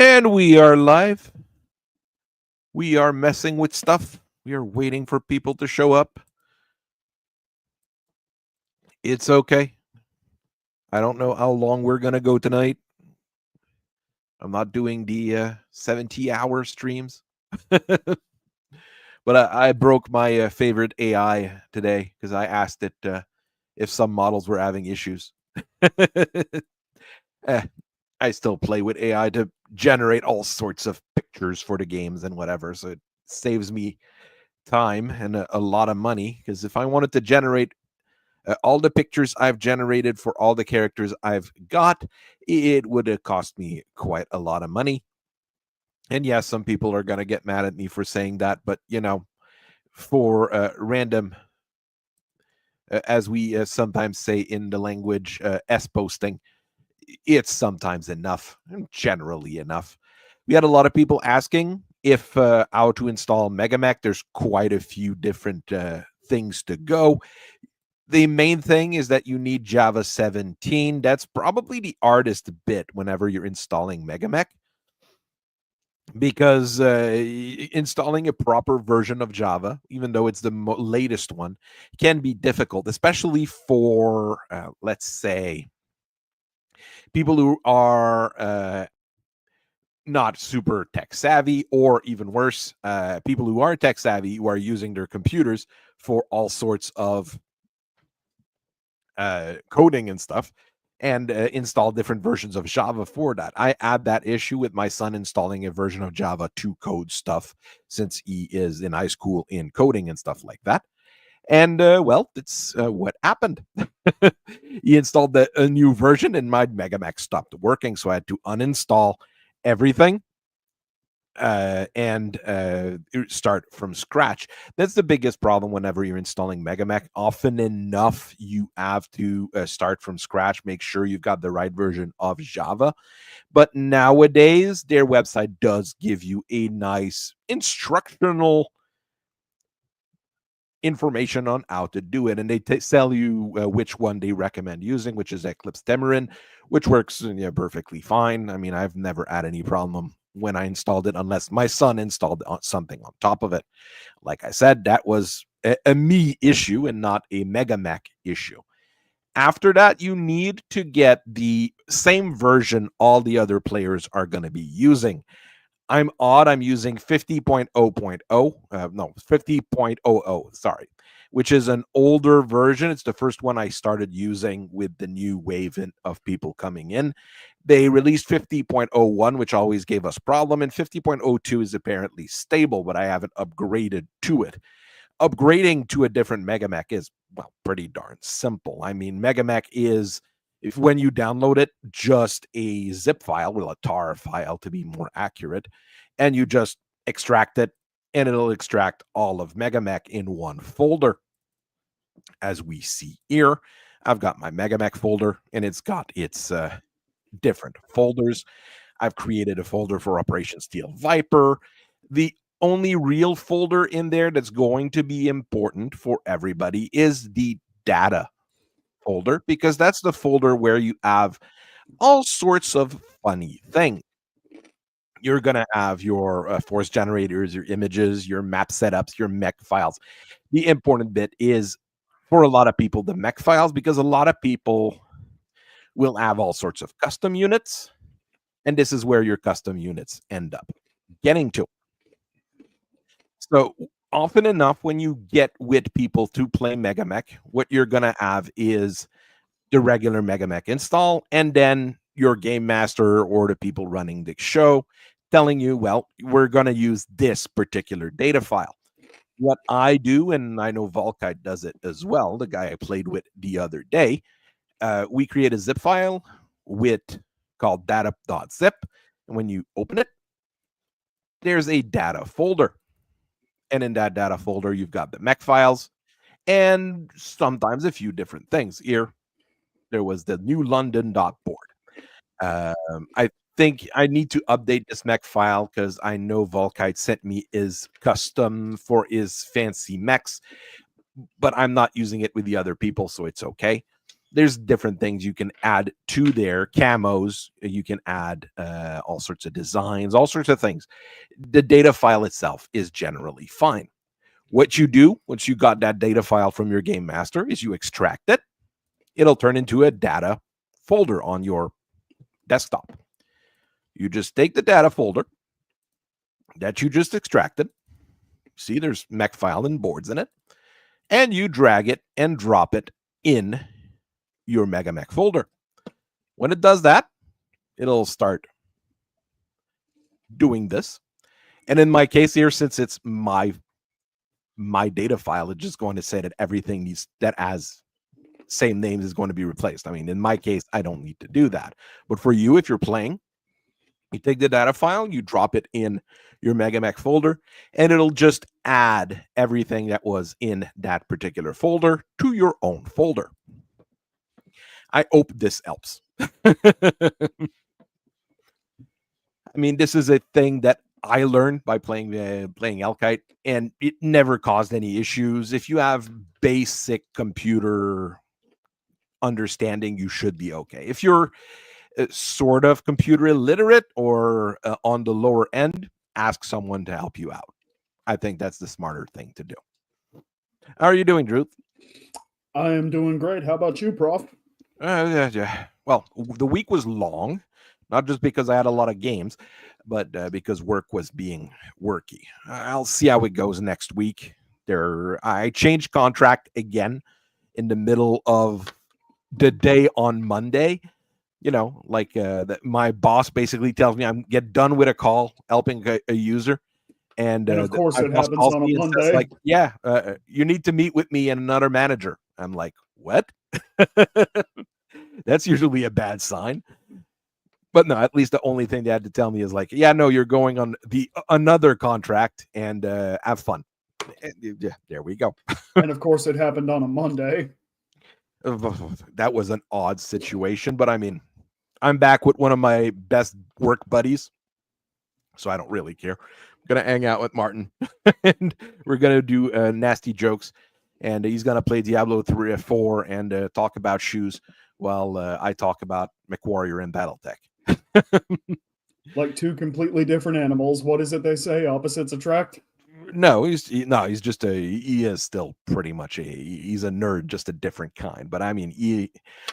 And we are live. We are messing with stuff. We are waiting for people to show up. It's okay. I don't know how long we're going to go tonight. I'm not doing the 70-hour streams. But I broke my favorite AI today because I asked it if some models were having issues. I still play with AI to generate all sorts of pictures for the games and whatever. So it saves me time and a lot of money, because if I wanted to generate all the pictures I've generated for all the characters I've got, it would have cost me quite a lot of money. And yes, some people are going to get mad at me for saying that, but for random, as we sometimes say in the language, S posting, it's sometimes enough, generally enough. We had a lot of people asking if how to install MegaMech. There's quite a few different things to go. The main thing is that you need Java 17. That's probably the hardest bit whenever you're installing MegaMech, because installing a proper version of Java, even though it's the latest one, can be difficult, especially for, let's say, people who are not super tech savvy, or even worse, people who are tech savvy who are using their computers for all sorts of coding and stuff, and install different versions of Java for that. I had that issue with my son installing a version of Java to code stuff, since he is in high school in coding and stuff like that. And well, that's what happened. He installed a new version and my MegaMech stopped working, so I had to uninstall everything and start from scratch. That's the biggest problem whenever you're installing MegaMech. Often enough, you have to start from scratch, make sure you've got the right version of Java. But nowadays, their website does give you a nice instructional information on how to do it, and they tell you which one they recommend using, which is Eclipse Temurin, which works perfectly fine. I mean, I've never had any problem when I installed it, unless my son installed something on top of it. Like I said, that was a me issue and not a MegaMech issue. After that, you need to get the same version all the other players are going to be using. I'm odd. I'm using 50.0.0. No, 50.00, sorry, which is an older version. It's the first one I started using with the new wave of people coming in. They released 50.01, which always gave us problem, and 50.02 is apparently stable, but I haven't upgraded to it. Upgrading to a different MegaMech is, well, pretty darn simple. I mean, MegaMech is, if when you download it, just a zip file, well, a tar file to be more accurate, and you just extract it, and it'll extract all of MegaMech in one folder. As we see here, I've got my MegaMech folder, and it's got its different folders. I've created a folder for Operation Steel Viper. The only real folder in there that's going to be important for everybody is the data folder, because that's the folder where you have all sorts of funny things. You're going to have your force generators, your images, your map setups, your mech files. The important bit is, for a lot of people, the mech files, because a lot of people will have all sorts of custom units, and this is where your custom units end up getting to. So often enough, when you get with people to play MegaMech, what you're going to have is the regular MegaMech install, and then your game master or the people running the show telling you, well, we're going to use this particular data file. What I do, and I know Volkite does it as well, the guy I played with the other day, we create a zip file with called data.zip, and when you open it, there's a data folder. And in that data folder, you've got the mech files and sometimes a few different things. Here, there was the new London board. I think I need to update this mech file, because I know Volkite sent me his custom for his fancy mechs, but I'm not using it with the other people, so it's okay. there's different things you can add to their camos. You can add all sorts of designs, all sorts of things. The data file itself is generally fine. What you do once you got that data file from your game master is you extract it. It'll turn into a data folder on your desktop. You just take the data folder that you just extracted. See, there's mech file and boards in it. And you drag it and drop it in your MegaMech folder. When it does that, it'll start doing this. And in my case here, since it's my data file, it's just going to say that everything that has same names is going to be replaced. I mean, in my case, I don't need to do that. But for you, if you're playing, you take the data file, you drop it in your MegaMech folder, and it'll just add everything that was in that particular folder to your own folder. I hope this helps. I mean, this is a thing that I learned by playing Elkite, and it never caused any issues. If you have basic computer understanding, you should be okay. If you're sort of computer illiterate or on the lower end, ask someone to help you out. I think that's the smarter thing to do. How are you doing, Drew? I am doing great. How about you, Prof? Yeah. Well, the week was long, not just because I had a lot of games, but because work was being worky. I'll see how it goes next week. I changed contract again in the middle of the day on Monday. You know, like my boss basically tells me I'm get done with a call helping a user. And of course, it happens on a Monday. Says, like, yeah, you need to meet with me and another manager. I'm like, what? That's usually a bad sign. But no, at least the only thing they had to tell me is like, yeah, no, you're going on another contract and have fun. Yeah, there we go. And of course, it happened on a Monday. That was an odd situation, but I mean, I'm back with one of my best work buddies, so I don't really care. I'm gonna hang out with Martin, and we're gonna do nasty jokes, and he's gonna play Diablo 3 or 4 and talk about shoes while I talk about MechWarrior and Battletech. Like two completely different animals. What is it they say? Opposites attract? No, he is still pretty much he's a nerd, just a different kind. But I mean,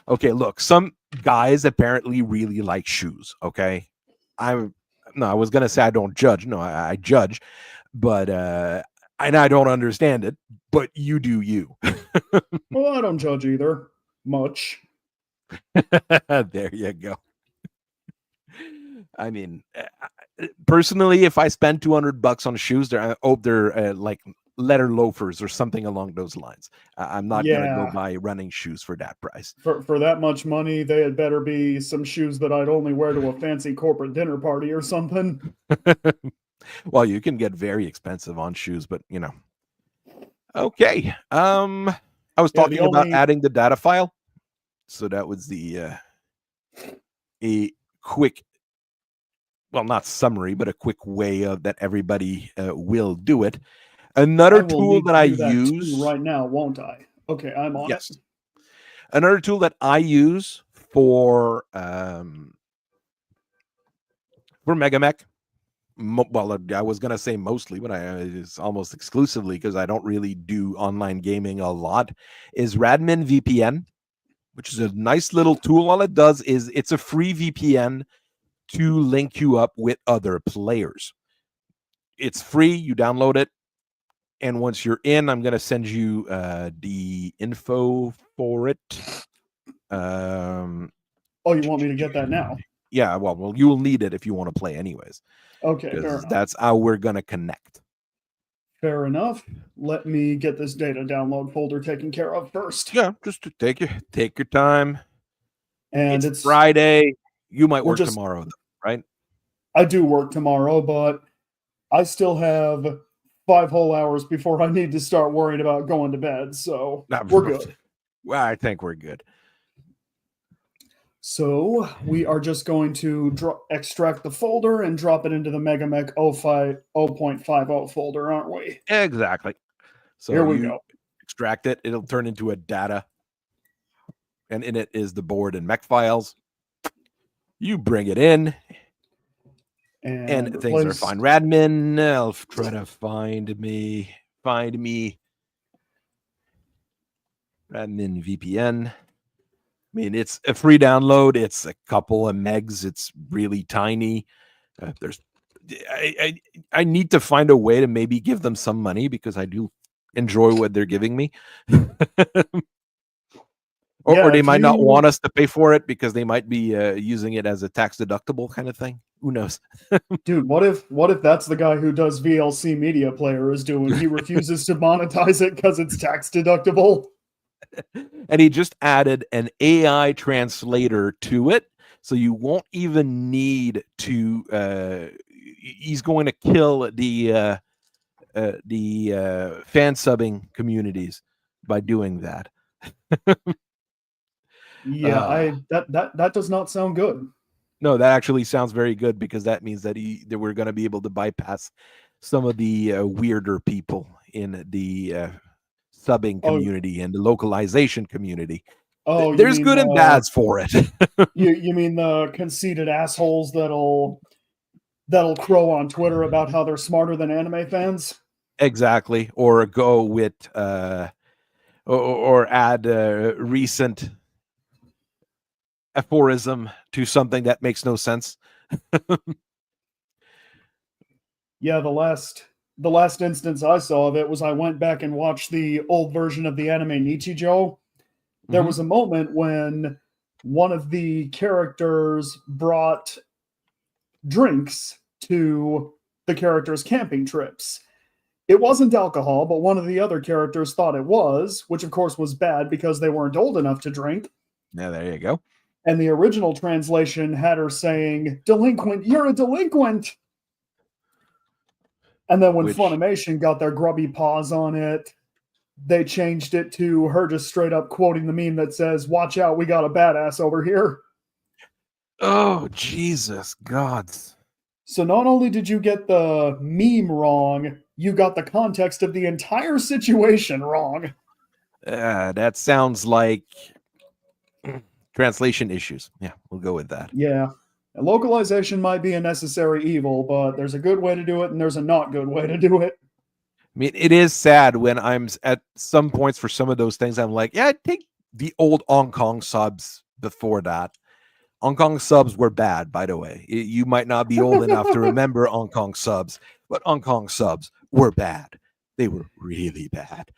okay, look, some guys apparently really like shoes. Okay, I was gonna say I don't judge. No, I judge, but and I don't understand it. But you do you. Well, I don't judge either much. There you go. I mean, personally, if I spend $200 on shoes, I hope they're like leather loafers or something along those lines. I'm not gonna go buy running shoes for that price. For that much money, they had better be some shoes that I'd only wear to a fancy corporate dinner party or something. Well, you can get very expensive on shoes, but you know. Okay. I was talking about adding the data file, so that was a quick. Well, not summary, but a quick way of that everybody will do it. Another tool that I use right now, won't I? Okay, I'm on it. Another tool that I use for MegaMech. Well, I was gonna say mostly, but it's almost exclusively because I don't really do online gaming a lot. Is Radmin VPN, which is a nice little tool. All it does is it's a free VPN to link you up with other players. It's free. You download it. And once you're in, I'm going to send you the info for it. Oh, you want me to get that now? Yeah, well, you will need it if you want to play anyways. Okay, fair enough. That's how we're going to connect. Fair enough. Let me get this data download folder taken care of first. Yeah, just to take your time. And it's Friday. You might work tomorrow, right? I do work tomorrow, but I still have 5 whole hours before I need to start worrying about going to bed. So we're good. Well, I think we're good. So we are just going to extract the folder and drop it into the MegaMech 0.50 folder, aren't we? Exactly. So here we go. Extract it. It'll turn into a data. and in it is the board and mech files. You bring it in, and things are fine. Radmin, I'll try to find me Radmin VPN. I mean, it's a free download. It's a couple of megs. It's really tiny. I need to find a way to maybe give them some money because I do enjoy what they're giving me. Or they might not want us to pay for it because they might be using it as a tax deductible kind of thing. Who knows? Dude, what if that's the guy who does VLC Media Player is doing? He refuses to monetize it because it's tax deductible. And he just added an AI translator to it, so you won't even need to. He's going to kill the fan subbing communities by doing that. Yeah, that does not sound good. No, that actually sounds very good because that means that we're going to be able to bypass some of the weirder people in the subbing community and the localization community. Oh, there's good and bads for it. you mean the conceited assholes that'll crow on Twitter about how they're smarter than anime fans? Exactly, or go with or add recent aphorism to something that makes no sense. Yeah, the last instance I saw of it was I went back and watched the old version of the anime Nichijou. There was a moment when one of the characters brought drinks to the characters' camping trips. It wasn't alcohol, but one of the other characters thought it was, which of course was bad because they weren't old enough to drink. Yeah, there you go. And the original translation had her saying, "Delinquent, you're a delinquent." And then when Funimation got their grubby paws on it, they changed it to her just straight up quoting the meme that says, "Watch out, we got a badass over here." Oh, Jesus God. So not only did you get the meme wrong, you got the context of the entire situation wrong. That sounds like translation issues. Yeah, we'll go with that. Yeah. And localization might be a necessary evil, but there's a good way to do it and there's a not good way to do it. I mean, it is sad when I'm at some points for some of those things. I'm like, yeah, take the old Hong Kong subs before that. Hong Kong subs were bad, by the way. You might not be old enough to remember Hong Kong subs, but Hong Kong subs were bad. They were really bad.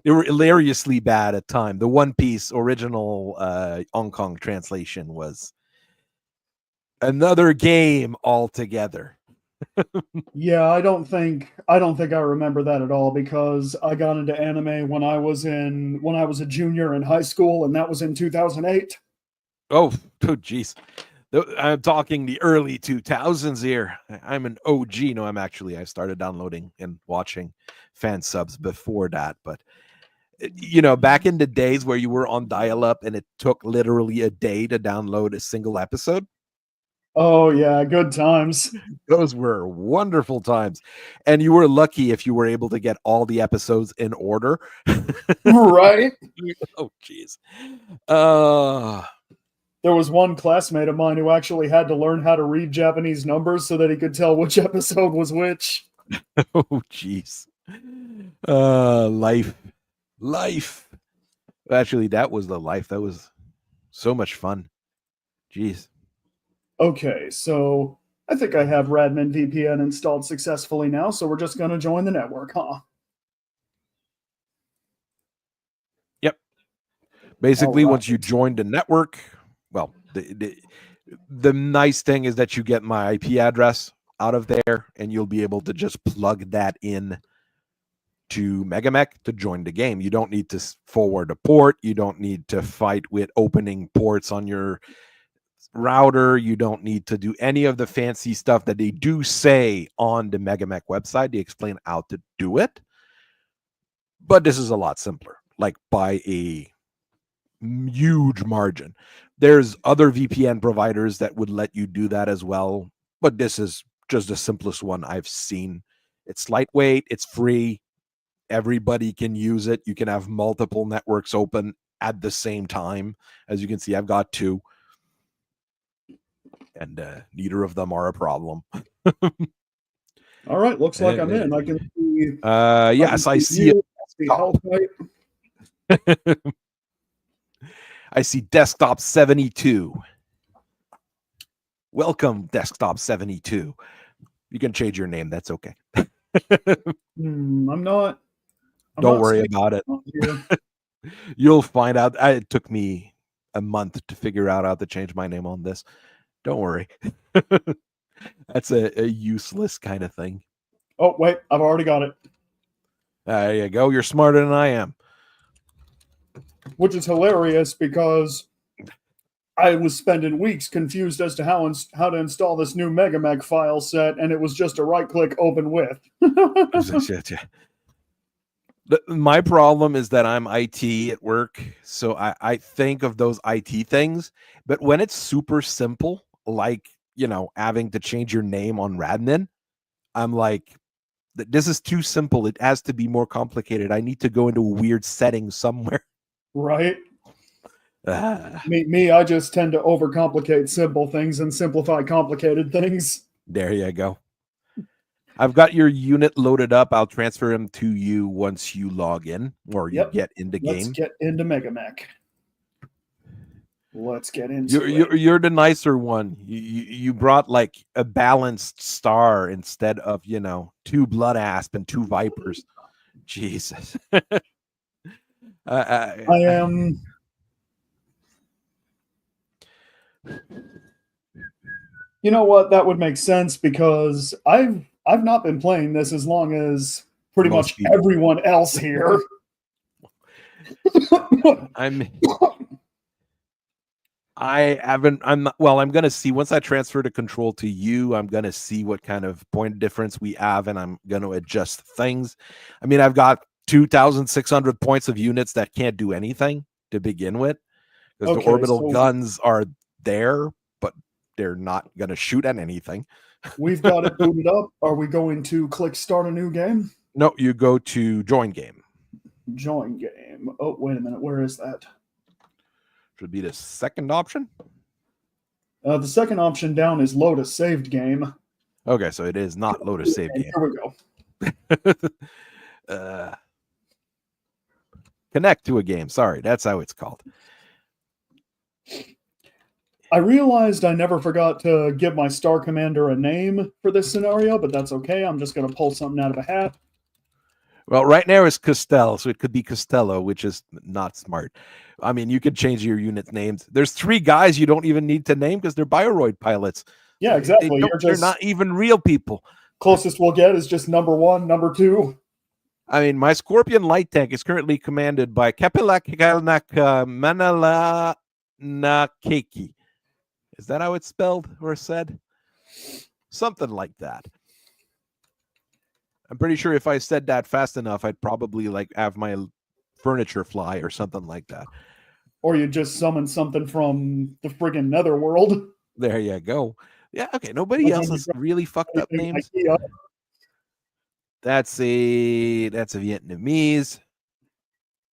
They were hilariously bad at time. The One Piece original Hong Kong translation was another game altogether. Yeah, I don't think I remember that at all because I got into anime when I was a junior in high school, and that was in 2008. Oh, geez. I'm talking the early 2000s here. I'm an OG. No, I started downloading and watching fan subs before that, but back in the days where you were on dial-up and it took literally a day to download a single episode. Oh, yeah, good times. Those were wonderful times. And you were lucky if you were able to get all the episodes in order. Right? Oh, jeez. There was one classmate of mine who actually had to learn how to read Japanese numbers so that he could tell which episode was which. Oh, jeez. Life. Actually, that was the life. That was so much fun. Jeez. Okay, so I think I have Radmin VPN installed successfully now, so we're just going to join the network, huh? Yep. Basically, once you join the network, well, the nice thing is that you get my IP address out of there, and you'll be able to just plug that in to MegaMech to join the game. You don't need to forward a port. You don't need to fight with opening ports on your router. You don't need to do any of the fancy stuff that they do say on the MegaMech website. They explain how to do it. But this is a lot simpler, like by a huge margin. There's other VPN providers that would let you do that as well, but this is just the simplest one I've seen. It's lightweight, it's free, everybody can use it. You can have multiple networks open at the same time. As you can see, I've got 2. And neither of them are a problem. All right, looks like I'm in. I can see. Yes, I see it. Health rate. I see desktop 72. Welcome, desktop 72. You can change your name. That's okay. I'm not. Don't worry about it. You'll find out. It took me a month to figure out how to change my name on this. Don't worry. That's a useless kind of thing. Oh, wait. I've already got it. There you go. You're smarter than I am. Which is hilarious because I was spending weeks confused as to how to install this new MegaMech file set, and it was just a right-click open with. My problem is that I'm IT at work, so I think of those IT things, but when it's super simple, like, having to change your name on Radmin, I'm like, this is too simple. It has to be more complicated. I need to go into a weird setting somewhere. Right. Me, I just tend to overcomplicate simple things and simplify complicated things. There you go. I've got your unit loaded up. I'll transfer him to you once you log in or you get into game. Let's get into MegaMech. Let's get into it. You're the nicer one. You brought like a balanced star instead of, 2 blood asp and 2 vipers. Jesus. I am. You know what? That would make sense because I've not been playing this as long as pretty much everyone else here. I'm going to see once I transfer the control to you, I'm going to see what kind of point difference we have, and I'm going to adjust things. I mean, I've got 2,600 points of units that can't do anything to begin with because the orbital guns are there, but they're not going to shoot at anything. We've got it booted up. Are we going to click start a new game? No, you go to join game. Join game. Oh, wait a minute. Where is that? Should be the second option. The second option down is load a saved game. Okay, so it is not load a saved game. Here we go. Connect to a game. Sorry, that's how it's called. I realized I never forgot to give my Star Commander a name for this scenario, but that's okay. I'm just going to pull something out of a hat. Well, right now it's Costello, so it could be Costello, which is not smart. I mean, you could change your unit names. There's 3 guys you don't even need to name because they're Bioroid pilots. Yeah, exactly. They're not even real people. Closest we'll get is just number 1, number 2. I mean, my Scorpion light tank is currently commanded by Kapilak Manala Nakeki. Is that how it's spelled or said? Something like that. I'm pretty sure if I said that fast enough, I'd probably have my furniture fly or something like that. Or you just summon something from the friggin' netherworld. There you go. Yeah, okay. Nobody else has really fucked up names. That's a Vietnamese. I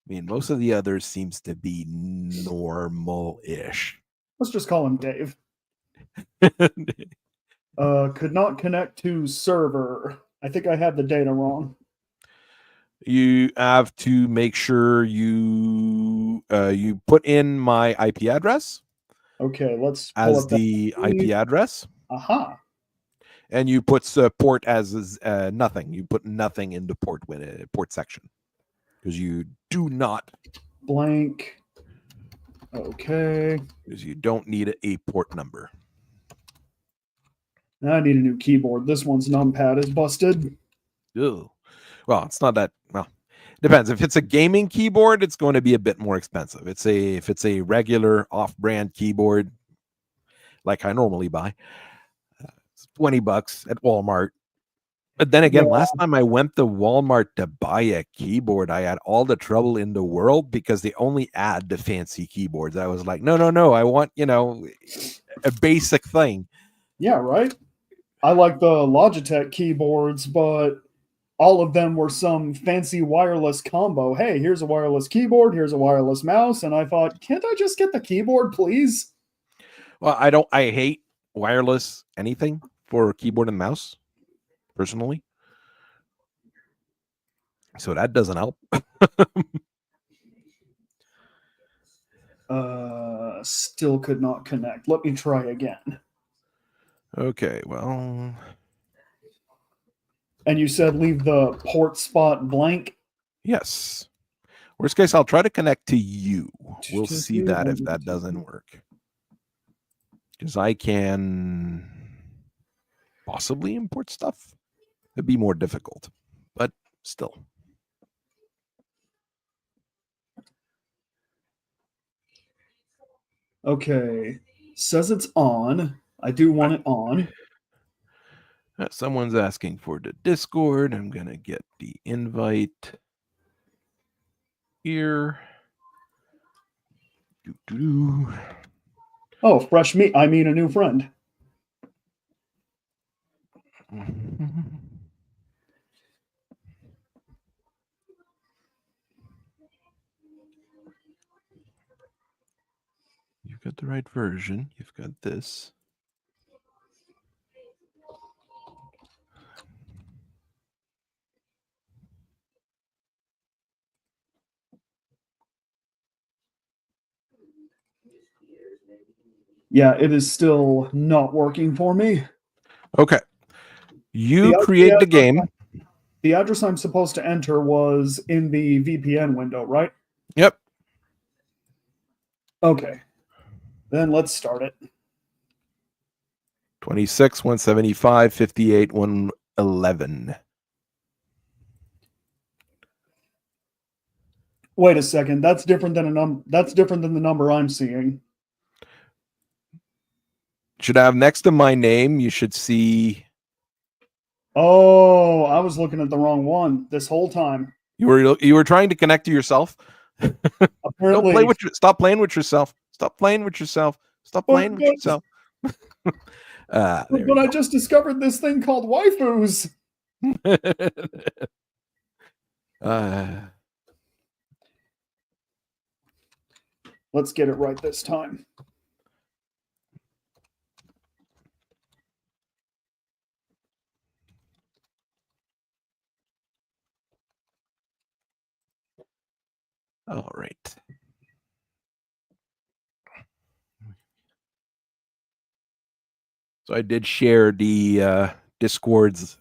mean, most of the others seems to be normal-ish. Let's just call him Dave. Could not connect to server. I think I had the data wrong. You have to make sure you put in my IP address. Okay, let's pull as the IP address. Aha. And you put port as nothing. You put nothing in the port section because you do not blank. Okay. Because you don't need a port number. I need a new keyboard. This one's numpad is busted. Ew. Well, it's not that. Well, depends. If it's a gaming keyboard, it's going to be a bit more expensive. If it's a regular off-brand keyboard, like I normally buy, it's $20 at Walmart. But then again, last time I went to Walmart to buy a keyboard, I had all the trouble in the world because they only add the fancy keyboards. I was like, no, I want, a basic thing. Yeah, right. I like the Logitech keyboards, but all of them were some fancy wireless combo. Hey, here's a wireless keyboard, here's a wireless mouse. And I thought, can't I just get the keyboard, please? Well, I hate wireless anything for keyboard and mouse, personally. So that doesn't help. Still could not connect. Let me try again. Okay, well. And you said leave the port spot blank? Yes. Worst case, I'll try to connect to you. We'll see that if that doesn't work. Because I can possibly import stuff. It'd be more difficult, but still. Okay. Says it's on. I do want it on. Someone's asking for the Discord. I'm going to get the invite here. Doo-doo. Oh, fresh meat. I mean, a new friend. You've got the right version. You've got this. Yeah, it is still not working for me. Okay. You create the game. The address I'm supposed to enter was in the VPN window, right? Yep. Okay. Then let's start it. 26, 175, 58, 111. Wait a second. That's different than the number I'm seeing. Should have next to my name, you should see. Oh, I was looking at the wrong one this whole time. You were trying to connect to yourself. Apparently, stop playing with yourself. Stop playing with yourself. Stop playing with yourself. But I just discovered this thing called waifus. Let's get it right this time. All right. So I did share the Discord's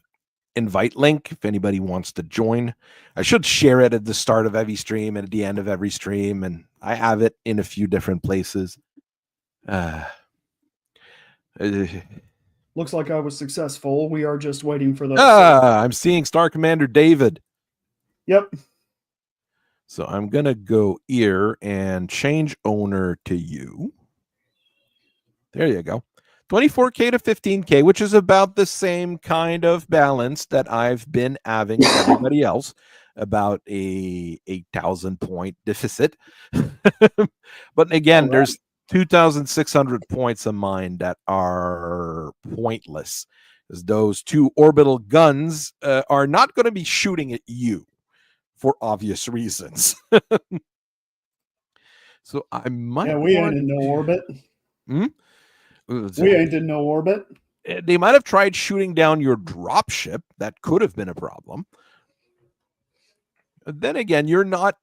invite link if anybody wants to join. I should share it at the start of every stream and at the end of every stream, and I have it in a few different places. Looks like I was successful. We are just waiting for the. I'm seeing Star Commander David. Yep. So I'm gonna go here and change owner to you. There you go. 24K to 15K, which is about the same kind of balance that I've been having with everybody else, about a 8,000 point deficit. But again, there's 2,600 points of mine that are pointless, as those two orbital guns are not going to be shooting at you for obvious reasons. So I might. Yeah, we ain't in no orbit. We ain't in no orbit. They might have tried shooting down your dropship. That could have been a problem. Then again, you're not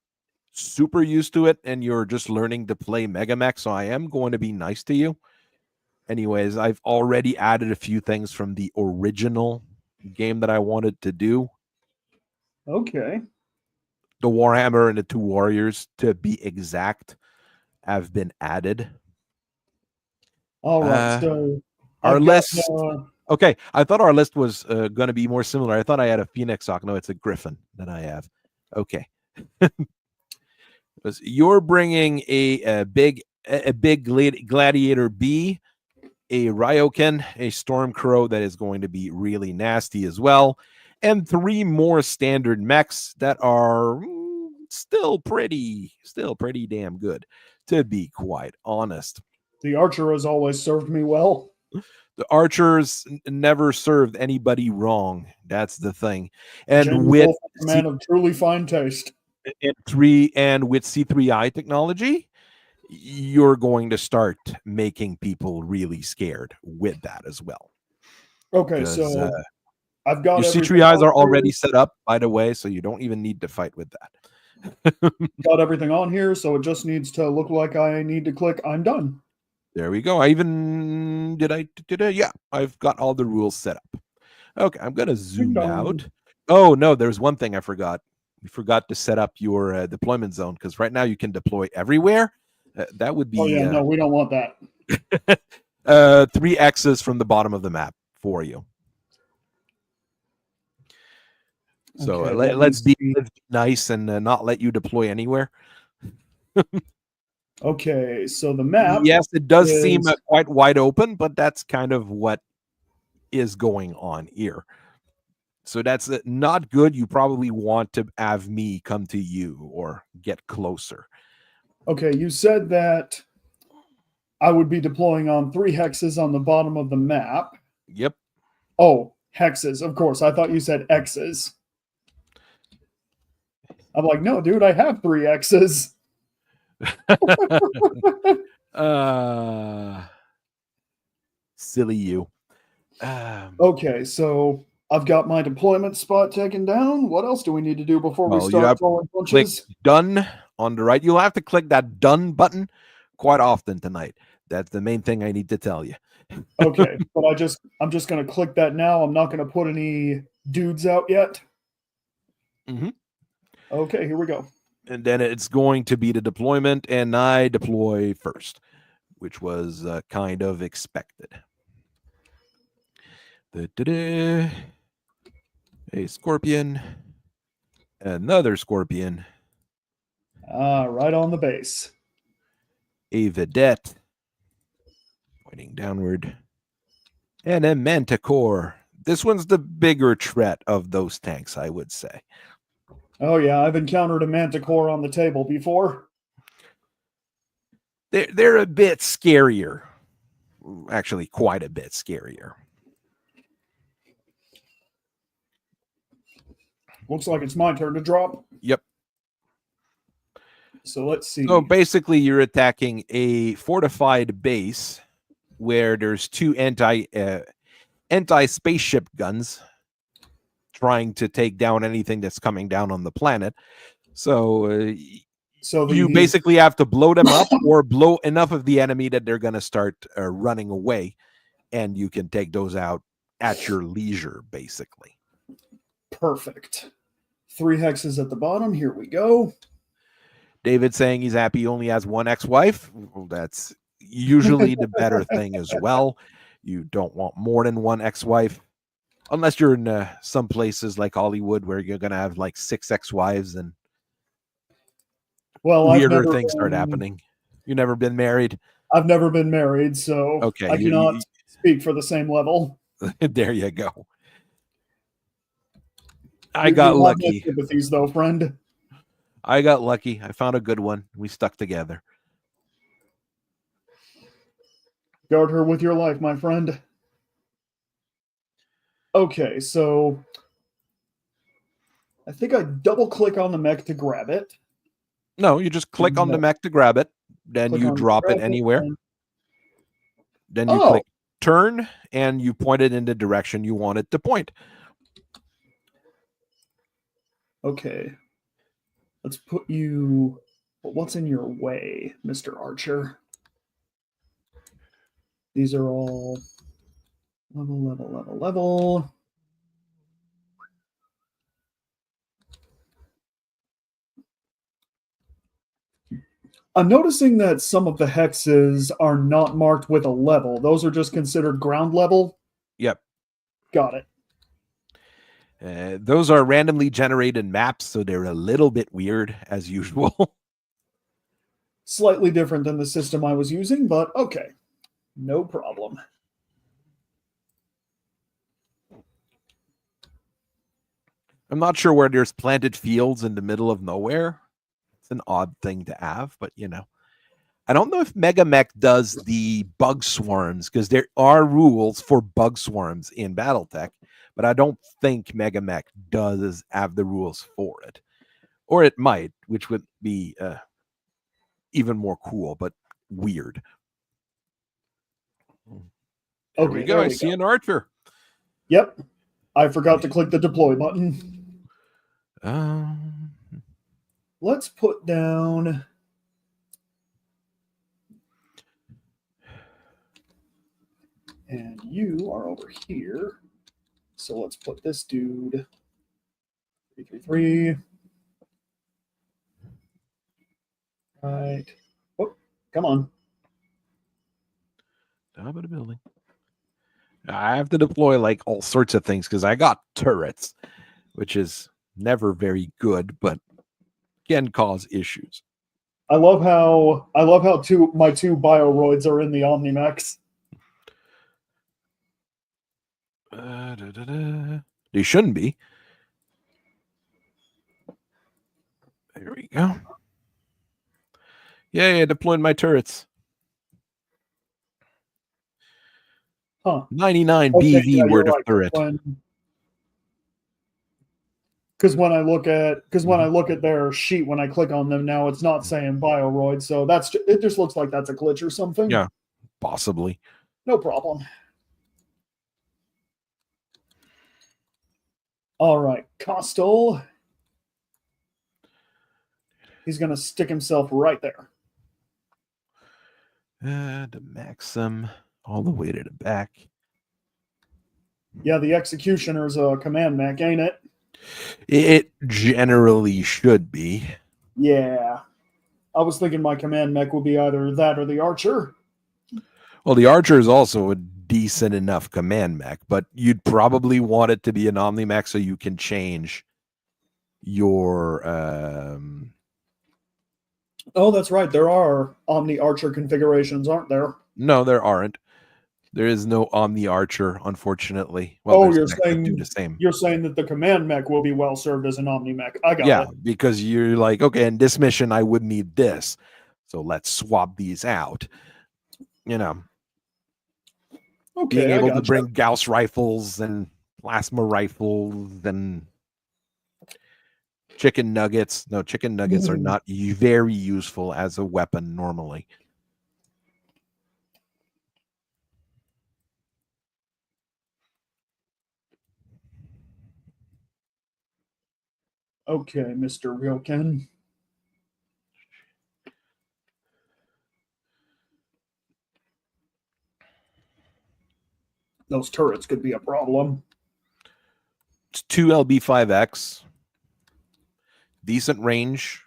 super used to it, and you're just learning to play Megamech, so I am going to be nice to you. Anyways, I've already added a few things from the original game that I wanted to do. Okay. The Warhammer and the two warriors, to be exact, have been added. All right. So our list. Okay, I thought our list was going to be more similar. I thought I had a Phoenix Hawk. No, it's a Griffin that I have. Okay. You're bringing a big Gladiator B, a Ryoken, a Storm Crow that is going to be really nasty as well, and 3 more standard mechs that are still pretty damn good, to be quite honest. The Archer has always served me well. The archers never served anybody wrong. That's the thing. And Jamie with Wolf, a man of truly fine taste. with C3I technology, you're going to start making people really scared with that as well. Okay, Because so I've got your everything C3Is on are here. already set up, by the way, so you don't even need to fight with that. Got everything on here, so it just needs to look like I need to click I'm done. There we go. I even did I yeah, I've got all the rules set up. Okay, I'm gonna zoom out. Oh no, there's one thing I forgot. We forgot to set up your deployment zone, because right now you can deploy everywhere. That would be Oh yeah, no, we don't want that. 3 X's from the bottom of the map for you. So Okay, let's be nice and not let you deploy anywhere. Okay, so the map. Yes, it does seem quite wide open, but that's kind of what is going on here. So that's not good. You probably want to have me come to you or get closer. Okay, you said that I would be deploying on 3 hexes on the bottom of the map. Yep. Oh, hexes, of course. I thought you said X's. I'm like, no, dude, I have 3 X's. Silly you. Okay, so I've got my deployment spot taken down. What else do we need to do before we start throwing punches? Click done on the right. You'll have to click that done button quite often tonight. That's the main thing I need to tell you. Okay, but I'm just going to click that now. I'm not going to put any dudes out yet. Mm-hmm. Okay, here we go. And then it's going to be the deployment, and I deploy first, which was kind of expected. A scorpion, another scorpion. Right on the base. A vedette, pointing downward, and a manticore. This one's the bigger threat of those tanks, I would say. Oh yeah, I've encountered a manticore on the table before. They're a bit scarier. Actually, quite a bit scarier. Looks like it's my turn to drop. Yep. So let's see. So basically, you're attacking a fortified base where there's 2 anti-spaceship guns trying to take down anything that's coming down on the planet. So you basically have to blow them up or blow enough of the enemy that they're going to start running away, and you can take those out at your leisure, basically. Perfect. 3 hexes at the bottom. Here we go. David saying he's happy he only has 1 ex-wife. Well, that's usually the better thing as well. You don't want more than 1 ex-wife, unless you're in some places like Hollywood where you're going to have like 6 ex-wives and weirder things start happening. You've never been married? I've never been married, so okay, I cannot speak for the same level. There you go. I got lucky. Sympathies, though, friend. I got lucky. I found a good one. We stuck together. Guard her with your life, my friend. Okay, so I think I double click on the mech to grab it. No, you just click on the mech to grab it. Then you drop it anywhere. Then you click turn, and you point it in the direction you want it to point. Okay. Let's put you... What's in your way, Mr. Archer? These are all level. I'm noticing that some of the hexes are not marked with a level. Those are just considered ground level? Yep. Got it. Those are randomly generated maps, so they're a little bit weird, as usual. Slightly different than the system I was using, but okay. No problem. I'm not sure where there's planted fields in the middle of nowhere. It's an odd thing to have, but you know. I don't know if Mega Mech does the bug swarms, because there are rules for bug swarms in Battletech, but I don't think Mega Mech does have the rules for it. Or it might, which would be even more cool, but weird. There we go. I see an archer. Yep. I forgot to click the deploy button. Let's put down... And you are over here. So let's put this dude 333. Right. Oh, come on. Top of the building. I have to deploy like all sorts of things because I got turrets, which is never very good, but can cause issues. I love how my two bioroids are in the Omnimax. They shouldn't be. There we go. Yeah, deployed my turrets. Huh. 99 BV worth of turret. Because when I look at their sheet, when I click on them now, it's not saying bioroid. So it just looks like that's a glitch or something. Yeah, possibly. No problem. All right, Costal. He's going to stick himself right there. The Maxim all the way to the back. Yeah, the Executioner's a command mech, ain't it? It generally should be. Yeah. I was thinking my command mech would be either that or the Archer. Well, the Archer is also a decent enough command mech, but you'd probably want it to be an Omnimax so you can change your... Oh, that's right. There are Omni Archer configurations, aren't there? No, there aren't. There is no Omni Archer, unfortunately. Well, you're saying that the command mech will be well served as an Omni mech. I got it. Yeah, because you're like, okay, in this mission I would need this, so let's swap these out. You know, being able to bring Gauss rifles and plasma rifles and chicken nuggets. No, chicken nuggets are not very useful as a weapon normally. Okay, Mr. Realken. Those turrets could be a problem. It's 2 LB5X. Decent range.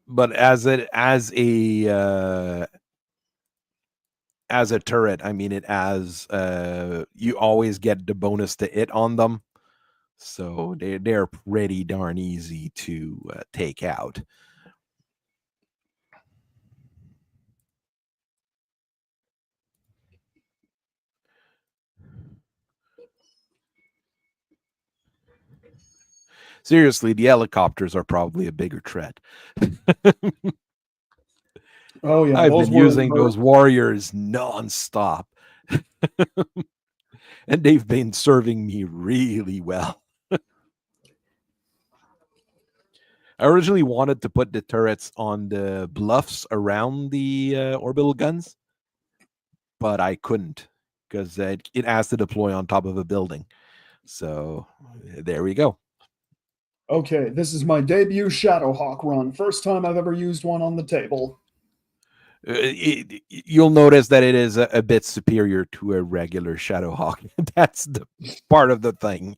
But as a turret, I mean, it has you always get the bonus to it on them. So they're pretty darn easy to take out. Seriously, the helicopters are probably a bigger threat. Oh yeah, I've been using those warriors nonstop, and they've been serving me really well. I originally wanted to put the turrets on the bluffs around the orbital guns, but I couldn't because it has to deploy on top of a building. So there we go. Okay, this is my debut Shadowhawk run. First time I've ever used one on the table. You'll notice that it is a bit superior to a regular Shadowhawk. That's the part of the thing.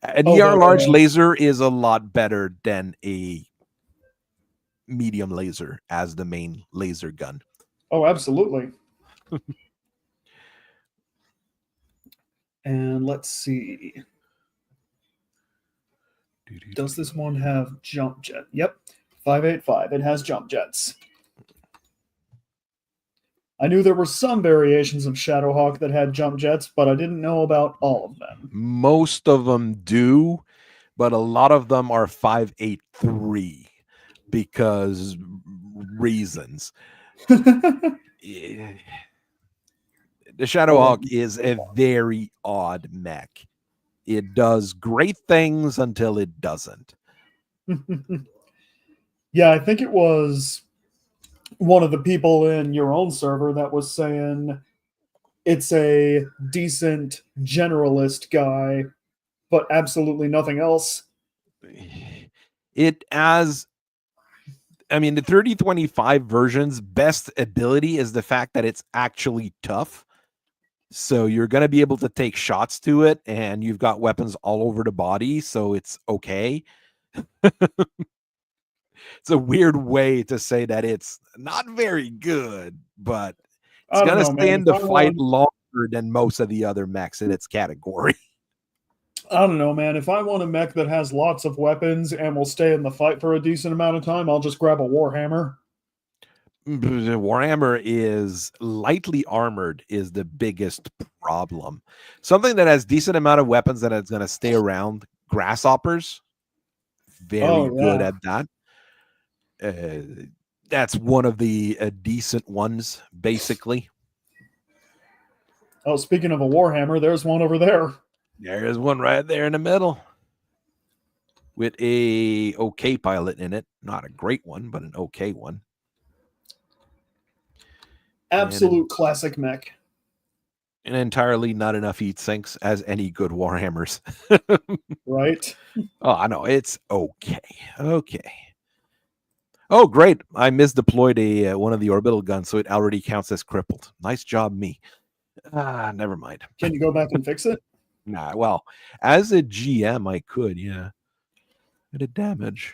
An ER large laser is a lot better than a medium laser as the main laser gun. Oh, absolutely. And let's see. Does this one have jump jet? Yep, 585. It has jump jets. I knew there were some variations of Shadowhawk that had jump jets, but I didn't know about all of them. Most of them do, but a lot of them are 583 because reasons. The Shadowhawk is a very odd mech. It does great things until it doesn't. Yeah, I think it was one of the people in your own server that was saying it's a decent generalist guy, but absolutely nothing else. It has, I mean, the 3025 version's best ability is the fact that it's actually tough. So you're going to be able to take shots to it, and you've got weapons all over the body, so it's okay. It's a weird way to say that it's not very good, but it's going to stand to fight longer than most of the other mechs in its category. I don't know, man. If I want a mech that has lots of weapons and will stay in the fight for a decent amount of time, I'll just grab a Warhammer. Warhammer is lightly armored is the biggest problem. Something that has decent amount of weapons that is going to stay around. Grasshoppers, very good at that. That's one of the decent ones, basically. Oh, speaking of a Warhammer, there's one over there. There's one right there in the middle with a okay pilot in it. Not a great one, but an okay one. Absolute classic mech. And entirely not enough heat sinks as any good Warhammers. Right? Oh, I know. It's okay. Okay. Oh, great. I misdeployed one of the orbital guns, so it already counts as crippled. Nice job, me. Never mind. Can you go back and fix it? Nah, well, as a GM, I could, yeah. Bit of damage.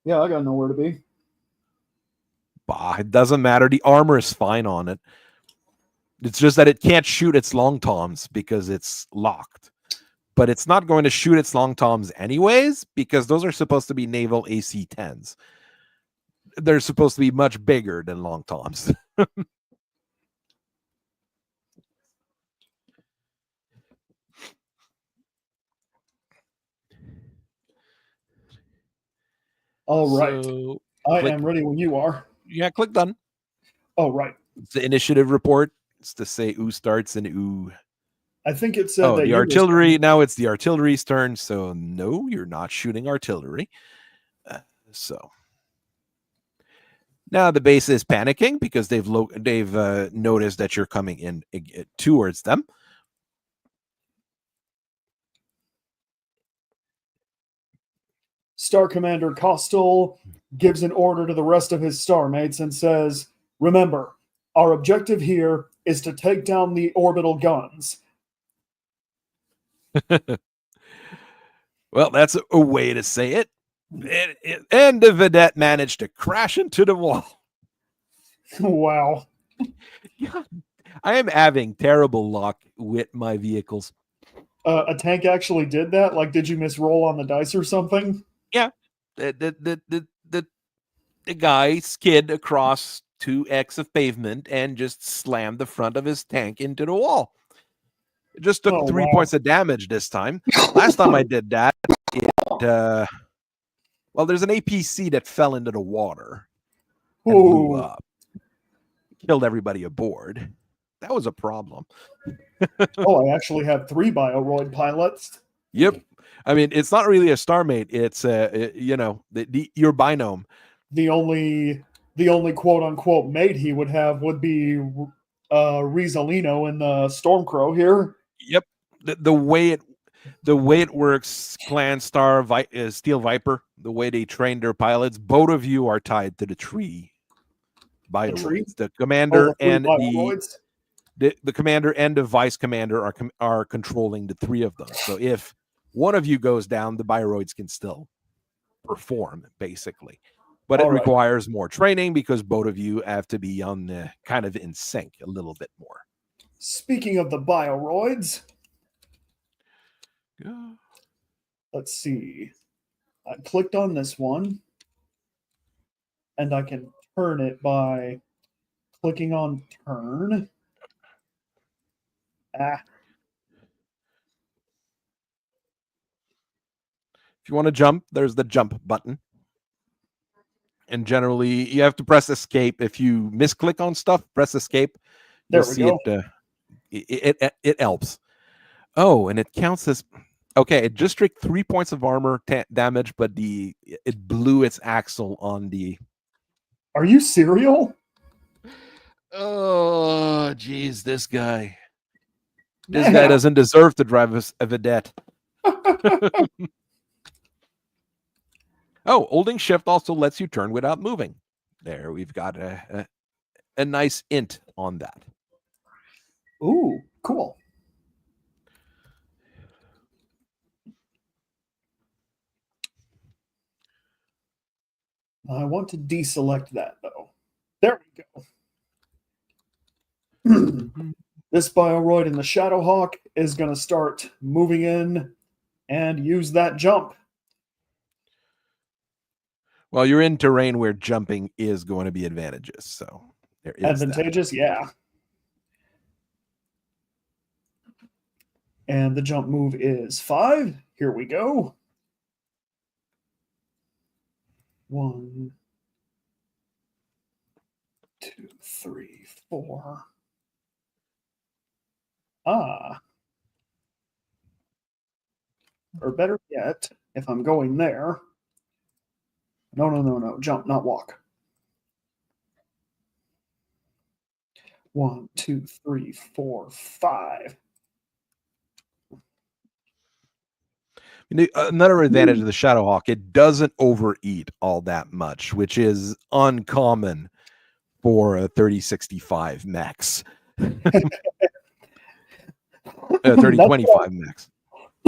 Yeah, I got nowhere to be. Bah, it doesn't matter. The armor is fine on it. It's just that it can't shoot its long toms because it's locked. But it's not going to shoot its long toms anyways, because those are supposed to be naval AC-10s. They're supposed to be much bigger than long toms. All right. So, I am ready when you are. Yeah, click done. Oh, right. It's the initiative report. It's to say who starts and who. I think it said that the artillery. Now it's the artillery's turn. So no, you're not shooting artillery. So now the base is panicking because they've noticed that you're coming in towards them. Star Commander Kostal gives an order to the rest of his star mates and says, "Remember, our objective here is to take down the orbital guns." Well, that's a way to say it. And the vedette managed to crash into the wall. Wow. I am having terrible luck with my vehicles. A tank actually did that? Like, did you misroll on the dice or something? Yeah. The guy skid across 2x of pavement and just slammed the front of his tank into the wall. It just took 3 points of damage this time. Last time I did that, well, there's an APC that fell into the water and blew up. Killed everybody aboard. That was a problem. I actually have 3 Bioroid pilots. Yep. I mean, it's not really a starmate. It's your binome. The only quote unquote mate he would have would be Rizalino in the Stormcrow here. Yep. The way it works, Clan Star, Steel Viper, the way they train their pilots, both of you are tied to the tree. Bioroids. The commander and the commander and the vice commander are controlling the 3 of them. So if one of you goes down, the Bioroids can still perform, basically. But it requires more training because both of you have to be on kind of in sync a little bit more. Speaking of the Bioroids, let's see. I clicked on this one, and I can turn it by clicking on turn. If you want to jump, there's the jump button. And generally, you have to press escape. If you misclick on stuff, press escape. There You'll we see go. it helps. Oh, and it counts as okay. It just took 3 points of armor damage, but it blew its axle on the. Are you serial? Oh, geez, this guy. This guy doesn't deserve to drive a vedette. Oh, holding shift also lets you turn without moving. There, we've got a nice int on that. Ooh, cool. I want to deselect that, though. There we go. This Bioroid in the Shadowhawk is going to start moving in and use that jump. Well, you're in terrain where jumping is going to be advantageous, so there is advantageous, yeah. And the jump move is 5. Here we go. 1, 2, 3, 4. Or better yet, if I'm going there. No. Jump, not walk. 1, 2, 3, 4, 5. Another advantage of the Shadowhawk, it doesn't overeat all that much, which is uncommon for a 3065 max. 3025 max.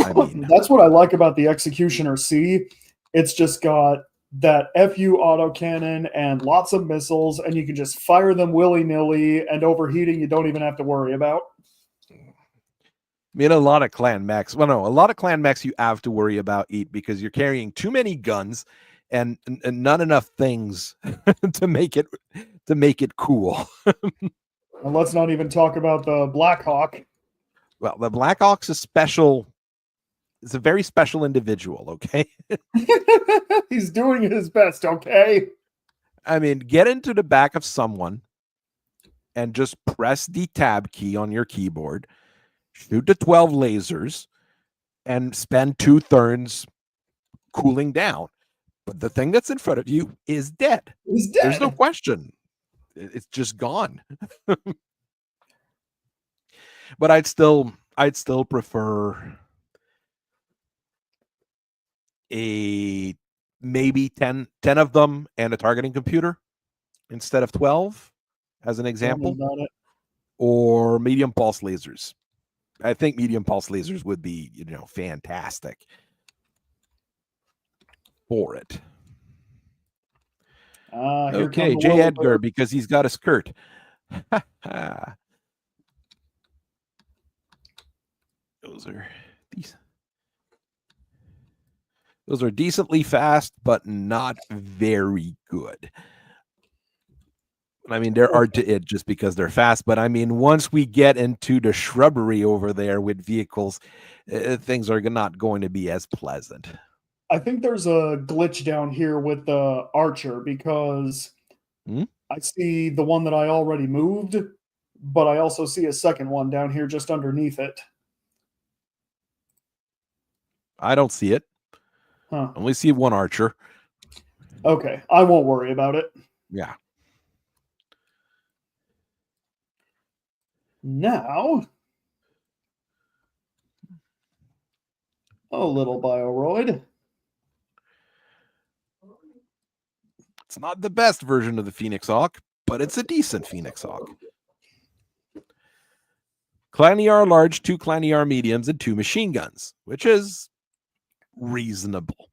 I mean, that's what I like about the Executioner C. It's just got that FU autocannon and lots of missiles, and you can just fire them willy-nilly, and overheating you don't even have to worry about. I mean, a lot of clan mechs. Well, no, a lot of clan mechs you have to worry about eat because you're carrying too many guns and not enough things to make it cool. And let's not even talk about the Blackhawk. Well, the Blackhawk's a special. It's a very special individual. Okay, he's doing his best. Okay, I mean, get into the back of someone and just press the tab key on your keyboard. Shoot the 12 lasers and spend 2 turns cooling down. But the thing that's in front of you is dead. He's dead. There's no question. It's just gone. But I'd still prefer a maybe 10 of them and a targeting computer instead of 12 as an example. Or medium pulse lasers. I think medium pulse lasers would be, fantastic for it. Okay, J. Edgar, because he's got a skirt. Those are decently fast, but not very good. I mean, they're hard to hit just because they're fast. But I mean, once we get into the shrubbery over there with vehicles, things are not going to be as pleasant. I think there's a glitch down here with the archer because I see the one that I already moved, but I also see a second one down here just underneath it. I don't see it. Huh. I only see one archer. Okay, I won't worry about it. Yeah. Now, a little Bioroid. It's not the best version of the Phoenix Hawk, but it's a decent Phoenix Hawk. Clan large, 2 Clan mediums, and 2 machine guns, which is reasonable.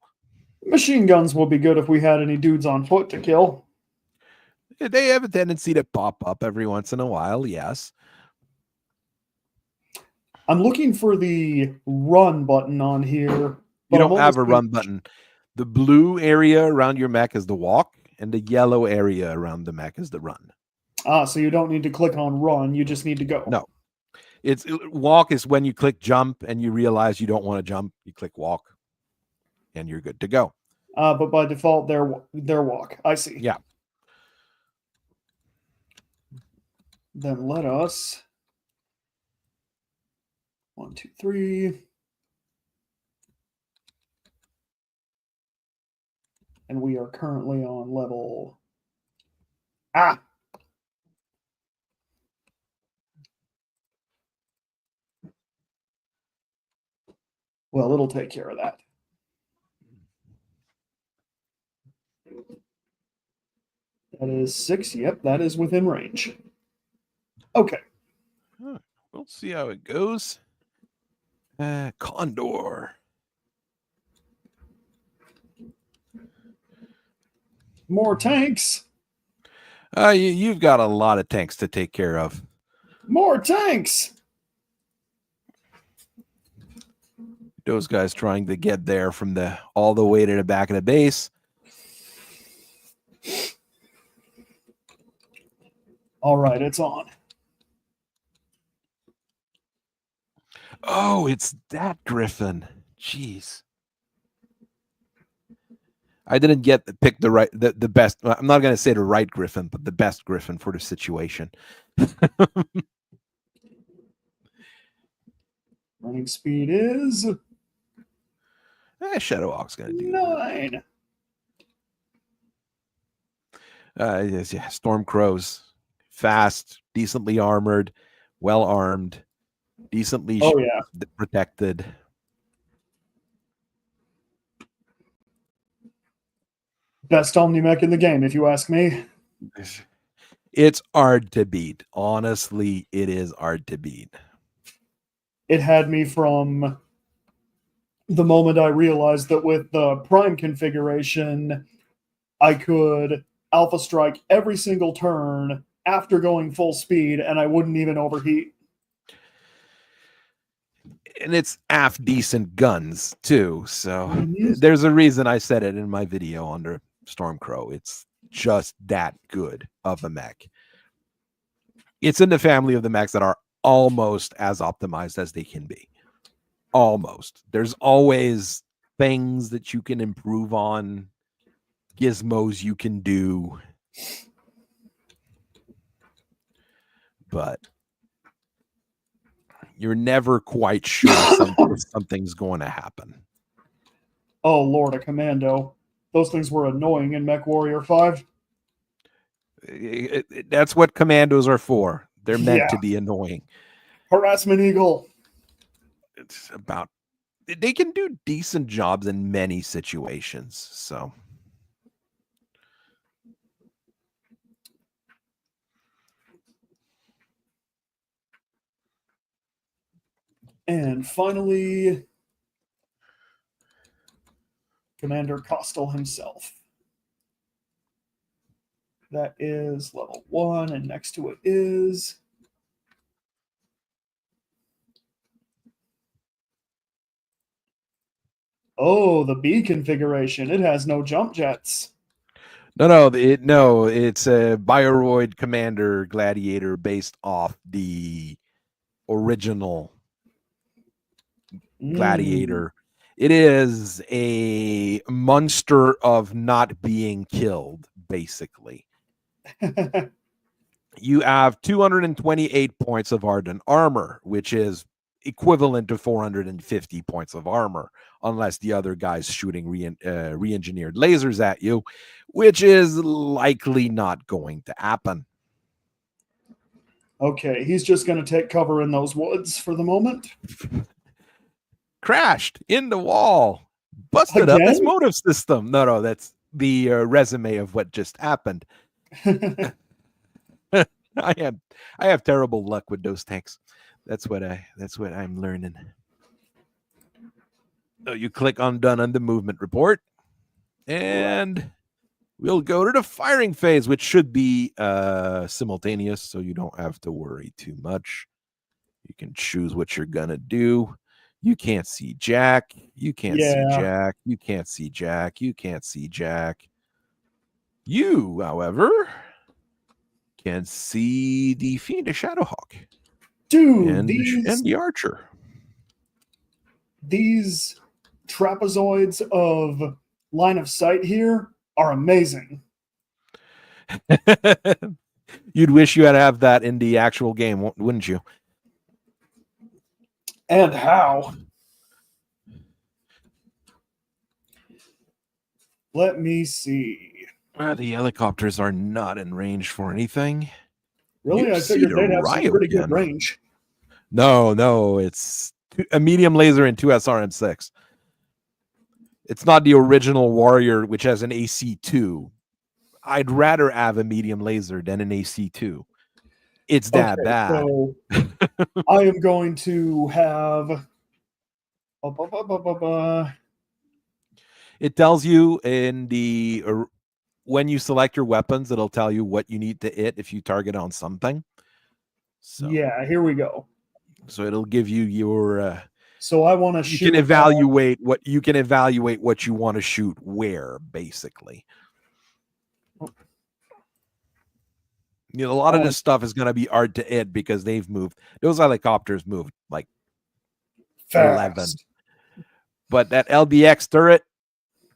Machine guns will be good if we had any dudes on foot to kill. They have a tendency to pop up every once in a while, yes. I'm looking for the run button on here. You don't have a run button. The blue area around your mech is the walk, and the yellow area around the mech is the run. So you don't need to click on run. You just need to go. No. Walk is when you click jump and you realize you don't want to jump. You click walk, and you're good to go. But by default, their walk. I see. Yeah. Then let us 1, 2, 3. And we are currently on level. Ah! Well, it'll take care of that. That is 6. Yep, that is within range. Okay. We'll see how it goes. Condor. More tanks. You've got a lot of tanks to take care of. More tanks. Those guys trying to get there from all the way to the back of the base. All right, it's on. Oh, it's that Griffin. Jeez. I didn't pick the best. I'm not going to say the right Griffin, but the best Griffin for the situation. Running speed is Shadowhawk's going to do 9. Yes, yeah, Storm Crows, fast, decently armored, well armed, decently protected. Best Omni-Mech in the game, if you ask me. It's hard to beat. Honestly, it is hard to beat. It had me from the moment I realized that with the Prime configuration, I could Alpha Strike every single turn after going full speed, and I wouldn't even overheat. And it's half decent guns too, so there's a reason I said it in my video under Stormcrow. It's just that good of a mech. It's in the family of the mechs that are almost as optimized as they can be. Almost. There's always things that you can improve on, gizmos you can do, but you're never quite sure something's going to happen. Oh, Lord, a commando. Those things were annoying in MechWarrior 5. That's what commandos are for. They're meant to be annoying. Harassment Eagle. It's about... They can do decent jobs in many situations, so... And finally, Commander Costal himself. That is level 1, and next to it is... Oh, the B configuration. It has no jump jets. No, it's a Bioroid Commander Gladiator based off the original Gladiator. It is a monster of not being killed, basically. You have 228 points of Ardent Armor, which is equivalent to 450 points of armor, unless the other guy's shooting re-engineered lasers at you, which is likely not going to happen. Okay, he's just going to take cover in those woods for the moment. Crashed in the wall. Busted up his motive system. No, that's the resume of what just happened. I have terrible luck with those tanks. That's what I'm learning. So you click on done on the movement report, and we'll go to the firing phase, which should be simultaneous, so you don't have to worry too much. You can choose what you're gonna do. You can't see Jack. You can't see Jack. You can't see Jack. You can't see Jack. You, however, can see the Fiendish Shadowhawk. Dude, and the Archer. These trapezoids of line of sight here are amazing. You'd wish you had to have that in the actual game, wouldn't you? And how? Let me see. The helicopters are not in range for anything. Really? I figured they'd have some pretty good range. No, it's a medium laser and 2 SRM6. It's not the original Warrior, which has an AC2. I'd rather have a medium laser than an AC2. It's that bad. So I am going to have. It tells you in the when you select your weapons, it'll tell you what you need to hit if you target on something. So yeah, here we go. So it'll give you your. So I want to shoot. You can evaluate what you want to shoot where, basically. You know, a lot of this stuff is going to be hard to hit because they've moved. Those helicopters moved like fast. 11. But that LBX turret,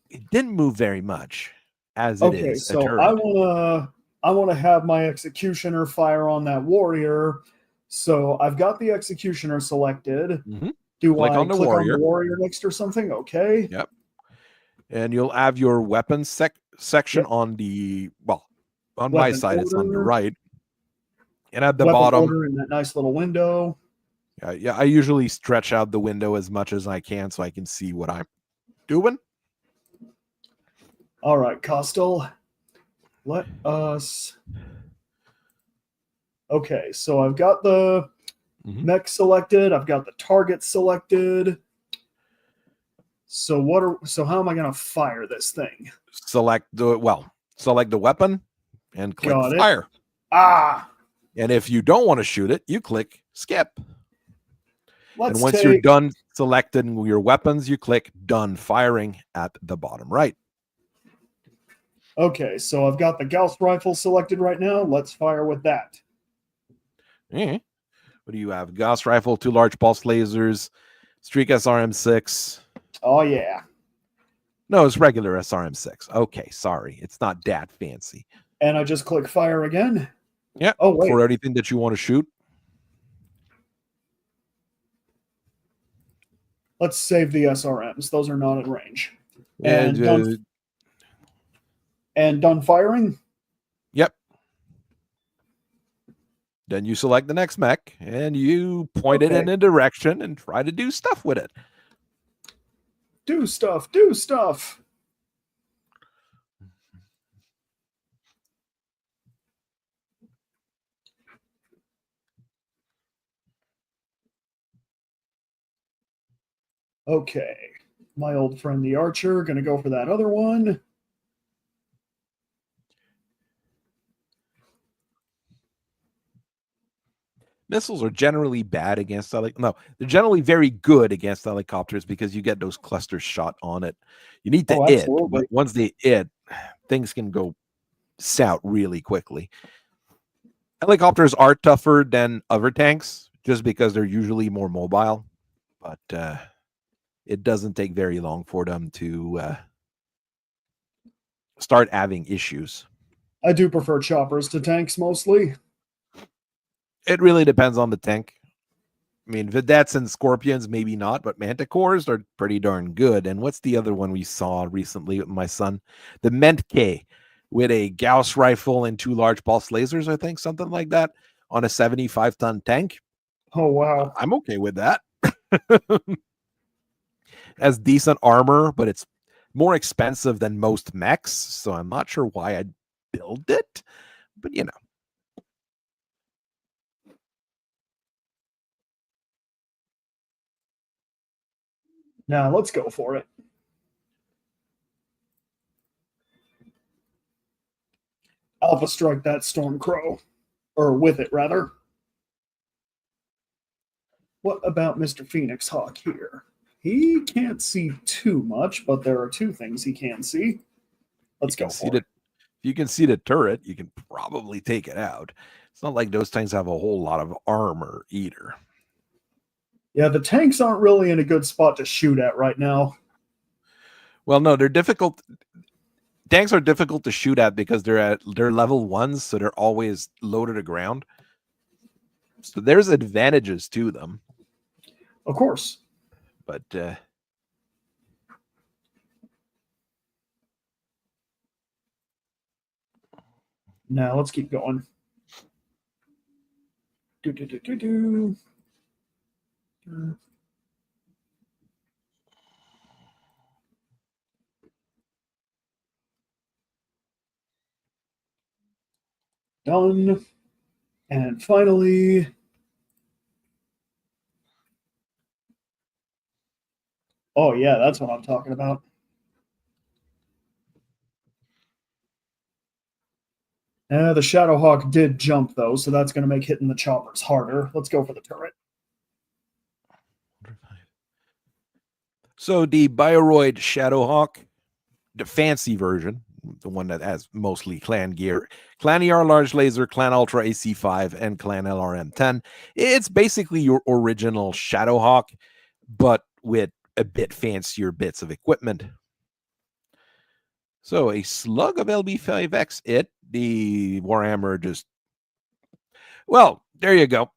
it didn't move very much as it is. So I want to have my executioner fire on that warrior. So I've got the executioner selected. Mm-hmm. Do I click on the warrior next or something? Okay. Yep. And you'll have your weapons section on the on weapon my side, it's on the right. And at the bottom, in that nice little window. Yeah, I usually stretch out the window as much as I can so I can see what I'm doing. All right, Costal. Let us. Okay, so I've got the mech selected. I've got the target selected. So how am I going to fire this thing? Select the weapon and click fire. And if you don't want to shoot it, you click skip. And once you're done selecting your weapons, you click done firing at the bottom right. Okay, so I've got the Gauss rifle selected right now. Let's fire with that. What do you have? Gauss rifle, 2 large pulse lasers, Streak SRM6. Oh, yeah. No, it's regular SRM6. Okay, sorry. It's not that fancy. And I just click fire again? Yeah. Oh, wait. For anything that you want to shoot. Let's save the SRMs. Those are not in range. And done firing? Yep. Then you select the next mech and you point it in a direction and try to do stuff with it. Do stuff. Okay. My old friend the archer, going to go for that other one. Missiles are generally bad against they're generally very good against helicopters because you get those clusters shot on it. You need to hit, but once they hit, things can go south really quickly. Helicopters are tougher than other tanks just because they're usually more mobile, but it doesn't take very long for them to start having issues. I do prefer choppers to tanks mostly. It really depends on the tank. I mean, vedettes and scorpions, maybe not, but manticores are pretty darn good. And what's the other one we saw recently with my son? The Ment-K with a Gauss rifle and 2 large pulse lasers, I think, something like that, on a 75-ton tank. Oh, wow. I'm okay with that. Has decent armor, but it's more expensive than most mechs, so I'm not sure why I'd build it, but you know. Now let's go for it. Alpha strike that Stormcrow, or with it rather. What about Mr. Phoenix Hawk here? He can't see too much, but there are 2 things he can see. Let's go for it. If you can see the turret, you can probably take it out. It's not like those tanks have a whole lot of armor either. Yeah, the tanks aren't really in a good spot to shoot at right now. Well, no, they're difficult. Tanks are difficult to shoot at because they're level 1s, so they're always low to the ground. So there's advantages to them. Of course. But now let's keep going. Done. And finally, oh yeah, that's what I'm talking about. The Shadowhawk did jump though, so that's going to make hitting the choppers harder. Let's go for the turret. So the Bioroid Shadowhawk, the fancy version, the one that has mostly clan gear, Clan ER Large Laser, Clan Ultra AC5, and Clan LRM10. It's basically your original Shadowhawk, but with a bit fancier bits of equipment. So a slug of LB5X, the Warhammer just, well, there you go.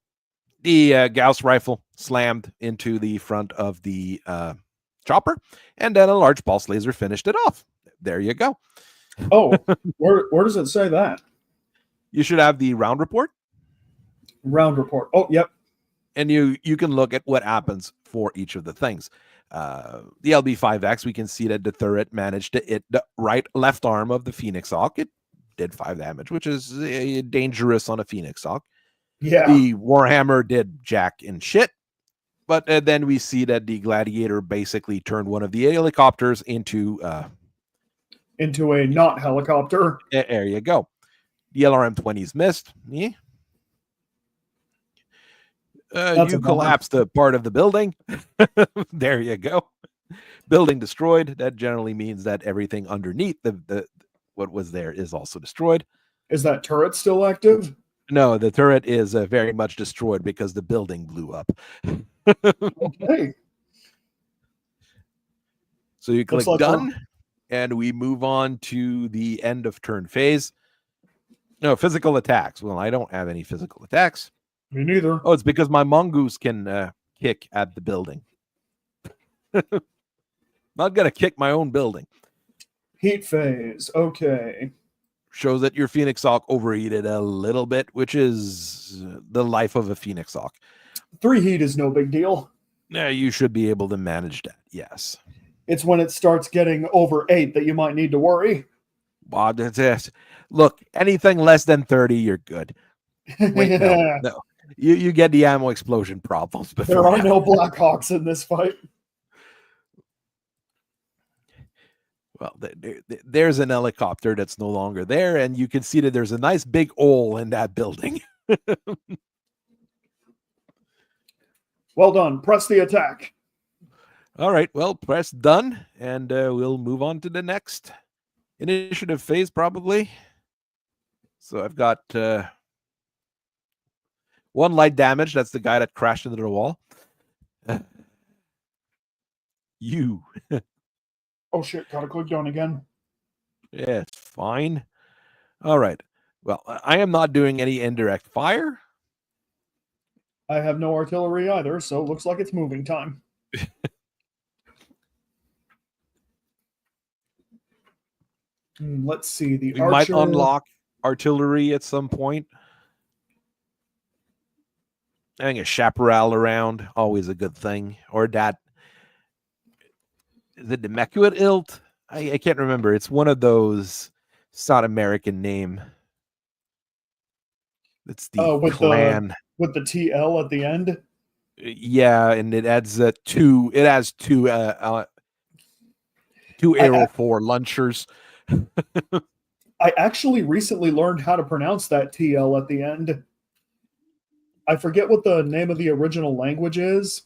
The Gauss rifle slammed into the front of the chopper, and then a large pulse laser finished it off. There you go. Oh, where does it say that? You should have the round report. Round report. Oh, yep. And you can look at what happens for each of the things. The LB5X, we can see that the turret managed to hit the left arm of the Phoenix Hawk. It did 5 damage, which is dangerous on a Phoenix Hawk. Yeah. The Warhammer did jack and shit. But then we see that the Gladiator basically turned one of the helicopters into a not helicopter. There you go. The LRM-20s missed. Yeah. You collapsed a part of the building. There you go. Building destroyed. That generally means that everything underneath the what was there is also destroyed. Is that turret still active? No, the turret is very much destroyed because the building blew up. Okay. So you click done, and we move on to the end of turn phase. No, physical attacks. Well, I don't have any physical attacks. Me neither. Oh, it's because my mongoose can kick at the building. Not going to kick my own building. Heat phase. Okay. Shows that your Phoenix Hawk overheated a little bit, which is the life of a Phoenix Hawk. 3 heat is no big deal. Yeah, you should be able to manage that. Yes. It's when it starts getting over 8 that you might need to worry. Wow, that's it. Look, anything less than 30, you're good. Wait, no. You get the ammo explosion problems. There are no Blackhawks in this fight. Well, there's an helicopter that's no longer there, and you can see that there's a nice big hole in that building. Well done. Press the attack. All right. Well, press done, and we'll move on to the next initiative phase, probably. So I've got 1 light damage. That's the guy that crashed into the wall. You. Oh, shit. Gotta click down again. Yeah, it's fine. All right. Well, I am not doing any indirect fire. I have no artillery either, so it looks like it's moving time. Let's see. We might unlock artillery at some point. Having a chaparral around, always a good thing. Or that. Is it the Mecuit Ilt? I can't remember. It's one of those. It's not American name. It's the clan. With the TL at the end? Yeah, and it adds 2. It has 2 Aero 4 launchers. I actually recently learned how to pronounce that TL at the end. I forget what the name of the original language is,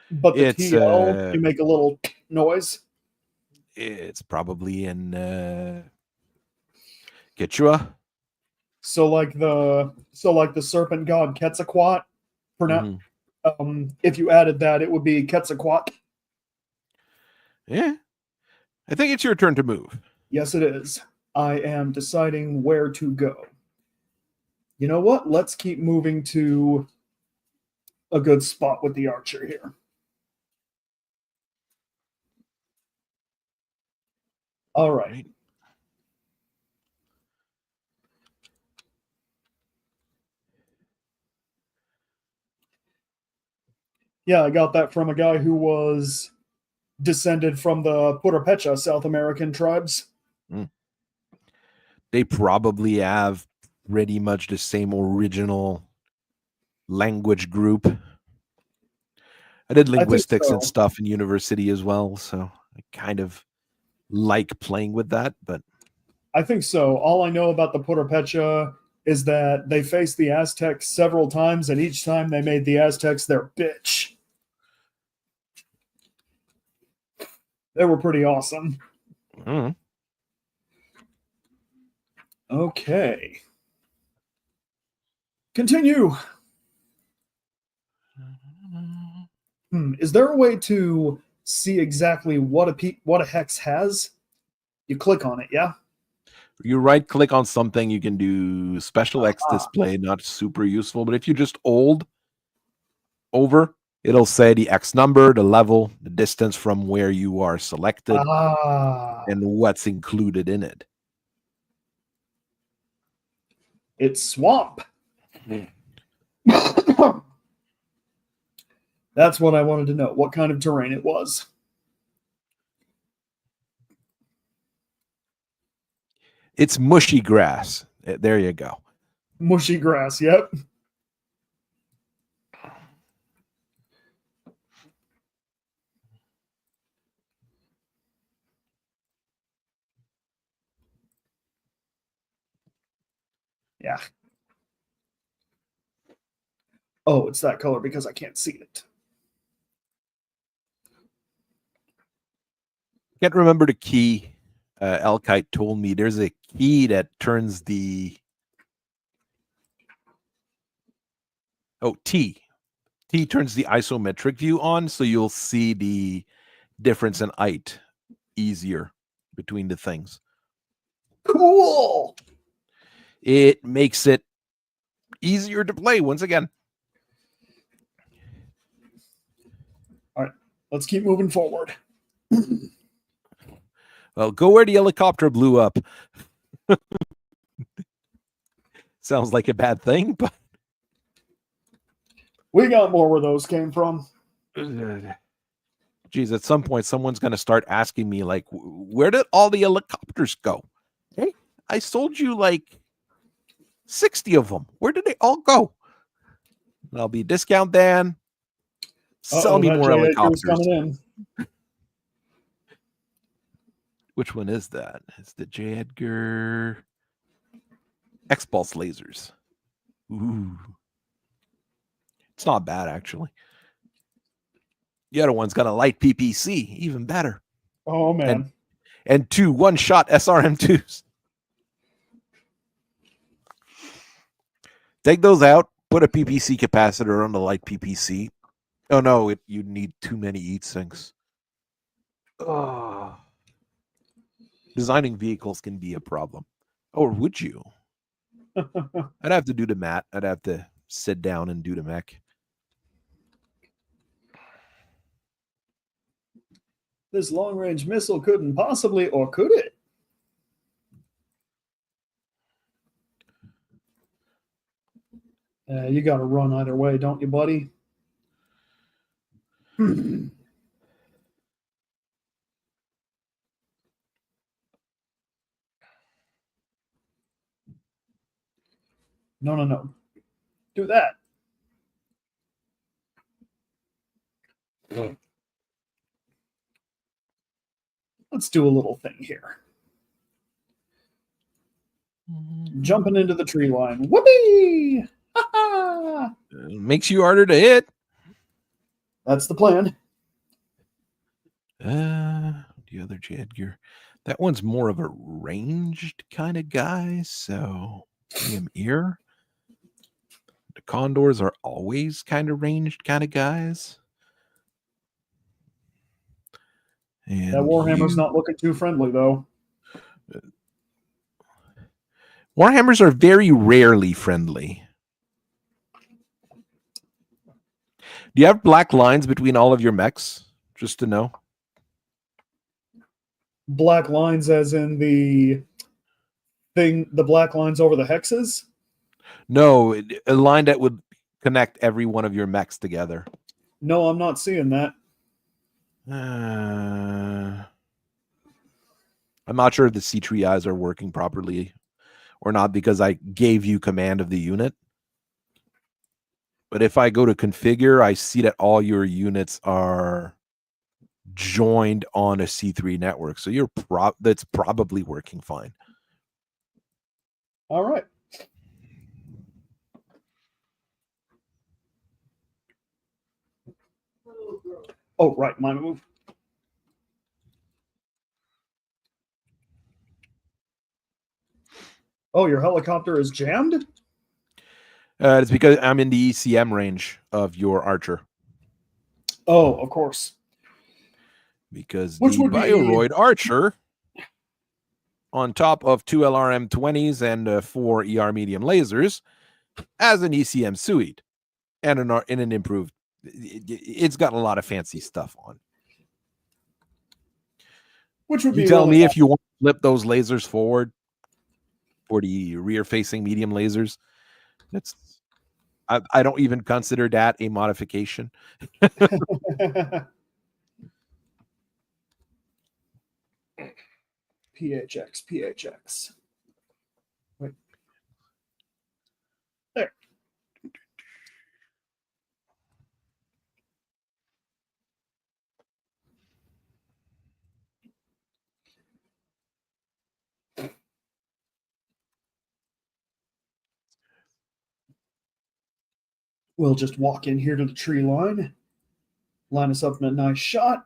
but the TL, you make a little noise. It's probably in Quechua. So like the serpent god Quetzalcoatl, if you added that, it would be Quetzalcoatl. Yeah. I think it's your turn to move. Yes, it is. I am deciding where to go. You know what? Let's keep moving to a good spot with the archer here. All right. Yeah, I got that from a guy who was descended from the Purepecha South American tribes. They probably have pretty much the same original language group. I did linguistics and stuff in university as well, so I kind of like playing with that, but I think so. All I know about the Purepecha is that they faced the Aztecs several times, and each time they made the Aztecs their bitch. They were pretty awesome. Okay. Continue. Is there a way to see exactly what a hex has? You click on it, yeah? You right click on something, you can do special X display, not super useful, but if you just hold over, it'll say the X number, the level, the distance from where you are selected, and what's included in it. It's swamp. That's what I wanted to know, what kind of terrain it was. It's mushy grass. There you go. Mushy grass, yep. Yeah. Oh, it's that color because I can't see it. Can't remember the key. Elkite told me there's a key that turns the T. T turns the isometric view on, so you'll see the difference in height easier between the things. Cool. It makes it easier to play once again. All right, let's keep moving forward. Well, go where the helicopter blew up. Sounds like a bad thing, but we got more where those came from. Geez, at some point, someone's going to start asking me, like, where did all the helicopters go? Hey, I sold you like 60 of them. Where did they all go? And I'll be discount Dan. Sell me more helicopters. Coming in. Which one is that? It's the J. Edgar X-Pulse lasers. Ooh. It's not bad, actually. The other one's got a light PPC, even better. Oh, man. And two one-shot SRM2s. Take those out, put a PPC capacitor on the light PPC. Oh, no, you need too many heat sinks. Oh. Designing vehicles can be a problem. Or would you? I'd have to do the mat. I'd have to sit down and do the mech. This long-range missile couldn't possibly, or could it? You got to run either way, don't you, buddy? No. Do that. Let's do a little thing here. Jumping into the tree line. Whoopee! Makes you harder to hit. That's the plan. The other J. Edgar. That one's more of a ranged kind of guy, so him here. The Condors are always kind of ranged kind of guys. And That Warhammer's you... not looking too friendly, though. Warhammers are very rarely friendly. Do you have black lines between all of your mechs? Just to know. Black lines, as in the black lines over the hexes? No, a line that would connect every one of your mechs together. No, I'm not seeing that. I'm not sure if the C3 eyes are working properly or not because I gave you command of the unit. But if I go to configure, I see that all your units are joined on a C3 network. So that's probably working fine. All right. Oh, right, my move. Oh, your helicopter is jammed? It's because I'm in the ECM range of your archer. Oh, of course. Because Which the would be Bioroid archer, on top of 2 LRM-20s and 4 ER medium lasers, has an ECM suite and an improved... It's got a lot of fancy stuff on. Which would You be tell really me if you want to flip those lasers forward for the rear-facing medium lasers. I don't even consider that a modification. PHX. Wait. There. We'll just walk in here to the tree line, line us up in a nice shot.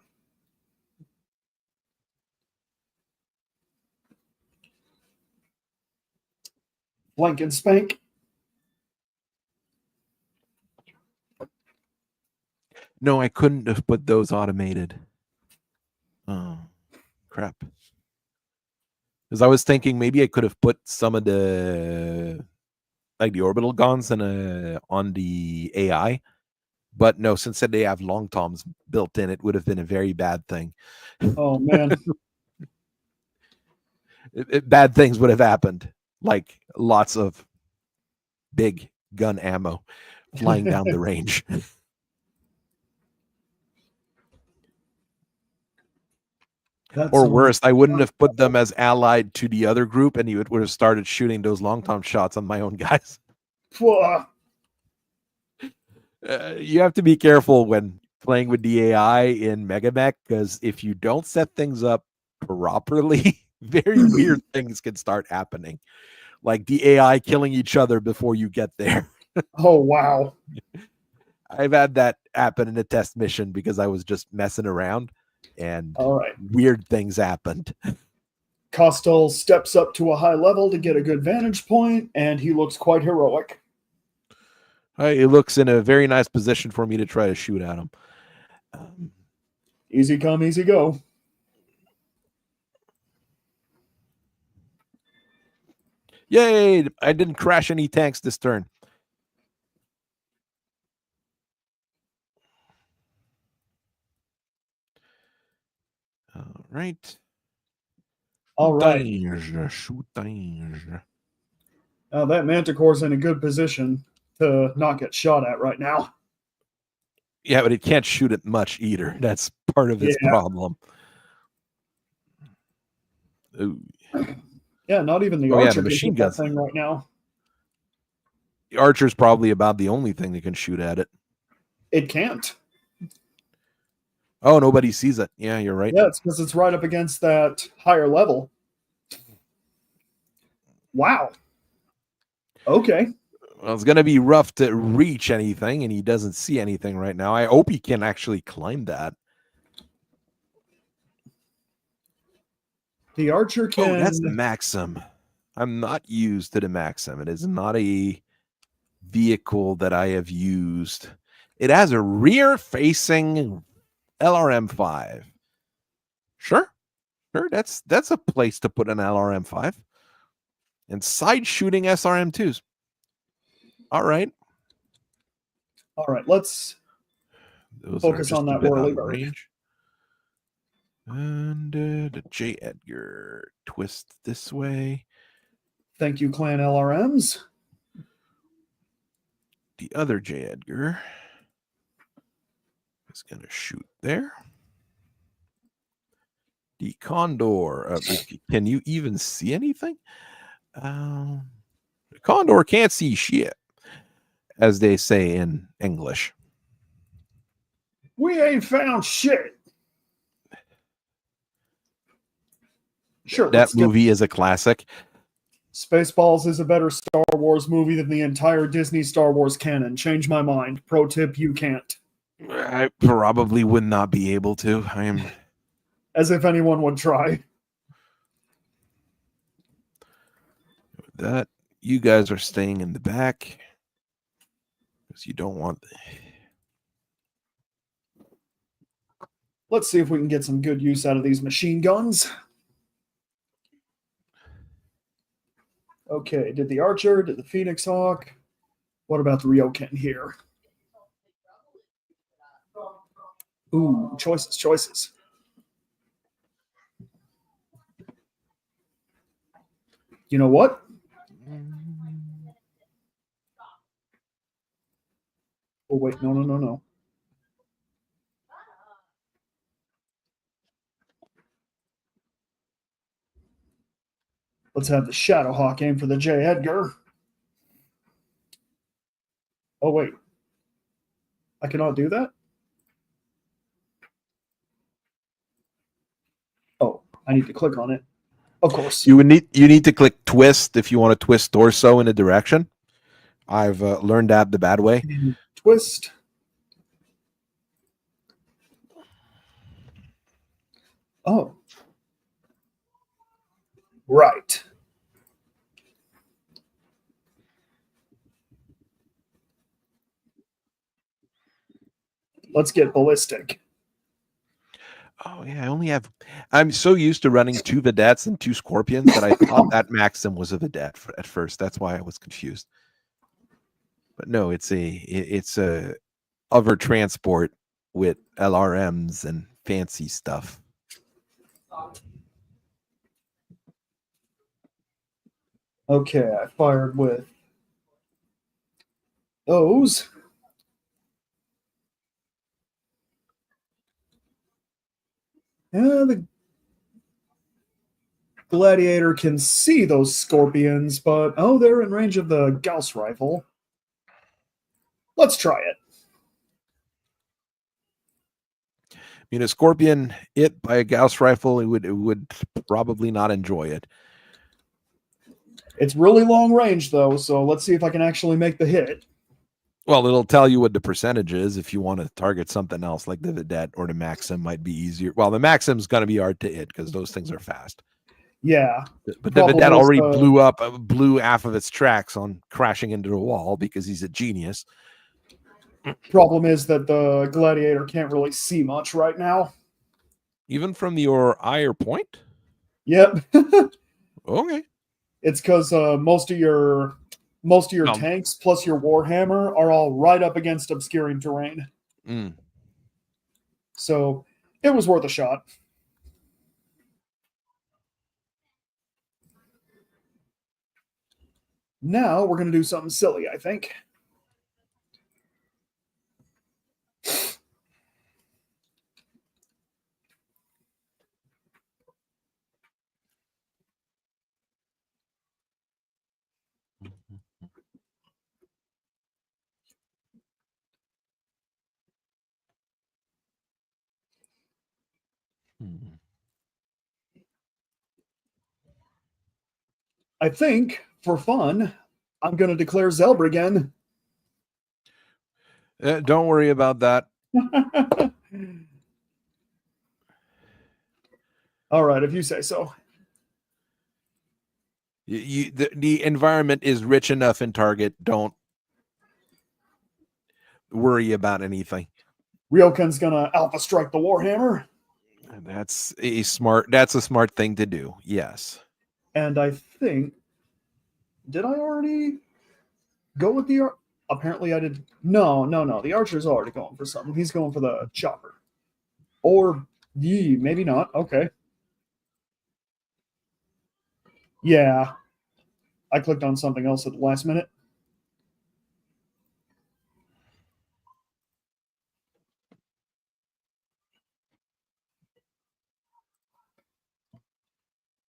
Blank and spank. No, I couldn't have put those automated. Oh, crap. Because I was thinking maybe I could have put some of the orbital guns on the AI. But no, since they have long toms built in, it would have been a very bad thing. Oh, man. Bad things would have happened. Like lots of big gun ammo flying down the range. Or worse, I wouldn't have put them as allied to the other group, and you would have started shooting those long tom shots on my own guys. You have to be careful when playing with the AI in Megamech, because if you don't set things up properly, very weird things can start happening. Like the AI killing each other before you get there. Oh, wow. I've had that happen in a test mission because I was just messing around and all right, weird things happened. Costal steps up to a high level to get a good vantage point, and he looks quite heroic. It looks in a very nice position for me to try to shoot at him. Easy come, easy go. Yay! I didn't crash any tanks this turn. All right. All right. That Manticore's in a good position to not get shot at right now. Yeah, but it can't shoot it much either. That's part of its problem. Ooh. Yeah, not even the archer can shoot that thing right now. The archer's probably about the only thing that can shoot at it. It can't. Oh, nobody sees it. Yeah, you're right. Yeah, it's because it's right up against that higher level. Wow. Okay. Well, it's going to be rough to reach anything, and he doesn't see anything right now. I hope he can actually climb that. The archer can... Oh, that's the Maxim. I'm not used to the Maxim. It is not a vehicle that I have used. It has a rear-facing LRM-5. Sure. That's a place to put an LRM-5 and side shooting SRM-2s. All right. All right, let's Those focus are just on a that bit out whirly of bird. range. And the J. Edgar twist this way. Thank you, Clan LRMs. The other J. Edgar is going to shoot there. The Condor. Can you even see anything? The Condor can't see shit, as they say in English. We ain't found shit. Sure, That movie is a classic. Spaceballs is a better Star Wars movie than the entire Disney Star Wars canon. Change my mind. Pro tip, you can't. I probably would not be able to. I am. As if anyone would try. That you guys are staying in the back because you don't want. Let's see if we can get some good use out of these machine guns. Okay, did the Archer, did the Phoenix Hawk? What about the Ryokan here? Ooh, choices. You know what? Oh, wait, no. Let's have the Shadowhawk aim for the J. Edgar. Oh, wait. I cannot do that? Oh, I need to click on it. Of course. You need to click twist if you want to twist torso in a direction. I've learned that the bad way. Twist. Oh. Right. Let's get ballistic. Oh yeah, I'm so used to running 2 vedettes and 2 scorpions that I thought that Maxim was a vedette at first. That's why I was confused. But no, it's a hover transport with LRMs and fancy stuff. Okay, I fired with those. The Gladiator can see those scorpions, but oh, they're in range of the Gauss rifle. Let's try it. I mean, a scorpion hit by a Gauss rifle, it would probably not enjoy it. It's really long range, though, so let's see if I can actually make the hit. Well, it'll tell you what the percentage is. If you want to target something else like the Vedette or the Maxim might be easier. Well, the Maxim's going to be hard to hit because those things are fast. Yeah. But the Vedette already blew half of its tracks on crashing into the wall because he's a genius. Problem is that the Gladiator can't really see much right now. Even from your eye or point? Yep. Okay. It's because most of your tanks plus your Warhammer are all right up against obscuring terrain. So it was worth a shot. Now we're going to do something silly, I think. I think, for fun, I'm going to declare Zelbriggen. Don't worry about that. All right, if you say so. The environment is rich enough in target. Don't worry about anything. Ryokan's going to alpha strike the Warhammer. That's a smart thing to do. Yes. And I think, did I already go with the apparently I did. No, the archer's already going for something. He's going for the chopper. Or maybe not. Okay. Yeah. I clicked on something else at the last minute.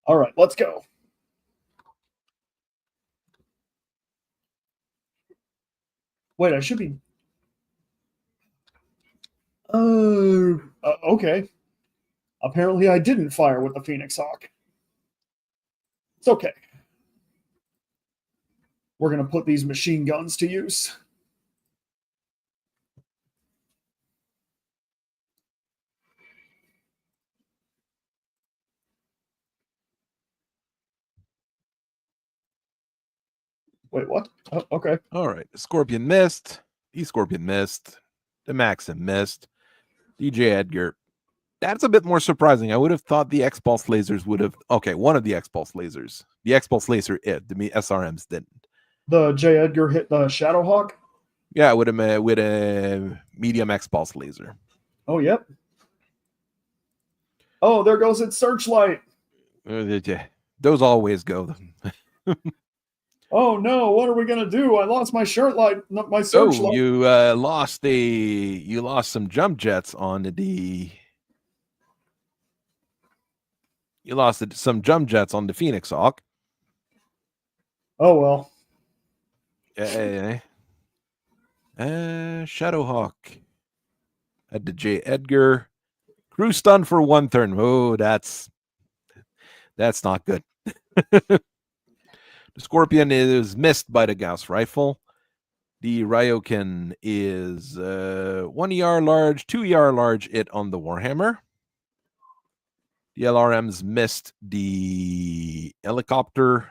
All right, let's go. Wait, I should be. Okay. Apparently, I didn't fire with the Phoenix Hawk. It's okay. We're going to put these machine guns to use. Wait, what? Oh, okay. All right. The Scorpion missed. The Scorpion missed. The Maxim missed. DJ Edgar. That's a bit more surprising. I would have thought the X-Pulse lasers would have. Okay, one of the X-Pulse lasers. The X-Pulse laser, the SRMs didn't. The J. Edgar hit the Shadowhawk? Yeah, with a medium X-Pulse laser. Oh, yep. Oh, there goes its searchlight. Those always go. Oh no! What are we gonna do? I lost my my searchlight. You lost some jump jets on the. You lost some jump jets on the Phoenix Hawk. Oh well. Shadowhawk at the J. Edgar. Crew stun for 1 turn. Oh, that's not good. The Scorpion is missed by the Gauss rifle. The Ryokan is 1 ER large, 2 ER large it on the Warhammer. The LRMs missed the helicopter.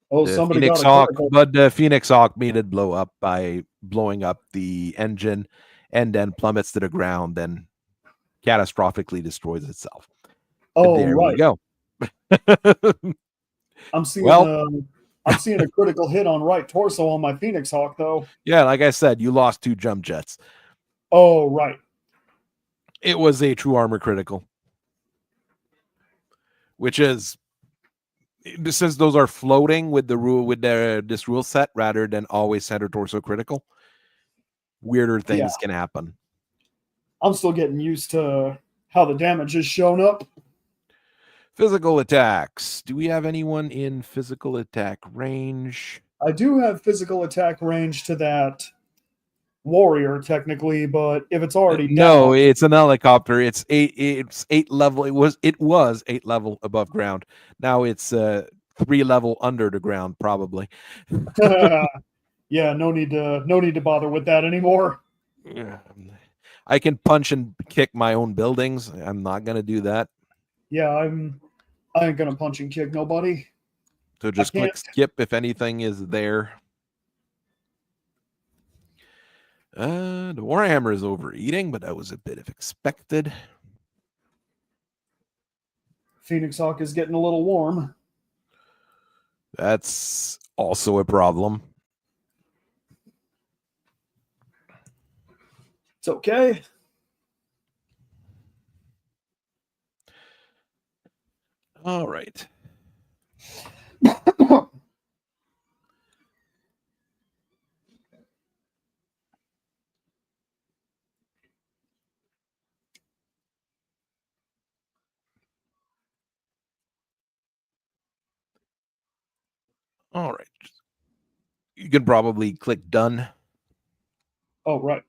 Oh, the somebody Phoenix got a Hawk, critical. but the Phoenix Hawk made it blow up by blowing up the engine and then plummets to the ground, then catastrophically destroys itself. Oh, there right. we go. I'm seeing Well, I'm seeing a critical hit on right torso on my Phoenix Hawk, though. yeah, like I said, you lost 2 jump jets. Oh, right. It was a true armor critical, which is, since those are floating with this rule set rather than always center torso critical, weirder things can happen. I'm still getting used to how the damage is shown up. Physical attacks. Do we have anyone in physical attack range? I do have physical attack range to that warrior technically, but if it's already No, down, it's an helicopter. It's 8 level. It was 8 level above ground. Now it's 3 level under the ground, probably. yeah, no need to bother with that anymore. I can punch and kick my own buildings. I'm not gonna do that. Yeah, I ain't gonna punch and kick nobody. So just click skip if anything is there. The Warhammer is overeating, but that was a bit of expected. Phoenix Hawk is getting a little warm. That's also a problem. It's okay. All right. All right. You can probably click done. Oh, right.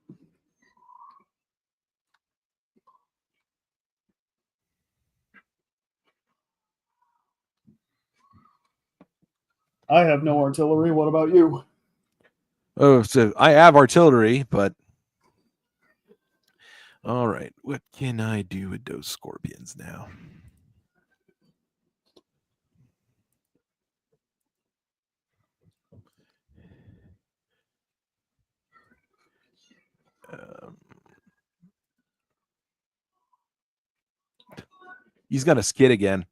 I have no artillery. What about you? Oh, so I have artillery, but all right. What can I do with those scorpions now? He's gonna skid again.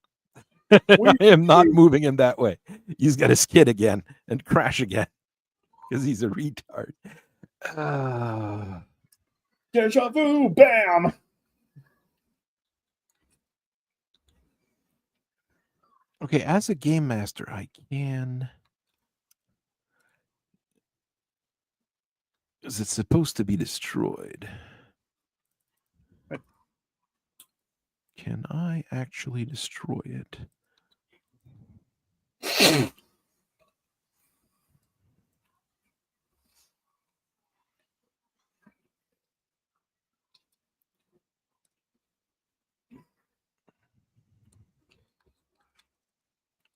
We I am not see. moving him that way. He's gonna skid again and crash again because he's a retard. Deja vu, bam! Okay, as a game master, I can. Is it supposed to be destroyed? Can I actually destroy it?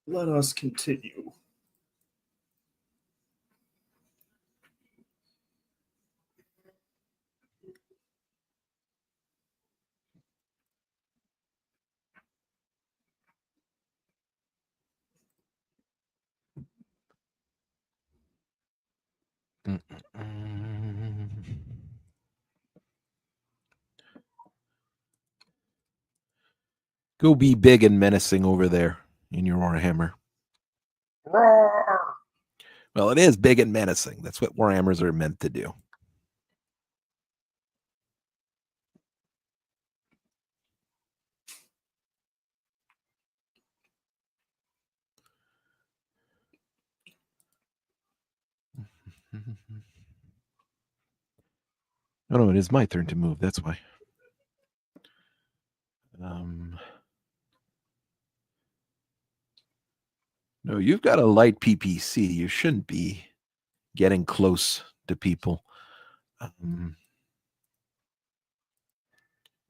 Let us continue. Go be big and menacing over there in your Warhammer. Roar! Well, it is big and menacing. That's what Warhammers are meant to do. Oh no, it is my turn to move. That's why. No, you've got a light PPC. You shouldn't be getting close to people.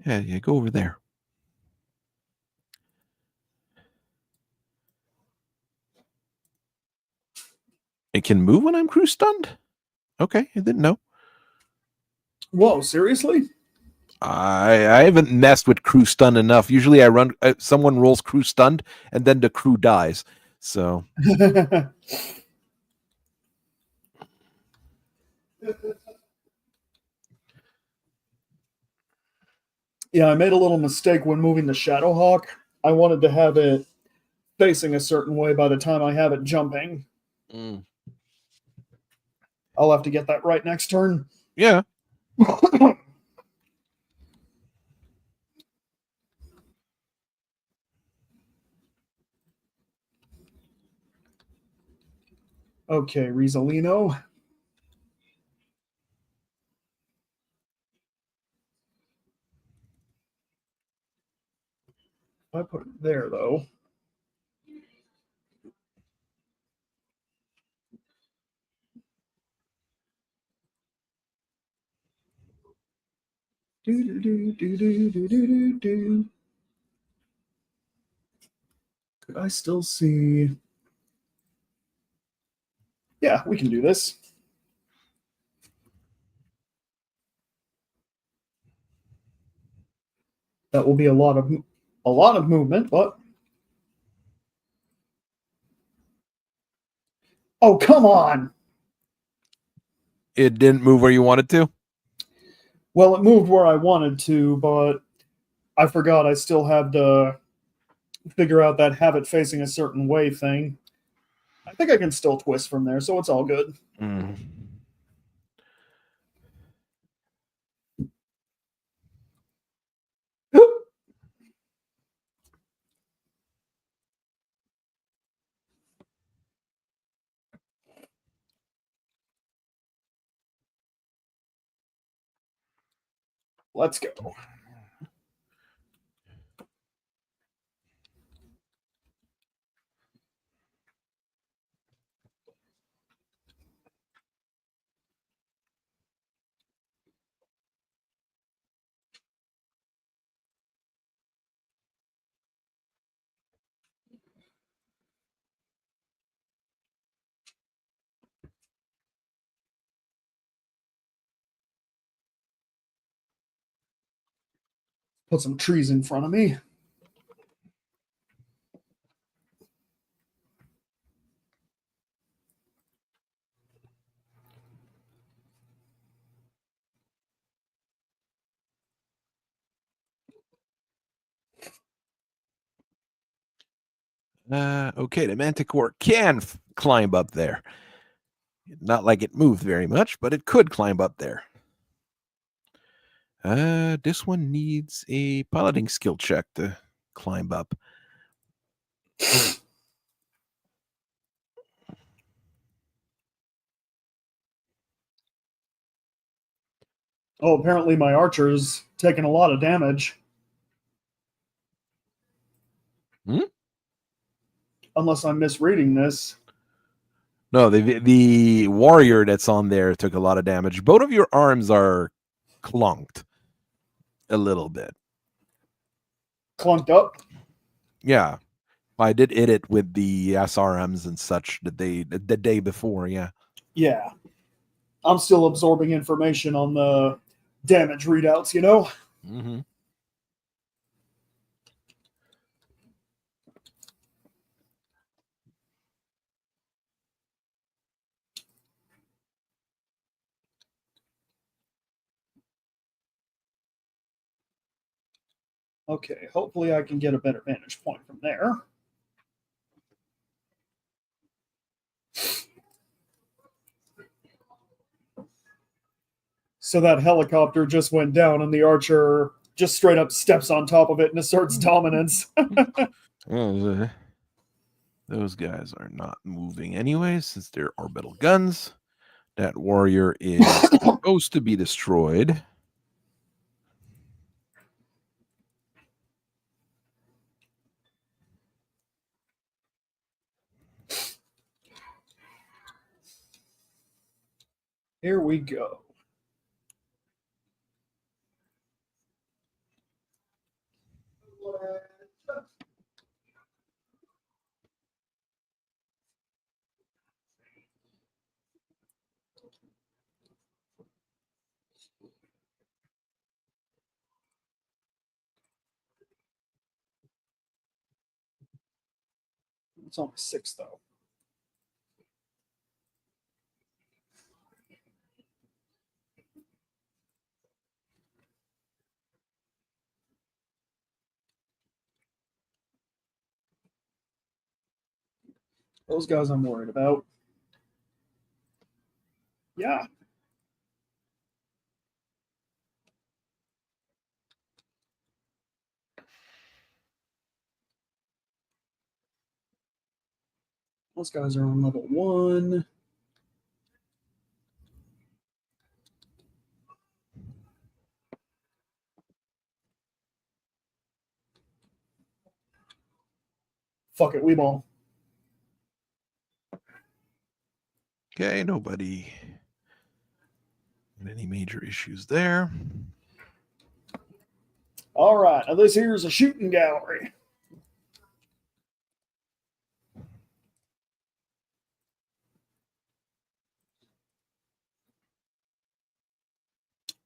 Yeah, go over there. It can move when I'm crew stunned? Okay, I didn't know. Whoa, seriously? I haven't messed with crew stun enough. Usually I run, someone rolls crew stunned and then the crew dies. So yeah, I made a little mistake when moving the Shadowhawk. I wanted to have it facing a certain way by the time I have it jumping. I'll have to get that right next turn. yeah. Okay, Rizalino. I put it there, though. Do, do, do, do, do, do, do, do. Could I still see? Yeah, we can do this. That will be a lot of movement, but oh, come on. It didn't move where you wanted to? Well, it moved where I wanted to, but I forgot I still had to figure out that have it facing a certain way thing. I think I can still twist from there, so it's all good. Let's go. Put some trees in front of me. Okay, the manticore can climb up there. Not like it moved very much, but it could climb up there. This one needs a piloting skill check to climb up. Oh, apparently my archer's taking a lot of damage. Hmm? Unless I'm misreading this. No, the warrior that's on there took a lot of damage. Both of your arms are clunked a little bit. Clunked up? Yeah. I did hit it with the SRMs and such the day before, yeah. Yeah. I'm still absorbing information on the damage readouts, you know? Mm-hmm. Okay, hopefully I can get a better vantage point from there. So that helicopter just went down and the archer just straight up steps on top of it and asserts dominance. Those guys are not moving anyway since they're orbital guns. That warrior is supposed to be destroyed. Here we go. It's only 6, though. Those guys I'm worried about. Yeah. Those guys are on level 1. Fuck it, we ball. Okay, nobody. Any major issues there? All right, now this here's a shooting gallery.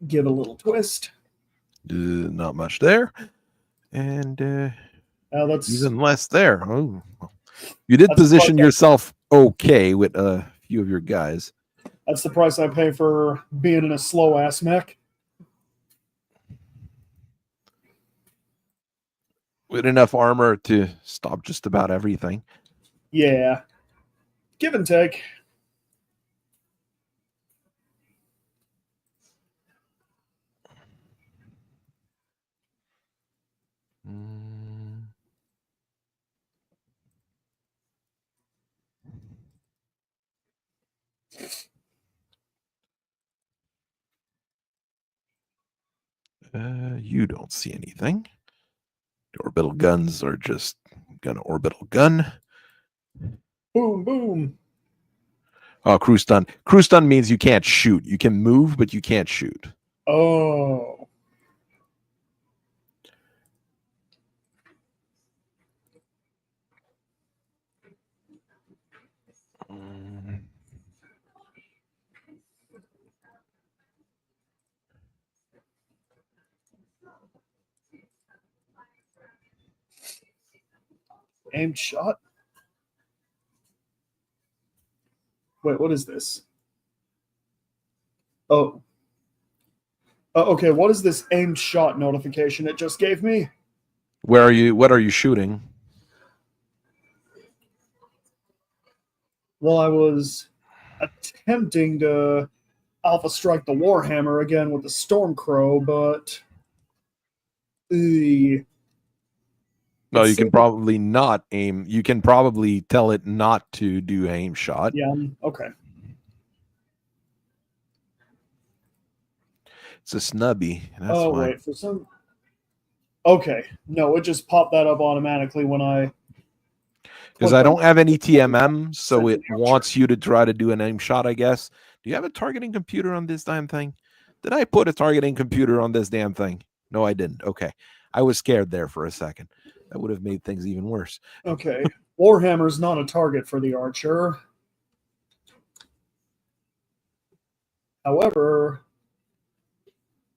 Give a little twist. Not much there. And That's even less there. Oh, you did That's position quite- yourself okay with a few of your guys. that's the price I pay for being in a slow ass mech. With enough armor to stop just about everything. Yeah. Give and take. You don't see anything. The orbital guns are just gonna orbital gun. Boom, boom. Oh, crew stun. Crew stun means you can't shoot. You can move, but you can't shoot. Oh. Aimed shot? Wait, what is this? Oh. Okay, what is this aimed shot notification it just gave me? Where are you? What are you shooting? Well, I was attempting to Alpha Strike the Warhammer again with the Stormcrow, but the No, it you can seemed like, probably not aim. You can probably tell it not to do aim shot. yeah, okay. It's a snubby. That's Oh why. wait, for some. Okay, no, it just popped that up automatically when I Because clicked I on don't have any it. TMM, so Sent it an archer. wants you to try to do an aim shot, I guess. Do you have a targeting computer on this damn thing? Did I put a targeting computer on this damn thing? No, I didn't. Okay. I was scared there for a second. That would have made things even worse. Okay, Warhammer's not a target for the archer. However,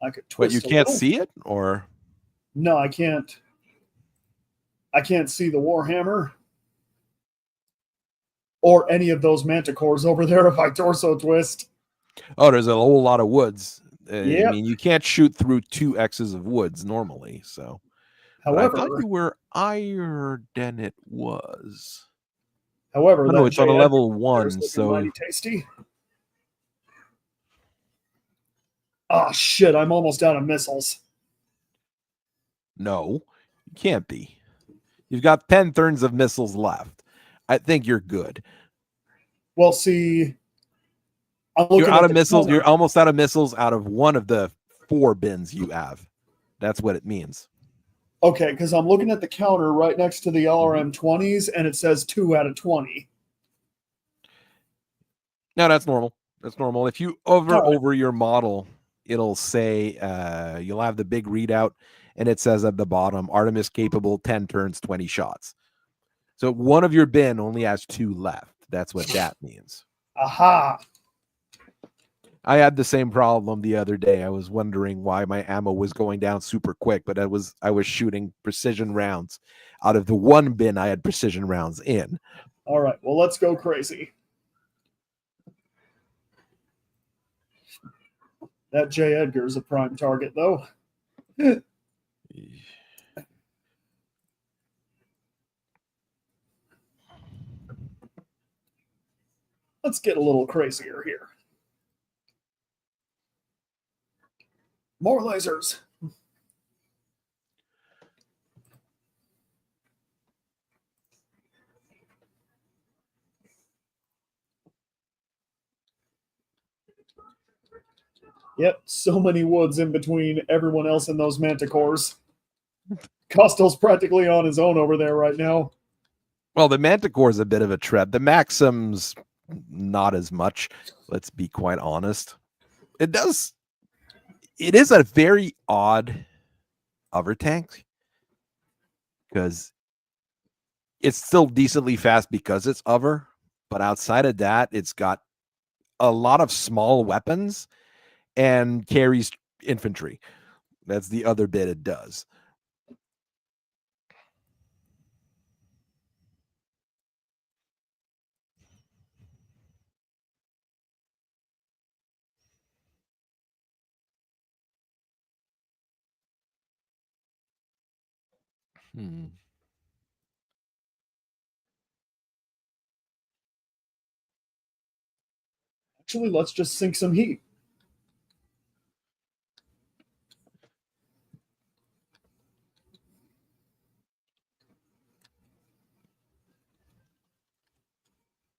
I could But you twist a can't little. see it, or No, I can't. I can't see the Warhammer or any of those manticores over there if I torso twist. oh, there's a whole lot of woods. I Yep. mean, you can't shoot through 2 X's of woods normally. So, but I thought However, you were higher than it was. however, Oh, no, that it's on J a Edgar level there is 1. looking So mighty tasty. Ah, shit! I'm almost out of missiles. no, you can't be. You've got 10 turns of missiles left. I think you're good. Well, see, I'm You're looking out at of the missiles. You're counter. almost out of missiles out of one of the 4 bins you have. That's what it means. Okay, because I'm looking at the counter right next to the Mhm. LRM 20s, and it says 2 out of 20. No, that's normal. That's normal. If you hover All right. over your model, it'll say you'll have the big readout, and it says at the bottom, Artemis capable 10 turns, 20 shots. So one of your bin only has 2 left. That's what that means. Aha. I had the same problem the other day. I was wondering why my ammo was going down super quick, but I was shooting precision rounds out of the one bin I had precision rounds in. All right. Well, let's go crazy. That J. Edgar's a prime target, though. Let's get a little crazier here. More lasers. Yep, so many woods in between everyone else in those manticores. Costell's practically on his own over there right now. Well, the Manticore is a bit of a trap. The Maxim's not as much. Let's be quite honest. It is a very odd hover tank because it's still decently fast because it's hover, but outside of that, it's got a lot of small weapons and carries infantry. That's the other bit it does. Actually, let's just sink some heat.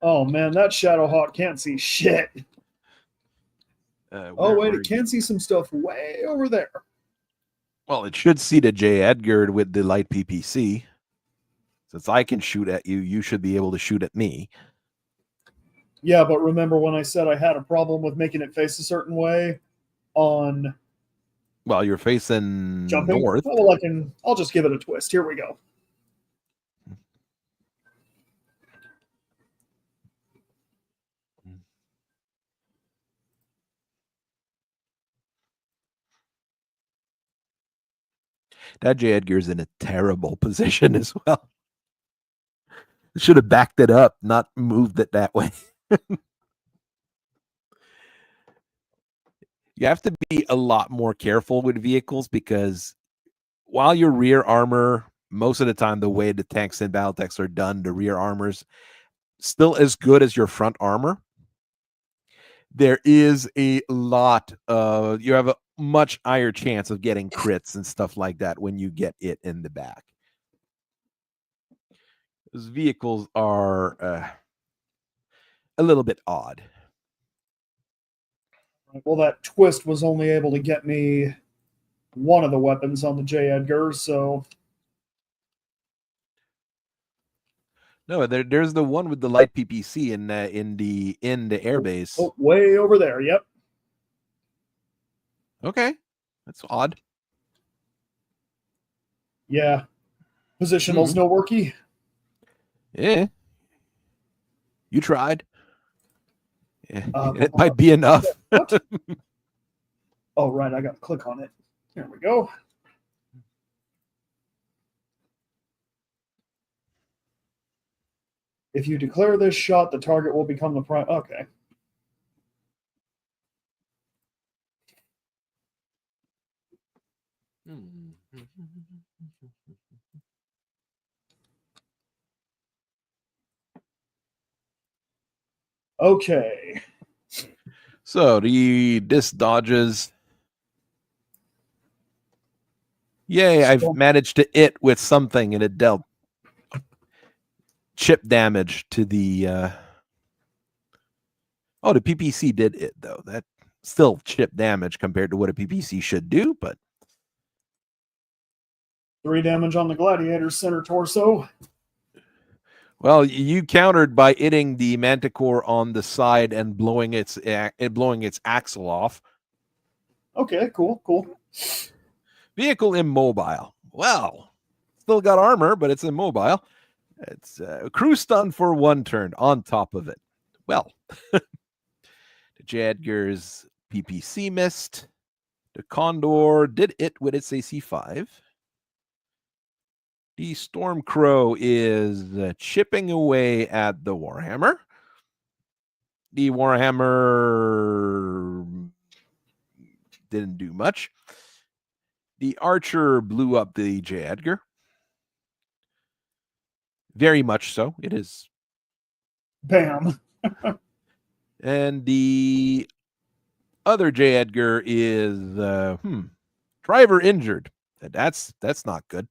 Oh man, that Shadowhawk can't see shit. Oh wait, it can see some stuff way over there. Well, it should see the J. Edgar with the light PPC. Since I can shoot at you, you should be able to shoot at me. Yeah, but remember when I said I had a problem with making it face a certain way on Well, you're facing jumping? north. Oh, well, I'll just give it a twist. Here we go. That J. Edgar's in a terrible position as well. Should have backed it up, not moved it that way. You have to be a lot more careful with vehicles because while your rear armor, most of the time, the way the tanks and Battletechs are done, the rear armors still as good as your front armor. There is a lot of, you have a much higher chance of getting crits and stuff like that when you get it in the back. Those vehicles are a little bit odd. Well, that twist was only able to get me one of the weapons on the J. Edgar, so No, there's the one with the light PPC in the airbase. oh, way over there. Yep. Okay, that's odd. Yeah. Positional's no worky. Yeah. You tried. Yeah. It might be enough. What? Oh, right. I got to click on it. There we go. If you declare this shot, the target will become the prime. Okay. Okay. So the disc dodges. Yay, I've managed to hit with something and it dealt chip damage to the oh, the PPC did it though. That still chip damage compared to what a PPC should do, but 3 damage on the Gladiator's center torso. well, you countered by hitting the Manticore on the side and blowing its axle off. Okay, cool. Vehicle immobile. Well, still got armor, but it's immobile. It's crew stun for 1 turn on top of it. Well, the J. Edgar's PPC missed. The Condor did it with its AC5. The Storm Crow is chipping away at the Warhammer. The Warhammer didn't do much. The Archer blew up the J. Edgar. Very much so. It is. Bam. And the other J. Edgar is driver injured. That's not good.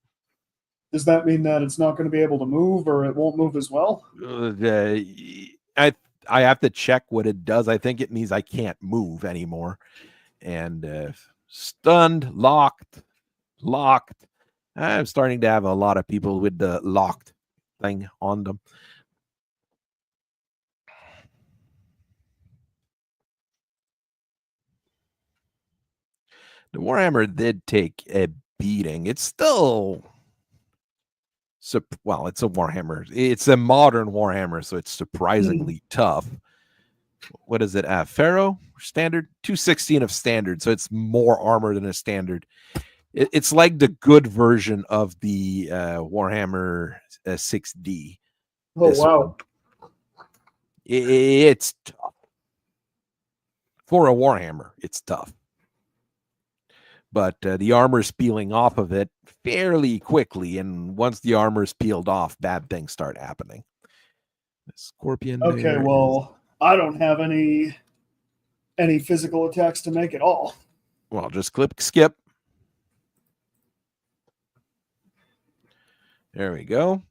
Does that mean that it's not going to be able to move, or it won't move as well? I have to check what it does. I think it means I can't move anymore. And stunned, locked. I'm starting to have a lot of people with the locked thing on them. The Warhammer did take a beating. It's still, well, it's a Warhammer. It's a modern Warhammer, so it's surprisingly tough. What does it have? Pharaoh standard? 216 of standard, so it's more armor than a standard. It's like the good version of the Warhammer 6D. Oh, wow. It's tough. For a Warhammer, it's tough. But the armor's peeling off of it fairly quickly, and once the armor's peeled off, bad things start happening. The Scorpion. Okay, well, I don't have any physical attacks to make at all. Well, just click skip. There we go.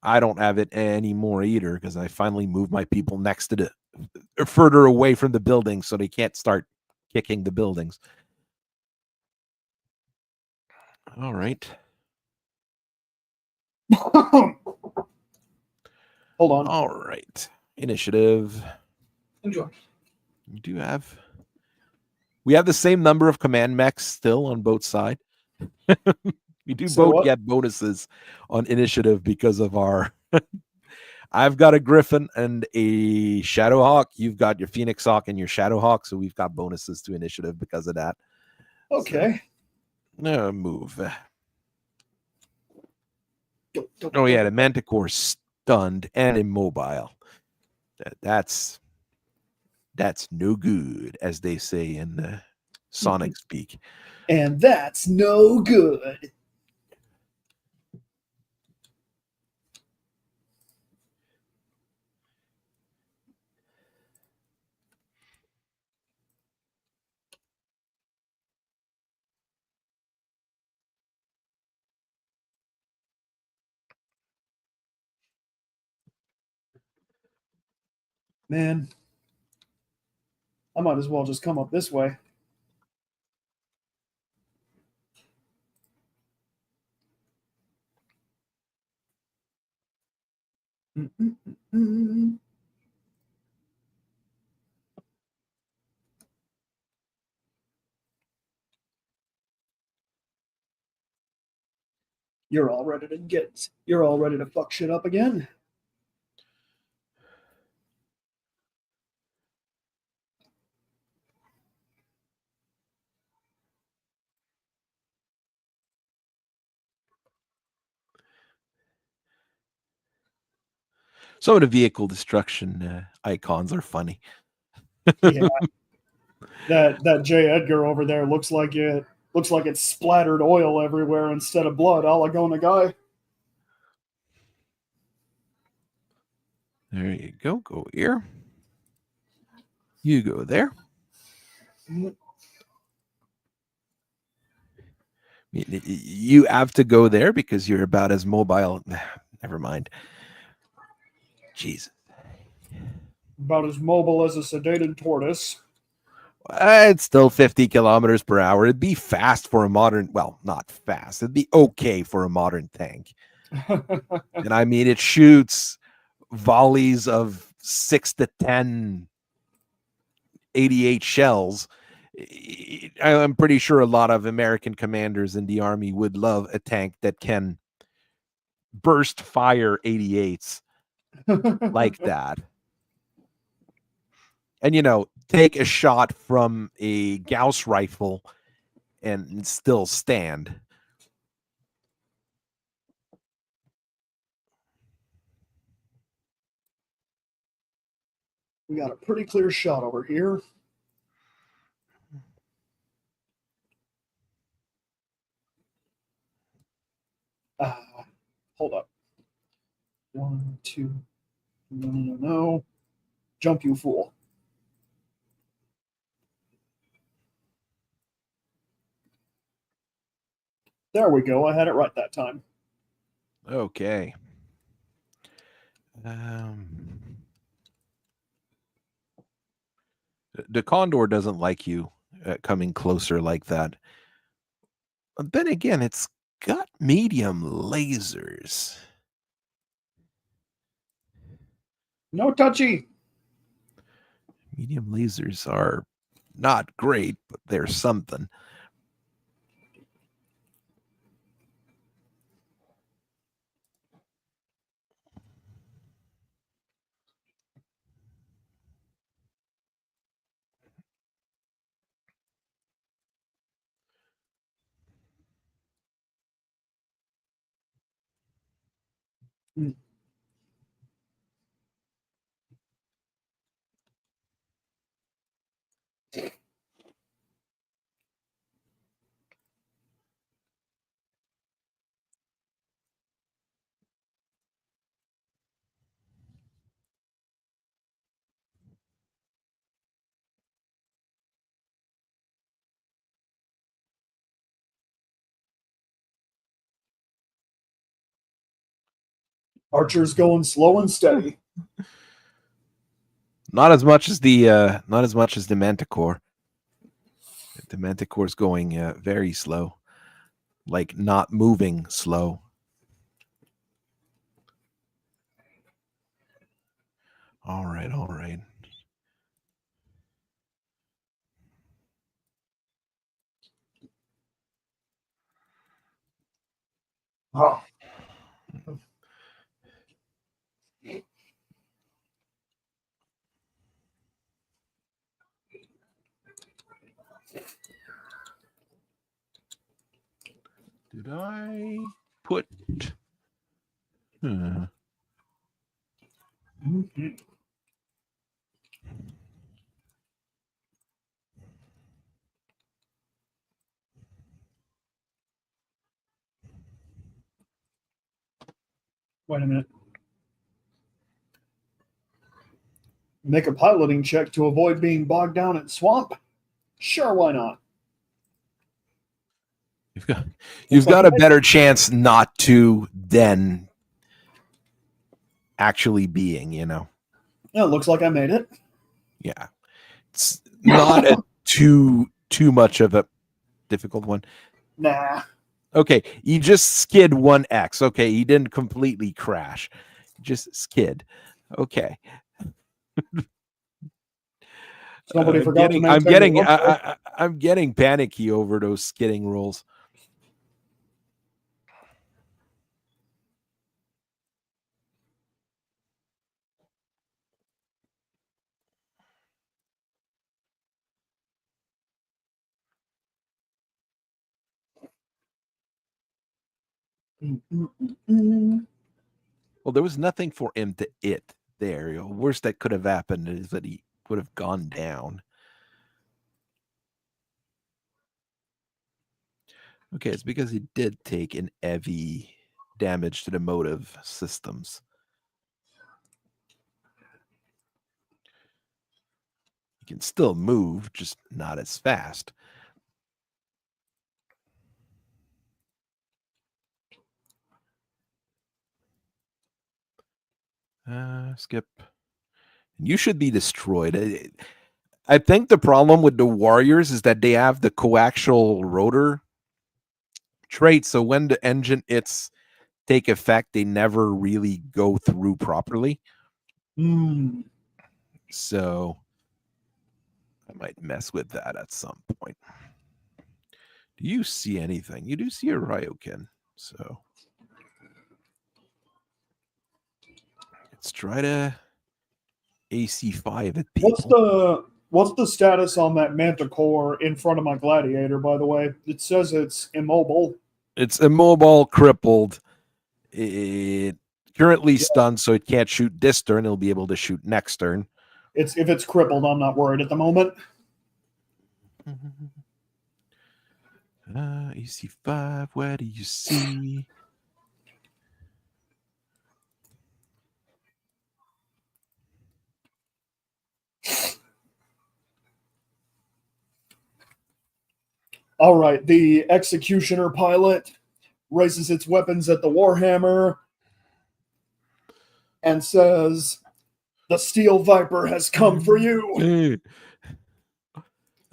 I don't have it anymore either because I finally moved my people next to the further away from the building so they can't start kicking the buildings. All right. Hold on. All right. Initiative. Enjoy. You do have. We have the same number of command mechs still on both sides. We do both get bonuses on initiative because of our. I've got a Griffin and a Shadowhawk. You've got your Phoenix Hawk and your Shadowhawk, so we've got bonuses to initiative because of that. Okay. So, move. Oh yeah, the Manticore stunned and immobile. That's no good, as they say in Sonic speak. And that's no good. Man, I might as well just come up this way. Mm-mm-mm. You're all ready to fuck shit up again. Some of the vehicle destruction icons are funny. Yeah. That J. Edgar over there looks like it splattered oil everywhere instead of blood. A la Gona guy. There you go. Go here. You go there. You have to go there because you're about as mobile. Never mind. Jesus. About as mobile as a sedated tortoise. It's still 50 kilometers per hour. It'd be fast for a modern, well, not fast. It'd be okay for a modern tank. And I mean, it shoots volleys of 6 to 10 88 shells. I'm pretty sure a lot of American commanders in the army would love a tank that can burst fire 88s like that. And, you know, take a shot from a Gauss rifle and still stand. We got a pretty clear shot over here. Hold up. 1, 2. No. Jump, you fool. There we go. I had it right that time. Okay. The Condor doesn't like you coming closer like that. But then again, it's got medium lasers. No touchy. Medium lasers are not great, but they're something. Archer's going slow and steady. Not as much as the Manticore. The Manticore's going very slow, like not moving slow. All right. Oh. Did I put? Mm-hmm. Wait a minute. Make a piloting check to avoid being bogged down in swamp? Sure, why not? You've got a better chance not to than actually being, you know. Yeah, it looks like I made it. Yeah, it's not a too much of a difficult one. Nah. Okay, you just skid 1x. Okay, you didn't completely crash. Just skid. Okay. Somebody forgot to maintain the roadway. I'm getting panicky over those skidding rolls. Well, there was nothing for him to it there. Worst that could have happened is that he would have gone down. Okay, it's because he did take an heavy damage to the motive systems. He can still move, just not as fast. Skip. You should be destroyed. I think the problem with the warriors is that they have the coaxial rotor trait. So when the engine hits take effect, they never really go through properly. So I might mess with that at some point. Do you see anything? You do see a Ryokin. So let's try to AC5 at people. What's the status on that manticore in front of my gladiator, by the way? It says it's immobile. It's immobile, crippled. It currently stunned, so it can't shoot this turn. It'll be able to shoot next turn. If it's crippled, I'm not worried at the moment. AC5, where do you see? All right, the executioner pilot raises its weapons at the Warhammer and says, "The Steel Viper has come for you."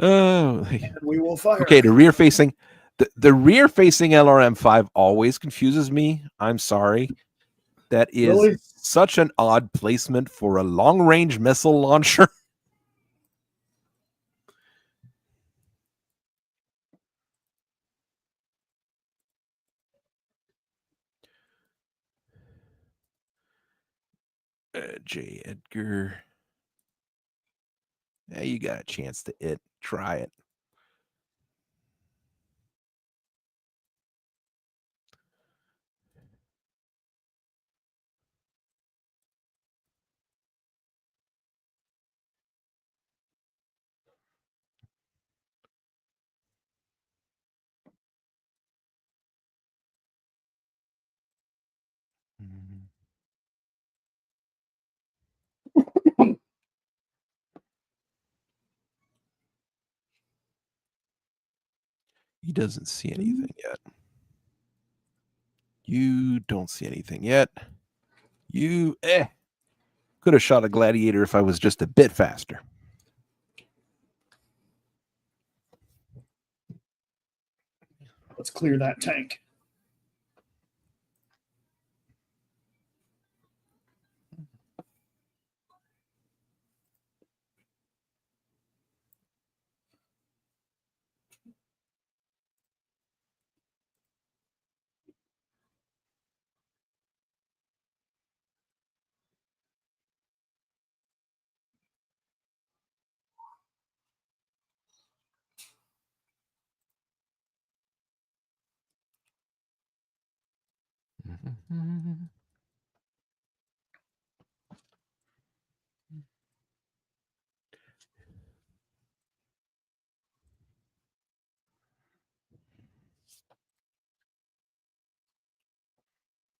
Oh, And we will fire. okay. The rear facing, the rear facing LRM5 always confuses me. I'm sorry. That is Really? such an odd placement for a long range missile launcher. J. Edgar. Yeah, you got a chance to it. Try it. He doesn't see anything yet. You don't see anything yet. You could have shot a gladiator if I was just a bit faster. Let's clear that tank.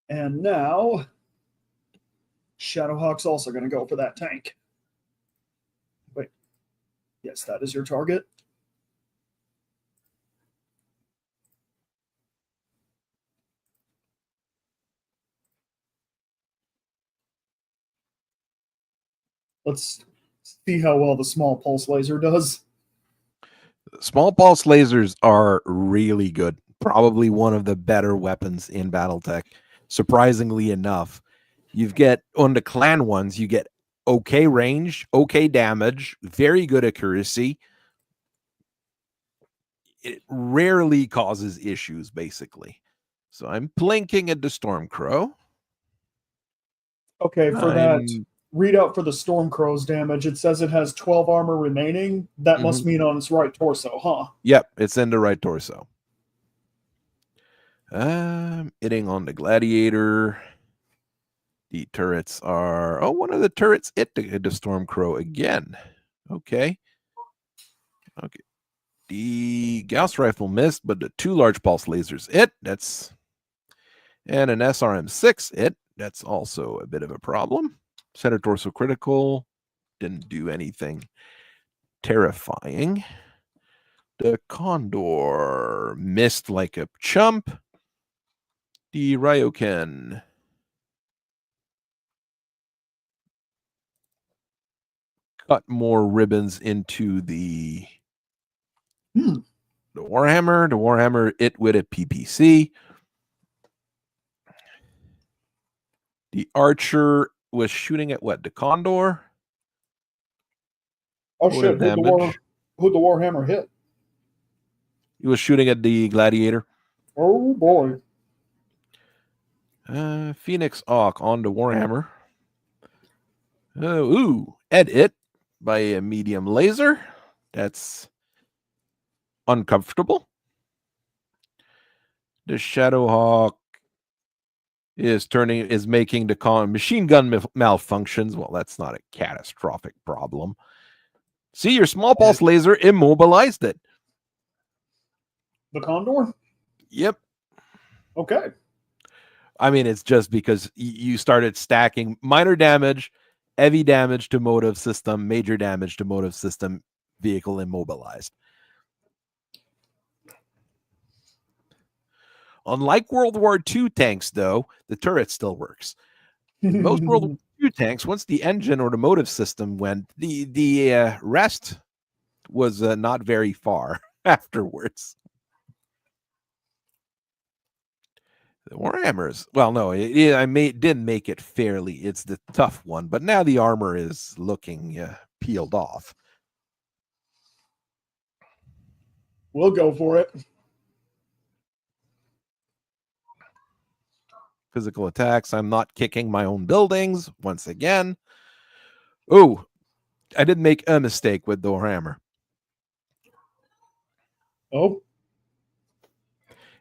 And now, Shadowhawk's also going to go for that tank. Wait. Yes, that is your target. Let's see how well the small pulse laser does. Small pulse lasers are really good. Probably one of the better weapons in Battletech. Surprisingly enough, you get on the clan ones, you get okay range, okay damage, very good accuracy. It rarely causes issues, basically. So I'm blinking at the Stormcrow. Okay, for that readout for the Stormcrow's damage, it says it has 12 armor remaining. That must mean on its right torso, huh? Yep, it's in the right torso. Hitting on the Gladiator. The turrets are... Oh, one of the turrets hit the Stormcrow again. Okay. Okay. The Gauss rifle missed, but the 2 large pulse lasers hit. That's... And an SRM-6 hit. That's also a bit of a problem. Center torso critical. Didn't do anything terrifying. The Condor missed like a chump. The Ryoken cut more ribbons into the Warhammer. The Warhammer hit with a PPC. The Archer was shooting at what? The Condor? Oh shit, who'd the Warhammer hit? He was shooting at the Gladiator. Oh boy. Phoenix Hawk on the Warhammer. Ed hit by a medium laser. That's uncomfortable. The Shadowhawk is making the machine gun malfunctions. Well, that's not a catastrophic problem. See, your small pulse laser immobilized it. The Condor? Yep. Okay. I mean, it's just because you started stacking minor damage, heavy damage to motive system, major damage to motive system, vehicle immobilized. Unlike World War II tanks, though, the turret still works. In most World War II tanks, once the engine or the motive system went, the rest was not very far afterwards. The Warhammers, well, no, did make it fairly. It's the tough one, but now the armor is looking peeled off. We'll go for it. Physical attacks. I'm not kicking my own buildings once again. Oh, I did make a mistake with the Warhammer. Oh.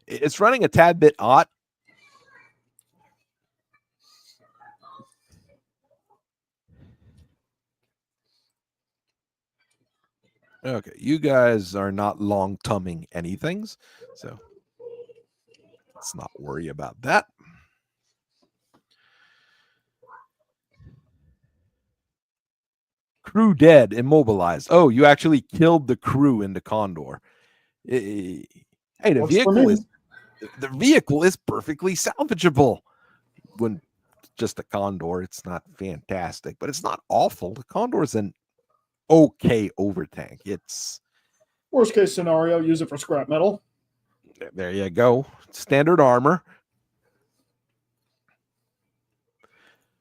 It's running a tad bit hot. Okay, you guys are not long-tumming anythings, so let's not worry about that. Crew dead, immobilized. Oh, you actually killed the crew in the Condor. Hey, the vehicle is perfectly salvageable. When just a Condor, it's not fantastic, but it's not awful. The Condor is an okay overtank. It's worst case scenario, use it for scrap metal. There you go. Standard armor. I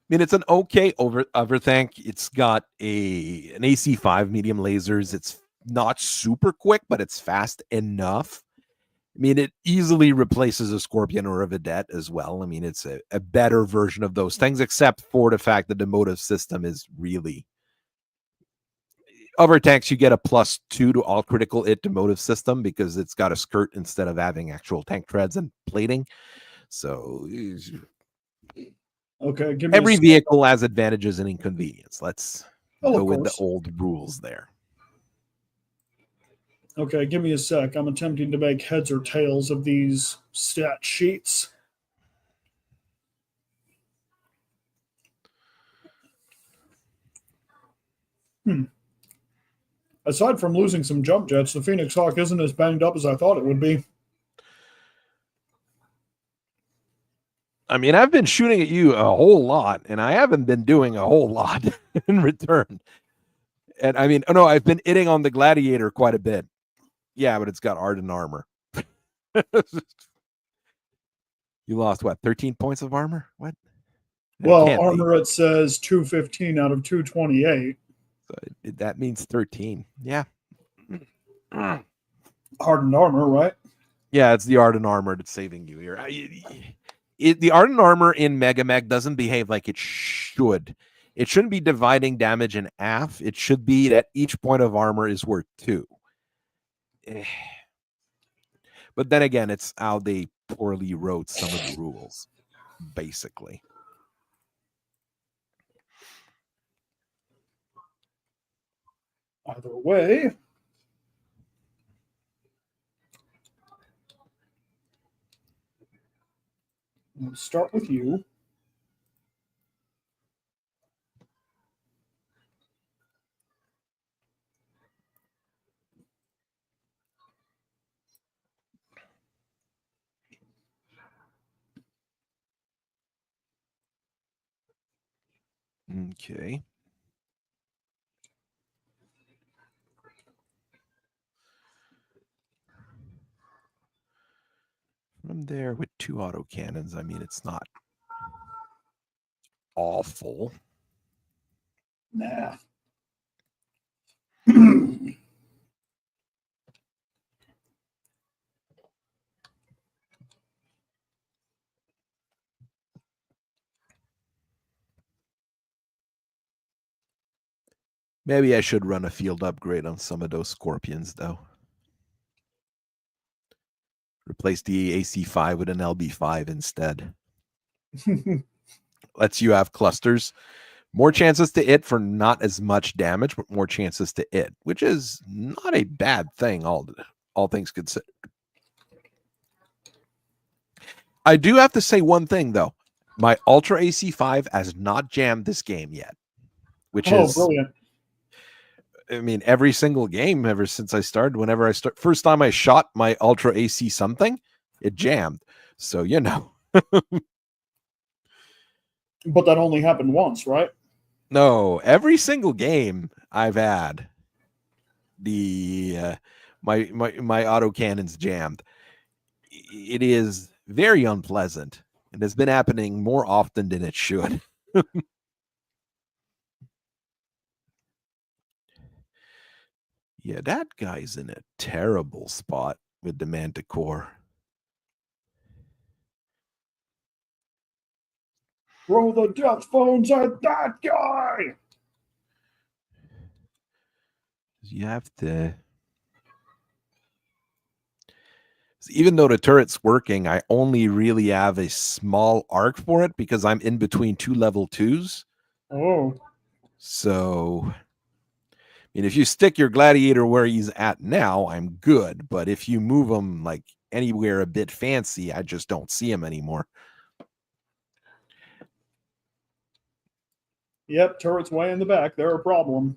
mean, it's an okay overtank. It's got an AC5 medium lasers. It's not super quick, but it's fast enough. I mean, it easily replaces a Scorpion or a Vedette as well. I mean, it's a better version of those things, except for the fact that the motive system is really... Other tanks, you get a +2 to all critical hit to motive system because it's got a skirt instead of having actual tank treads and plating. So okay, every vehicle has advantages and inconvenience. Let's go with the old rules there. Okay, give me a sec. I'm attempting to make heads or tails of these stat sheets. Aside from losing some jump jets, the Phoenix Hawk isn't as banged up as I thought it would be. I mean, I've been shooting at you a whole lot, and I haven't been doing a whole lot in return. And I mean, oh no, I've been hitting on the gladiator quite a bit. Yeah, but it's got ardent armor. You lost what? 13 points of armor? What? That Well, can't be. armor it says 215 out of 228. So that means 13. Yeah. Hardened armor, right? Yeah, it's the ardent armor that's saving you here. The ardent armor in Mega Meg doesn't behave like it should. It shouldn't be dividing damage in half. It should be that each point of armor is worth 2. But then again, it's how they poorly wrote some of the rules, basically. Either way, we'll start with you. Okay. From there with 2 autocannons, I mean, it's not awful. Nah. Maybe I should run a field upgrade on some of those scorpions, though. Replace the AC5 with an LB5 instead. Lets you have clusters. More chances to hit for not as much damage, but more chances to hit, which is not a bad thing, all things considered. I do have to say one thing, though. My Ultra AC5 has not jammed this game yet, which is brilliant. I mean, every single game ever since I started, whenever I start, first time I shot my Ultra AC something, it jammed. So, you know. But that only happened once, right? No, every single game I've had, the my autocannons jammed. It is very unpleasant. It has been happening more often than it should. Yeah, that guy's in a terrible spot with the Manticore. Throw the death phones at that guy! You have to. Even though the turret's working, I only really have a small arc for it because I'm in between 2 level 2s. Oh. So, I mean, if you stick your gladiator where he's at now, I'm good. But if you move him like anywhere a bit fancy, I just don't see him anymore. Yep, turret's way in the back. They're a problem.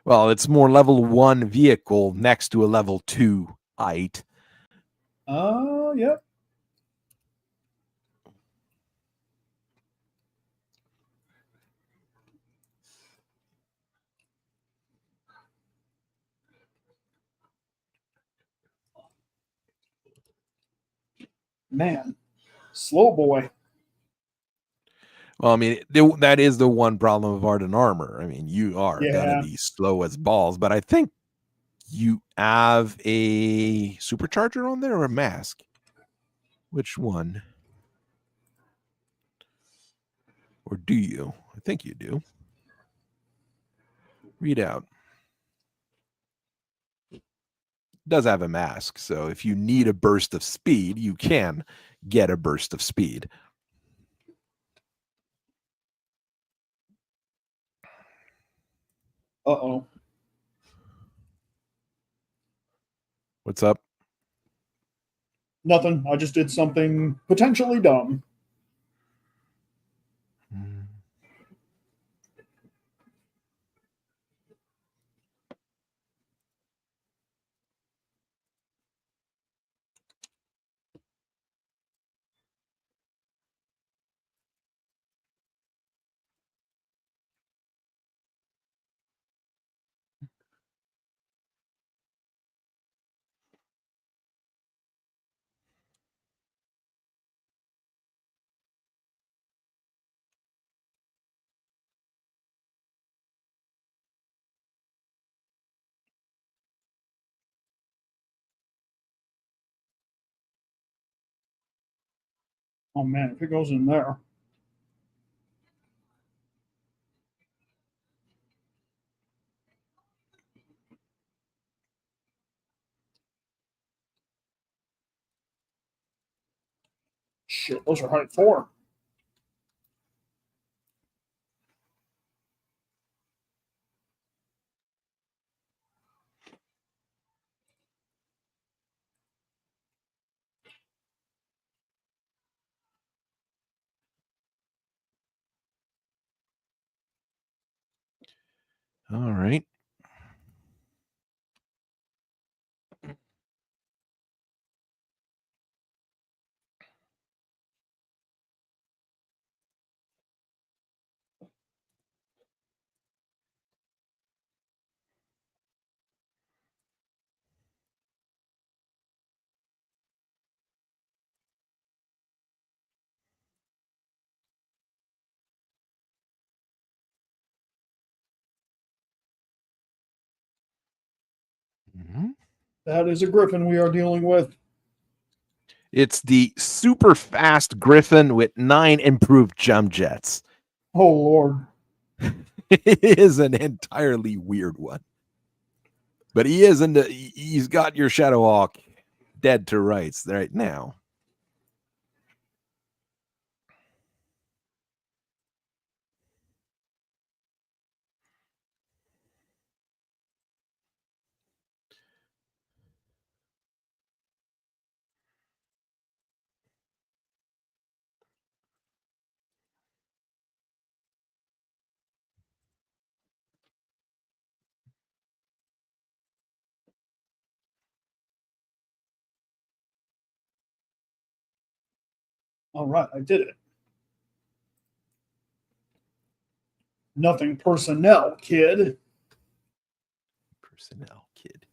Well, it's more level 1 vehicle next to a level 2 height. Yep. Man, slow boy. Well, I mean, that is the one problem of ardent armor. I mean, you are gonna be slow as balls, but I think you have a supercharger on there or a mask? Which one? Or do you? I think you do. Read out. It does have a mask, so if you need a burst of speed, you can get a burst of speed. Uh-oh. What's up? Nothing. I just did something potentially dumb. Oh man, if it goes in there. Shit, those are height 4. All right. Mhm. That is a griffin we are dealing with. It's the super fast Griffin with 9 improved jump jets. Oh lord. It is an entirely weird one. But he's got your Shadowhawk dead to rights right now. All right, I did it. Nothing personnel, kid. Personnel kid.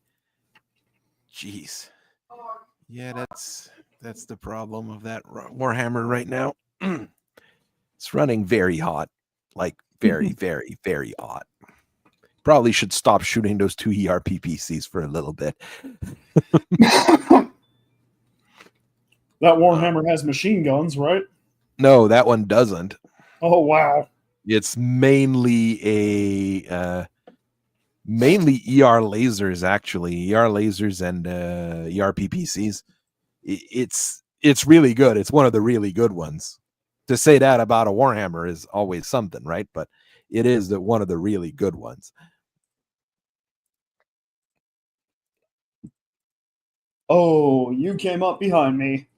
Jeez. Yeah, that's the problem of that Warhammer right now. It's running very hot. Like very, very, very hot. Probably should stop shooting those 2 ERPPCs for a little bit. That Warhammer has machine guns, right? No, that one doesn't. Oh wow. It's mainly mainly ER lasers, actually. ER lasers and ERPPCs. It's really good. It's one of the really good ones. To say that about a Warhammer is always something, right? But it is one of the really good ones. Oh, you came up behind me.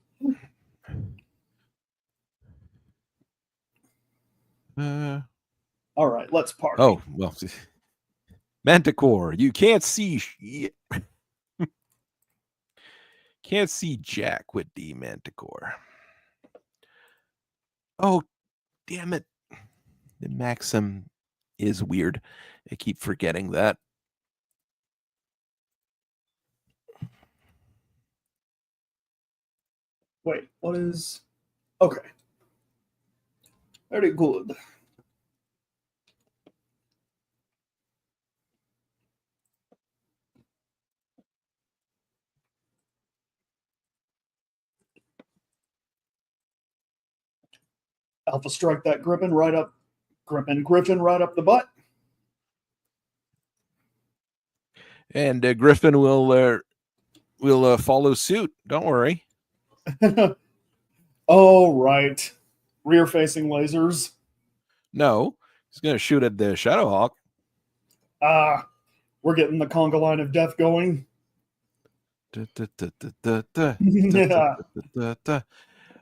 All right, let's party. Oh, well. Manticore, you can't see can't see Jack with the Manticore. Oh, damn it. The Maxim is weird. I keep forgetting that. Wait, what is. Okay. Very good. Alpha strike that Griffin right up the butt. And Griffin will follow suit. Don't worry. Oh right. Rear facing lasers. No, he's going to shoot at the Shadowhawk. We're getting the conga line of death going.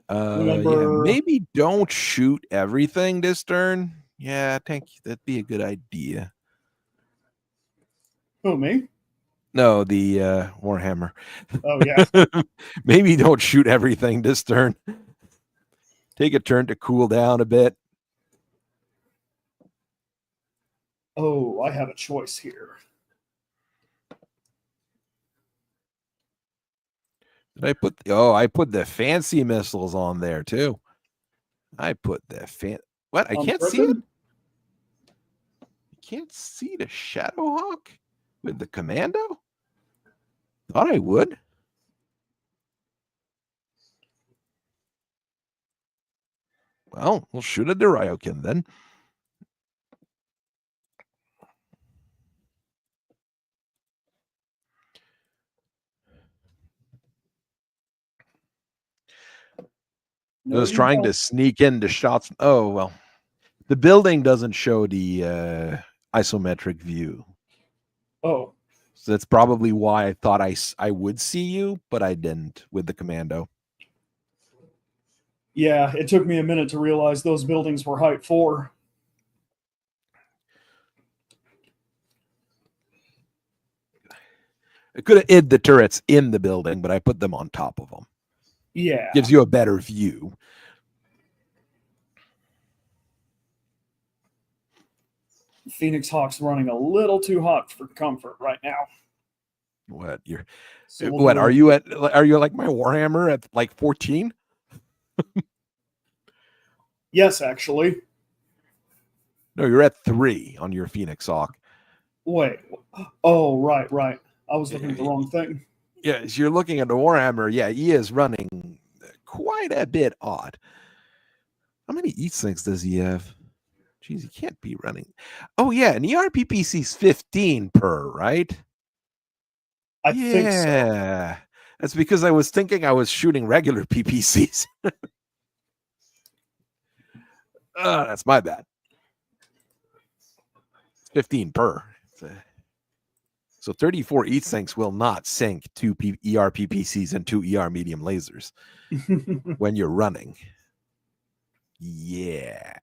Yeah, maybe don't shoot everything this turn. Yeah, I think that'd be a good idea. Who, me? No, the Warhammer. Oh yeah. Maybe don't shoot everything this turn. Take a turn to cool down a bit. Oh, I have a choice here. Did I put the fancy missiles on there too. I put the what? I can't see it. I can't see the Shadowhawk with the commando. Thought I would. Well, we'll shoot at the Ryokin then. No, I was you trying to don't. sneak into shots. Oh, well. The building doesn't show the isometric view. Oh, So that's probably why I thought I would see you, but I didn't with the commando. yeah. It took me a minute to realize those buildings were height 4. I could have hid the turrets in the building, but I put them on top of them. Yeah. Gives you a better view. Phoenix Hawk's running a little too hot for comfort right now. What you're? So What are you at? Are you like my Warhammer at like 14? Yes, actually. No, you're at 3 on your Phoenix Hawk. Wait. Oh, right. I was looking at the wrong thing. Yeah, so you're looking at the Warhammer. Yeah, he is running quite a bit odd. How many E6 does he have? Jeez, he can't be running. Oh, yeah, and ERPPC's 15 per, right? I think so. Yeah. That's because I was thinking I was shooting regular PPCs. That's my bad. 15 per. So 34 E-Syncs will not sink 2 ER PPCs and 2 ER medium lasers when you're running. Yeah.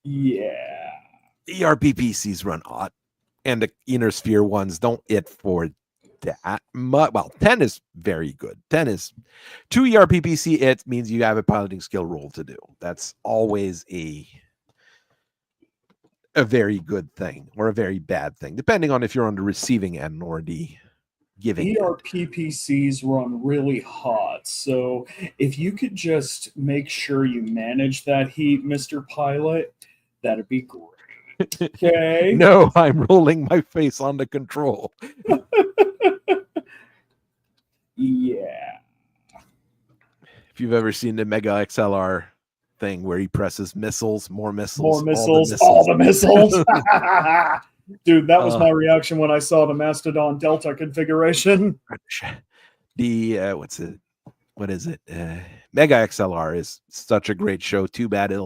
Yeah. ER PPCs run odd, and the inner sphere ones don't hit for that much. Well, 10 is very good. 10 is 2 ER PPC. It means you have a piloting skill roll to do. That's always a very good thing or a very bad thing, depending on if you're on the receiving end or the giving end. ERPPCs run really hot, so if you could just make sure you manage that heat, Mr. Pilot, that'd be great. Okay? No, I'm rolling my face on the control. Yeah. If you've ever seen the Mega XLR thing where he presses missiles, more More missiles, missiles, all the missiles. Dude, that was my reaction when I saw the Mastodon Delta configuration. The what is it? Mega XLR is such a great show. Too bad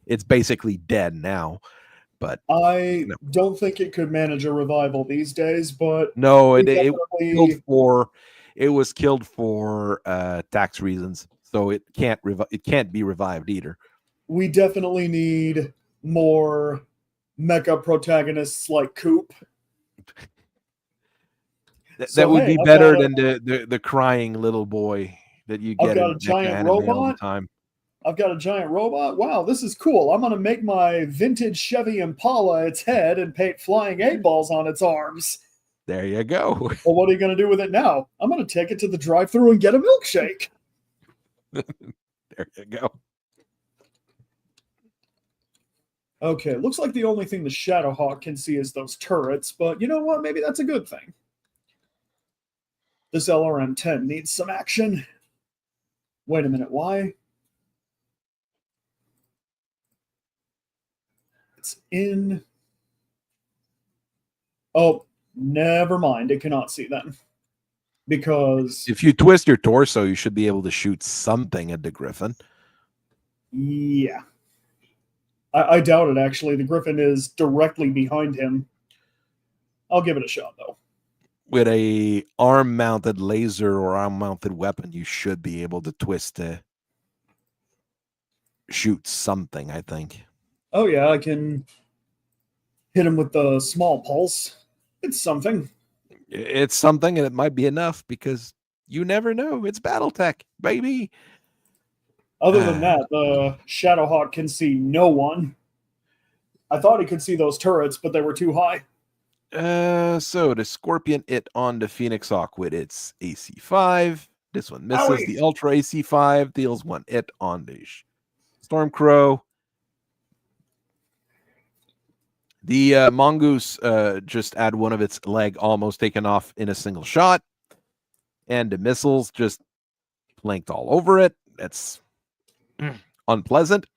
it's basically dead now. But I don't think it could manage a revival these days, but no, it was killed for tax reasons. So it can't be revived either. We definitely need more mecha protagonists like Coop. That would be better than the crying little boy that you get in giant robot all the time. I've got a giant robot. Wow, this is cool. I'm going to make my vintage Chevy Impala its head and paint flying 8-balls on its arms. There you go. Well, what are you going to do with it now? I'm going to take it to the drive-thru and get a milkshake. There you go. Okay, looks like the only thing the Shadowhawk can see is those turrets, but you know what? Maybe that's a good thing. This LRM-10 needs some action. Wait a minute, why? It's in... Oh, never mind. It cannot see them. Because... if you twist your torso, you should be able to shoot something at the Griffin. Yeah. I doubt it, actually. The Griffin is directly behind him. I'll give it a shot, though. With a arm-mounted laser or arm-mounted weapon, you should be able to twist to shoot something, I think. Oh, yeah, I can hit him with the small pulse. It's something. It's something, and it might be enough, because you never know. It's Battletech, baby. Other than that, the Shadowhawk can see no one. I thought he could see those turrets, but they were too high. So the Scorpion hit on the Phoenix Hawk with its AC5. This one misses. Owie. The Ultra AC5 deals 1 hit on the Stormcrow. The Mongoose just had one of its leg almost taken off in a single shot. And the missiles just planked all over it. That's unpleasant.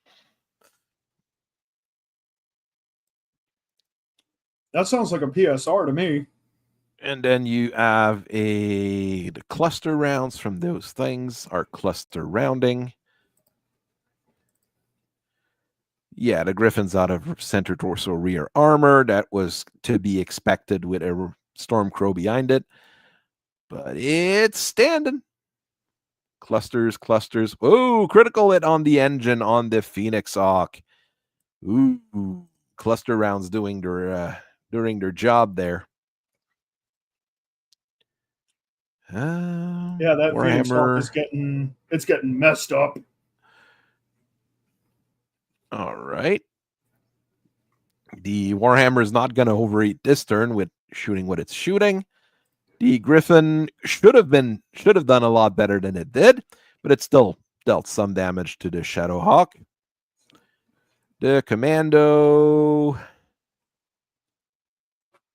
That sounds like a PSR to me. And then you have the cluster rounds from those things are cluster rounding. Yeah, the Griffin's out of center torso rear armor. That was to be expected with a Stormcrow behind it. But it's standing. Clusters. Oh, critical hit on the engine on the Phoenix Hawk. Ooh, cluster rounds doing their job there. Yeah, that Phoenix Hawk Warhammer. is getting messed up. All right. The Warhammer is not going to overeat this turn with shooting what it's shooting. The Griffin should have done a lot better than it did, but it still dealt some damage to the Shadow Hawk. The Commando,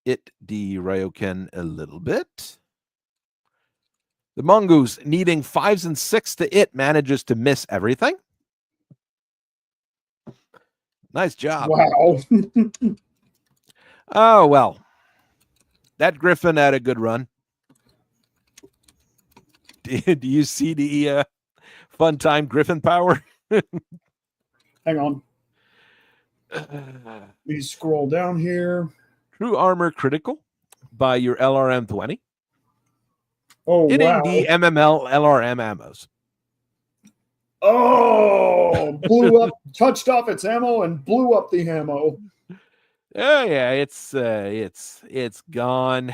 it de-Ryoken a little bit. The Mongoose, needing 5s and 6 to it, manages to miss everything. Nice job. Wow. Oh, well. That Griffin had a good run. Do you see the fun time Griffin power? Hang on. Let me scroll down here. True armor critical by your LRM 20. Oh, Hitting wow. the MML LRM ammos. Oh, blew up, touched off its ammo and blew up the ammo. Oh yeah, it's gone.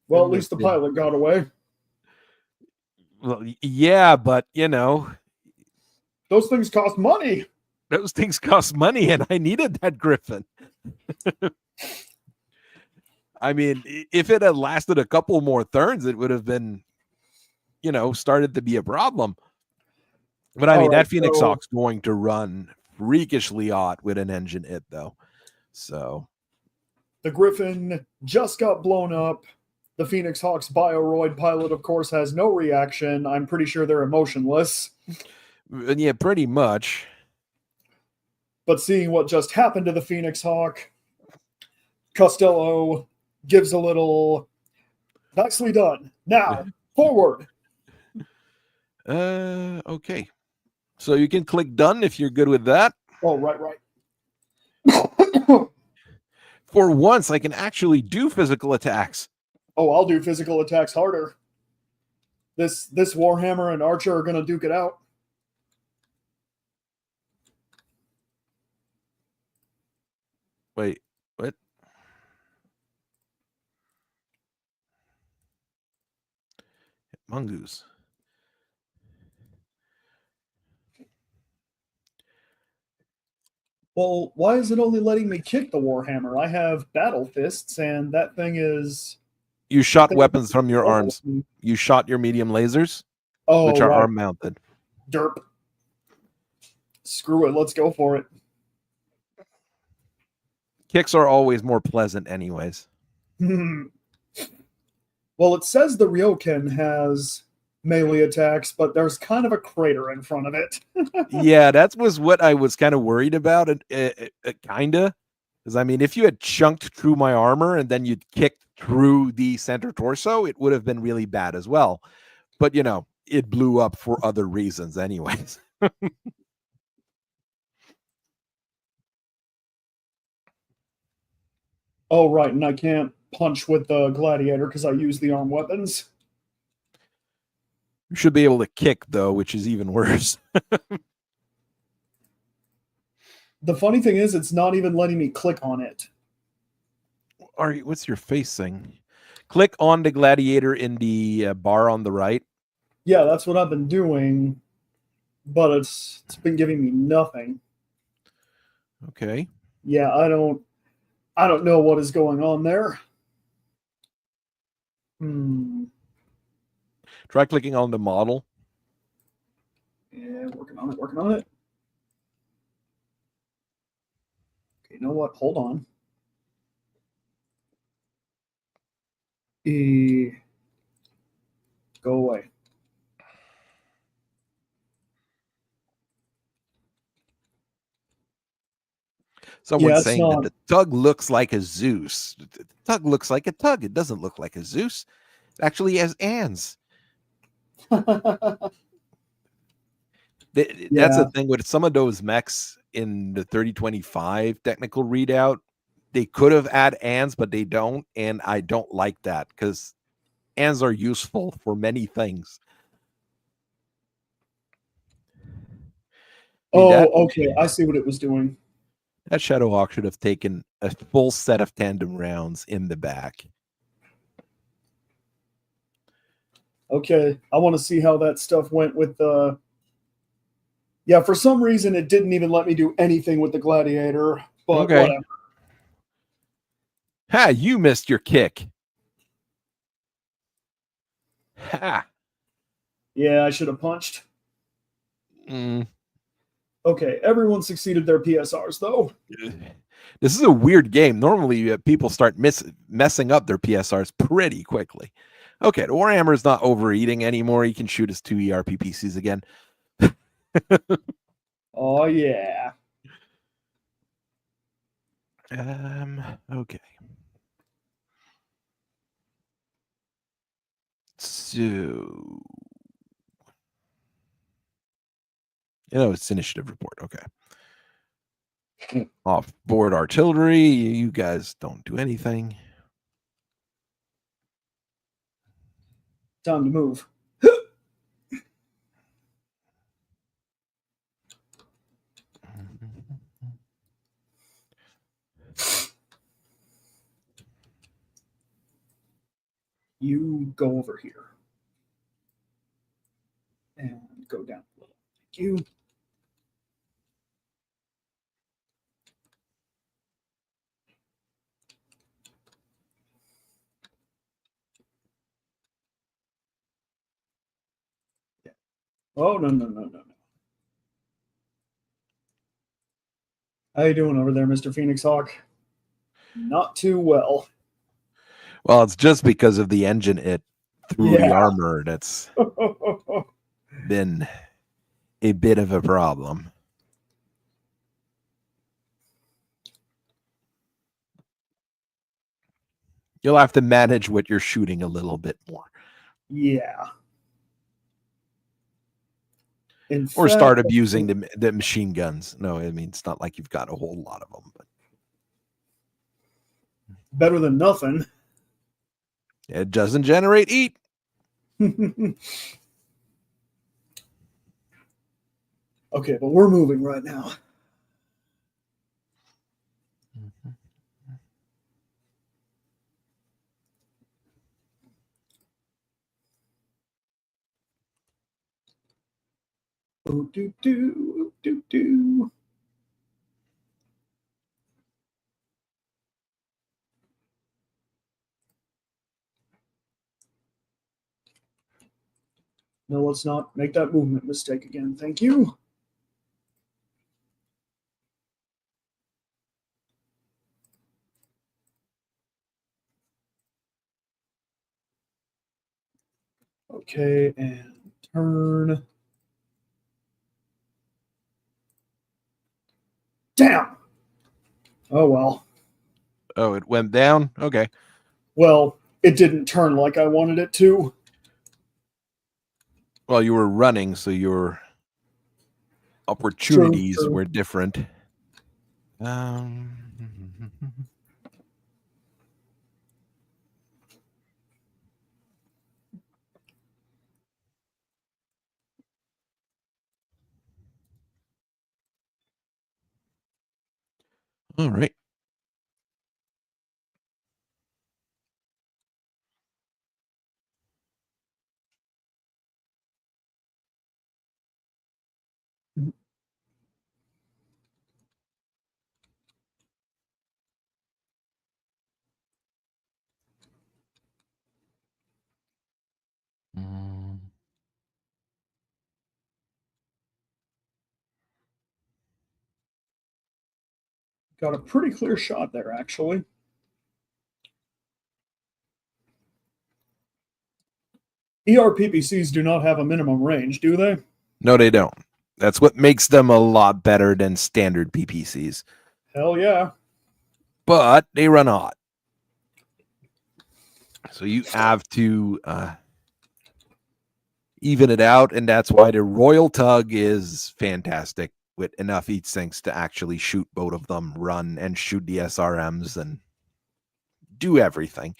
Well, at least the pilot got away. Well, yeah, but you know, those things cost money. Those things cost money, and I needed that Griffin. I mean, if it had lasted a couple more turns, it would have been, started to be a problem. But I mean, that Phoenix Hawk's going to run freakishly hot with an engine hit, though. So the Griffin just got blown up. The Phoenix Hawk's Bioroid pilot, of course, has no reaction. I'm pretty sure they're emotionless. Yeah, pretty much. But seeing what just happened to the Phoenix Hawk, Costello gives a little nicely done. Now, forward. Okay. So you can click done if you're good with that. Oh, right. For once, I can actually do physical attacks. Oh, I'll do physical attacks harder. This Warhammer and Archer are going to duke it out. Wait, what? Mongoose. Well, why is it only letting me kick the Warhammer? I have battle fists, and that thing is... You shot weapons from your arms. You shot your medium lasers, which are arm mounted. Derp. Screw it. Let's go for it. Kicks are always more pleasant anyways. Well, it says the Ryoken has melee attacks, but there's kind of a crater in front of it. Yeah, that was what I was kind of worried about. Kind of. Because, I mean, if you had chunked through my armor and then you'd kicked through the center torso, it would have been really bad as well. But, it blew up for other reasons anyways. Oh, right, and I can't punch with the gladiator because I use the arm weapons. You should be able to kick, though, which is even worse. The funny thing is, it's not even letting me click on it. What's your facing? Click on the gladiator in the bar on the right. Yeah, that's what I've been doing, but it's been giving me nothing. Okay. Yeah, I don't know what is going on there. Try clicking on the model. Yeah, working on it. Okay, you know what? Hold on. Go away. Someone's it's saying that not. the tug looks like a Zeus. The tug looks like a tug. It doesn't look like a Zeus. It actually has ands. That's the Yeah. thing with some of those mechs in the 3025 technical readout. They could have add ands, but they don't, and I don't like that because ands are useful for many things. I mean, Oh, okay. I see what it was doing. that Shadow Hawk should have taken a full set of tandem rounds in the back. Okay, I want to see how that stuff went with the. Yeah, for some reason it didn't even let me do anything with the gladiator, but Okay. whatever. Ha, you missed your kick. Ha. Yeah, I should have punched. Mm. Okay, everyone succeeded their PSRs though. This is a weird game. Normally, people start messing up their PSRs pretty quickly. Okay, the Warhammer is not overeating anymore. He can shoot his 2 ERPPCs again. Oh yeah. Okay. So, it's initiative report. Okay. Off board artillery. You guys don't do anything. Time to move. You go over here. And go down a little. Thank you. Oh no. How you doing over there, Mr. Phoenix Hawk? Not too well. Well, it's just because of the engine it through the Yeah. armor that's been a bit of a problem. You'll have to manage what you're shooting a little bit more. Yeah. Or start abusing the machine guns. No, I mean, it's not like you've got a whole lot of them. But better than nothing. it doesn't generate heat. Okay, but we're moving right now. Oh, do. No, let's not make that movement mistake again. Thank you. Okay, and turn. Damn. Oh, well. Oh, it went down? Okay. Well, it didn't turn like I wanted it to. Well, you were running, so your opportunities True. were different. All right. Got a pretty clear shot there, actually. ERPPCs do not have a minimum range, do they? No, they don't. That's what makes them a lot better than standard PPCs. Hell yeah. but they run hot. So you have to even it out, and that's why the Royal Tug is fantastic with enough heat sinks to actually shoot both of them, run and shoot the SRMs, and do everything.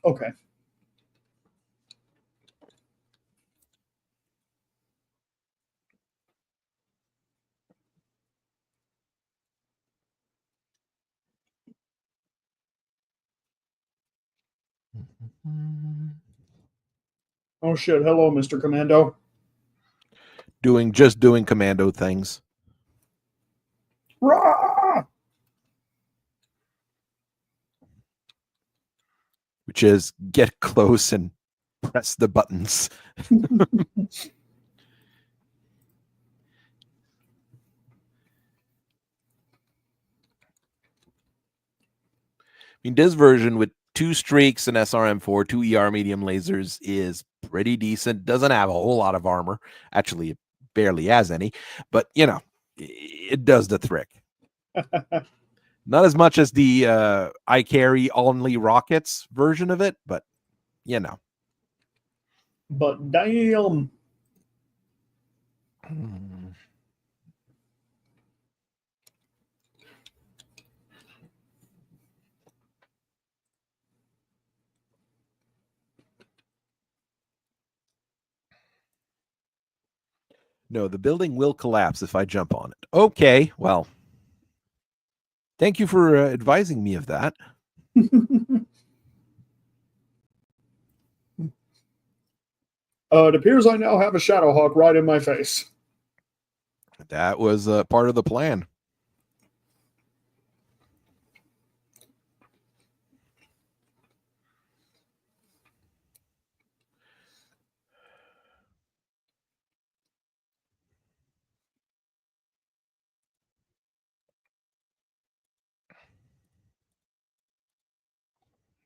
Okay. Oh shit. Hello, Mr. Commando. Just doing commando things. Rah! Which is get close and press the buttons. I mean, this version with 2 streaks and SRM4, 2 ER medium lasers is pretty decent. Doesn't have a whole lot of armor. Actually, it barely has any. But, you know, it does the trick. Not as much as the I carry only rockets version of it, but, you know. But damn. No, the building will collapse if I jump on it. Okay, well, thank you for advising me of that. It appears I now have a Shadowhawk right in my face. That was part of the plan.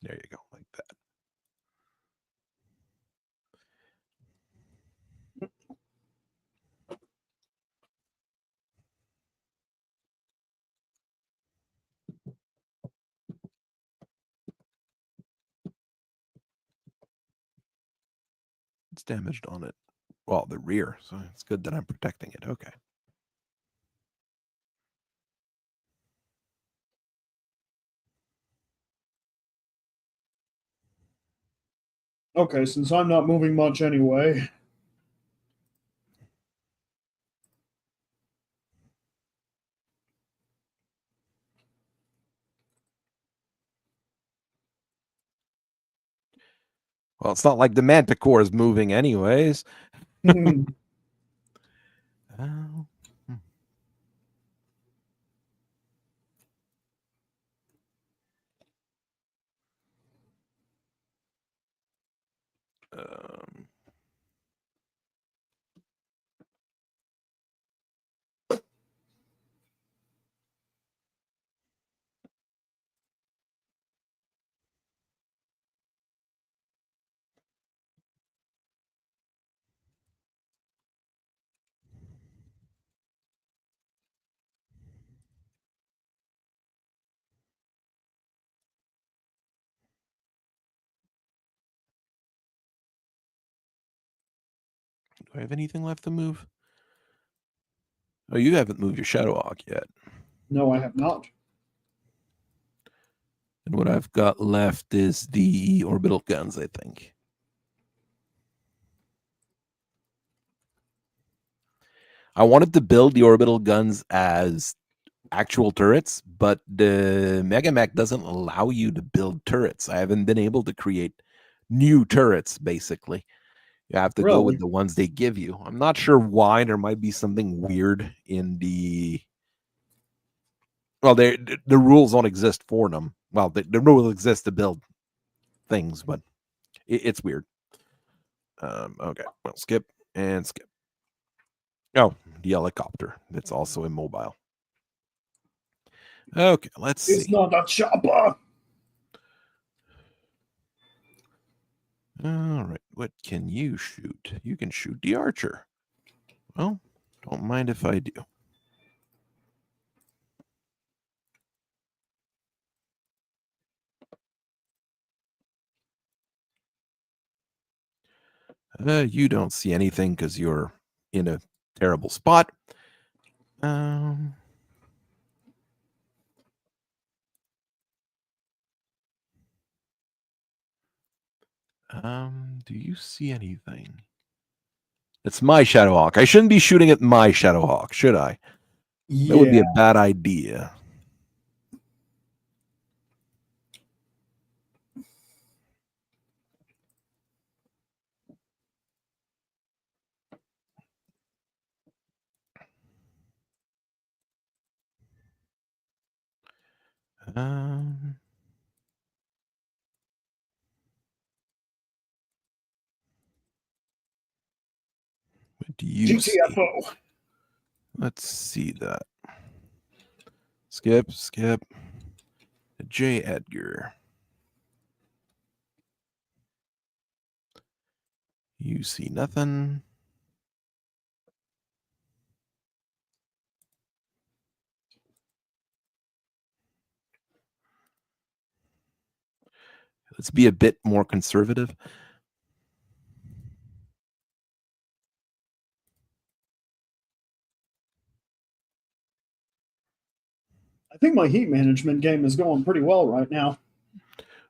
There you go, like that. It's damaged on it. Well, the rear, so it's good that I'm protecting it. Okay. Okay, since I'm not moving much anyway. Well, it's not like the Manticore is moving anyways. Oh. Um, do I have anything left to move? Oh, you haven't moved your Shadowhawk yet. No, I have not. And what I've got left is the orbital guns, I think. I wanted to build the orbital guns as actual turrets, but the Megamech doesn't allow you to build turrets. I haven't been able to create new turrets, basically. You have to go with Really? the ones they give you. I'm not sure why. There might be something weird in the... Well, the rules don't exist for them. Well, the rules exist to build things, but it's weird. Okay, well, skip. And skip. Oh, the helicopter. That's also immobile. Okay, let's see. It's not a chopper. All right, what can you shoot? You can shoot the archer. Well, don't mind if I do. You don't see anything because you're in a terrible spot. Do you see anything? It's my Shadowhawk. I shouldn't be shooting at my Shadowhawk, should I? That would be a bad idea. What do you see? GTFO. Let's see that. Skip. J. Edgar. You see nothing. Let's be a bit more conservative. I think my heat management game is going pretty well right now.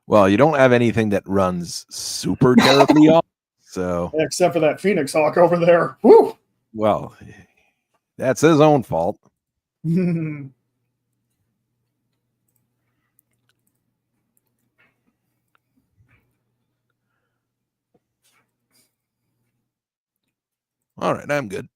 Well, you don't have anything that runs super terribly off, so except for that Phoenix Hawk over there. Woo! Well, that's his own fault. All right, I'm good.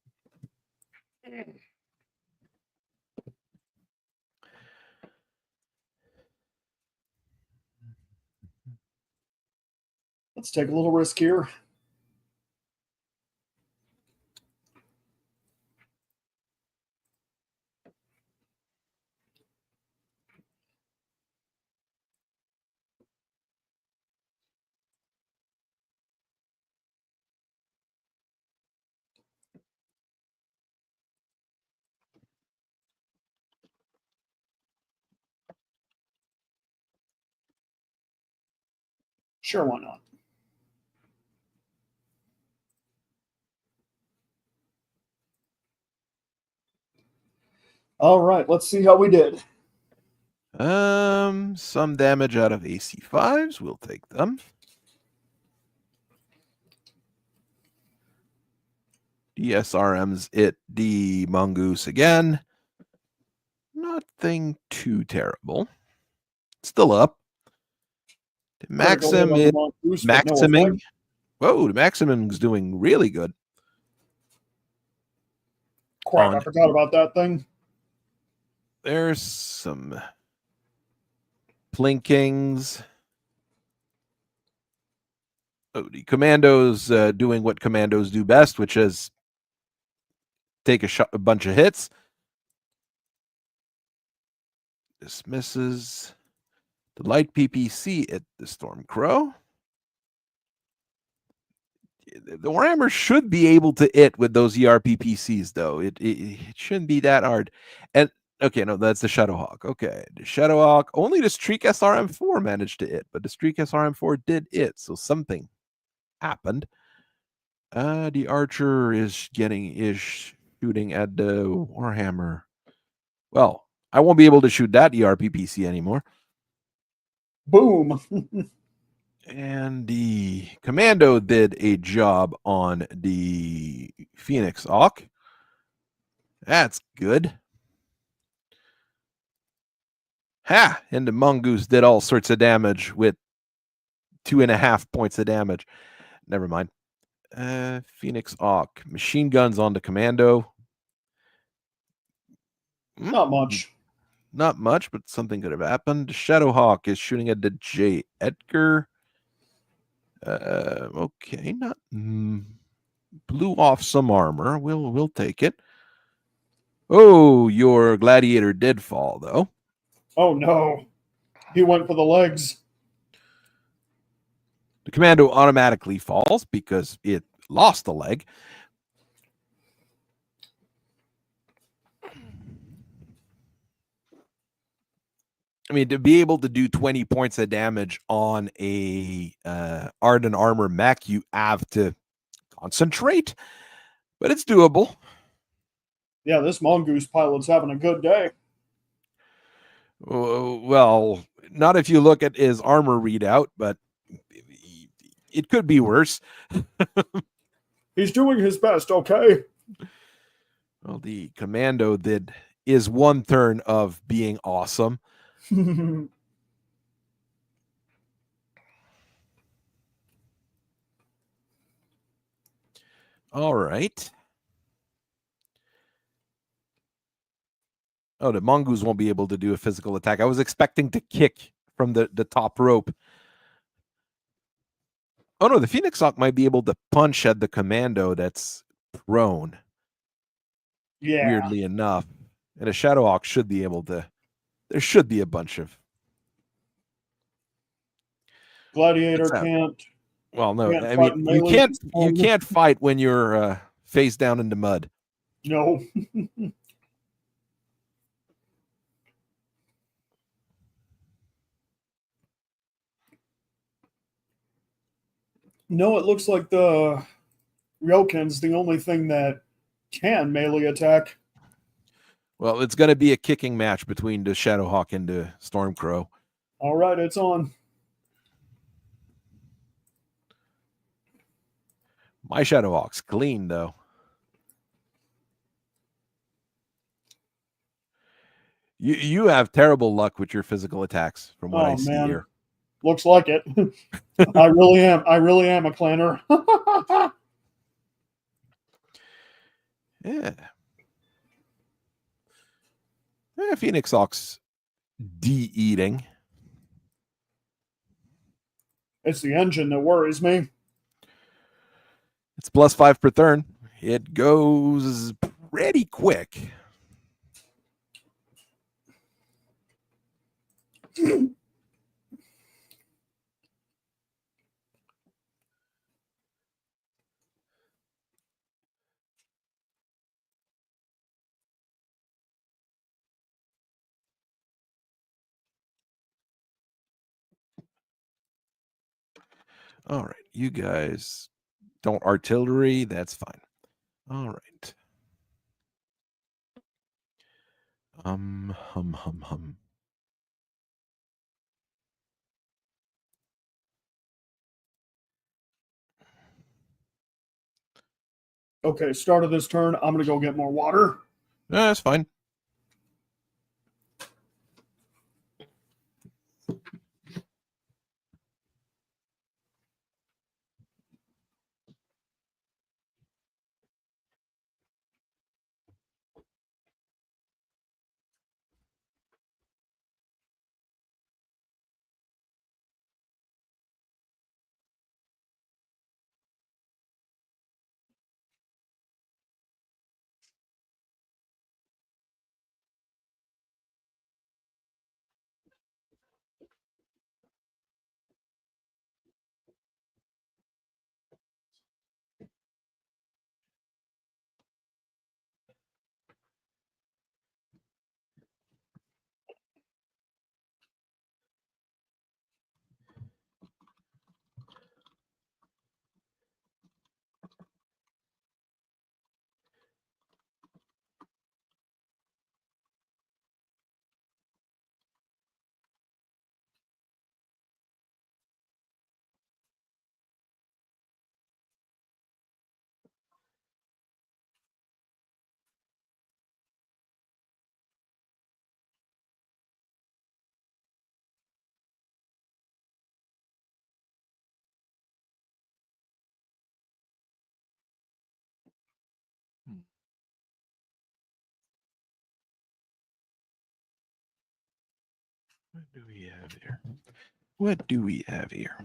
Let's take a little risk here. Sure, why not? All right, let's see how we did. Some damage out of AC5s. We'll take them. DSRM's the mongoose again. Nothing too terrible. Still up. The Maxim is maximing. Whoa, the Maximum's doing really good. Crap, I forgot about that thing. There's some plinkings. Oh, the commandos doing what commandos do best, which is take a bunch of hits. Dismisses the light PPC at the Stormcrow. The Warhammer should be able to hit with those ERPPCs, though. It shouldn't be that hard. And okay, no, that's the Shadowhawk. Okay, the Shadowhawk. Only the Streak SRM4 managed to hit, but the Streak SRM4 did hit, so something happened. The Archer is shooting at the Warhammer. Well, I won't be able to shoot that ERPPC anymore. Boom. And the Commando did a job on the Phoenix Hawk. That's good. Ha! And the Mongoose did all sorts of damage with 2.5 points of damage. Never mind. Phoenix Hawk. Machine guns on the Commando. Not much. Not much, but something could have happened. Shadowhawk is shooting at the J. Edgar. Okay, not blew off some armor. We'll take it. Oh, your gladiator did fall, though. Oh no. He went for the legs. The commando automatically falls because it lost a leg. I mean, to be able to do 20 points of damage on a Arden armor mech, you have to concentrate, but it's doable. Yeah, this mongoose pilot's having a good day. Well, not if you look at his armor readout, but it could be worse. He's doing his best, okay? Well, the commando is one turn of being awesome. All right. Oh, the mongoose won't be able to do a physical attack. I was expecting to kick from the top rope. Oh no, the Phoenix Hawk might be able to punch at the commando that's prone. Yeah. Weirdly enough. And a Shadow Hawk should be able to. There should be a bunch of. Gladiator can't. Well, no, Can't I fight mean melee. you can't fight when you're face down in the mud. No. No, it looks like the Ryoken's the only thing that can melee attack. Well, it's going to be a kicking match between the Shadowhawk and the Stormcrow. All right, it's on. My Shadowhawk's clean, though. You have terrible luck with your physical attacks, from what I see here. Looks like it. I really am. I really am a clanner. Yeah. Phoenix Hawk's de-eating. It's the engine that worries me. It's +5 per turn. It goes pretty quick. All right, you guys don't artillery. That's fine. All right. Hum. Okay, start of this turn. I'm gonna go get more water. No, that's fine. What do we have here? What do we have here?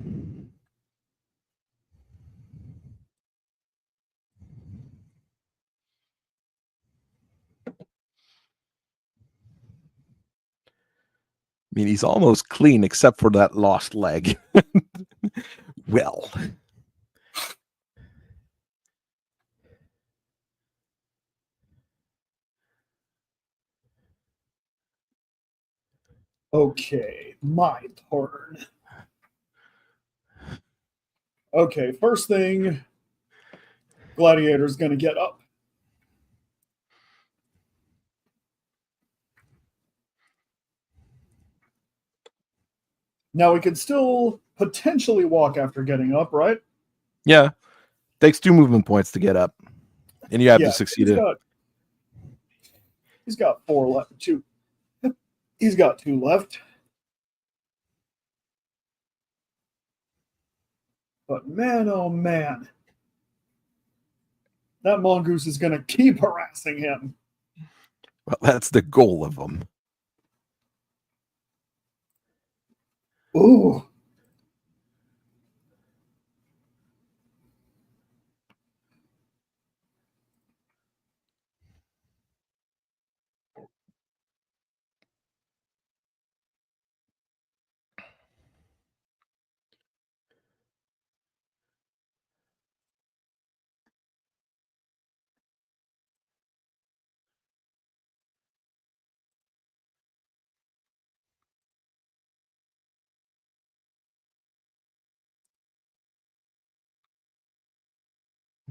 mean, he's almost clean except for that lost leg. Well. Okay, my turn. Okay, first thing, Gladiator's gonna get up. Now we can still potentially walk after getting up, right? Yeah. Takes 2 movement points to get up. And you have Yeah, to succeed it. He's got 4 left. 2. He's got 2 left. But man, oh man. That mongoose is going to keep harassing him. Well, that's the goal of them. Ooh.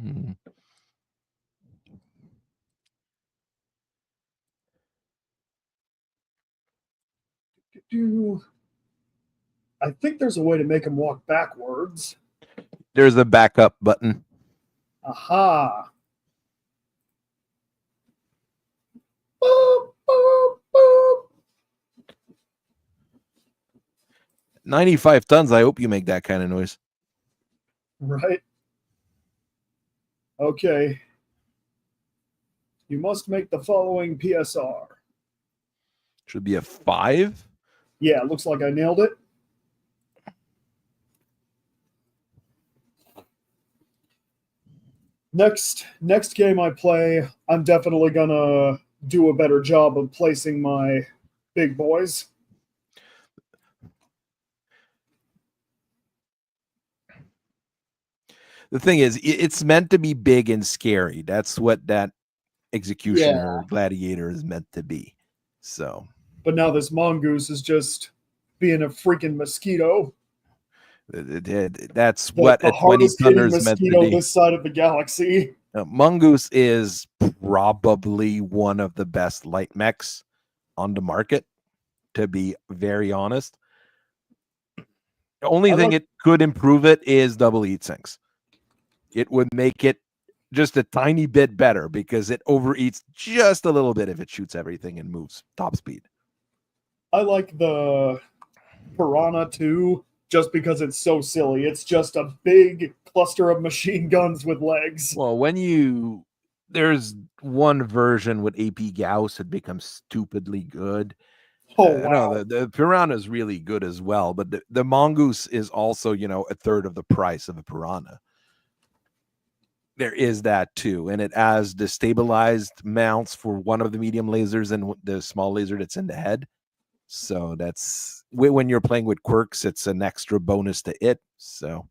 Hmm. I think there's a way to make him walk backwards. There's a backup button. Aha. Boop, boop, boop. 95 tons. I hope you make that kind of noise. Right. Okay. You must make the following PSR. Should be a 5. Yeah, looks like I nailed it. Next game I play, I'm definitely gonna do a better job of placing my big boys. The thing is, it's meant to be big and scary. That's what that executioner or gladiator is meant to be. So, but now this mongoose is just being a freaking mosquito. that's The what a 20 hardest hitting tonner is meant to mosquito be. this side of the galaxy. Mongoose is probably one of the best light mechs on the market, to be very honest. The only thing it could improve it is double heat sinks. It would make it just a tiny bit better because it overeats just a little bit if it shoots everything and moves top speed. I like the Piranha too, just because it's so silly. It's just a big cluster of machine guns with legs. Well, there's one version with AP Gauss had become stupidly good. Oh wow! No, the Piranha is really good as well, but the Mongoose is also, a third of the price of a Piranha. There is that too, and it has the stabilized mounts for one of the medium lasers and the small laser that's in the head. So that's when you're playing with quirks, it's an extra bonus to it. So.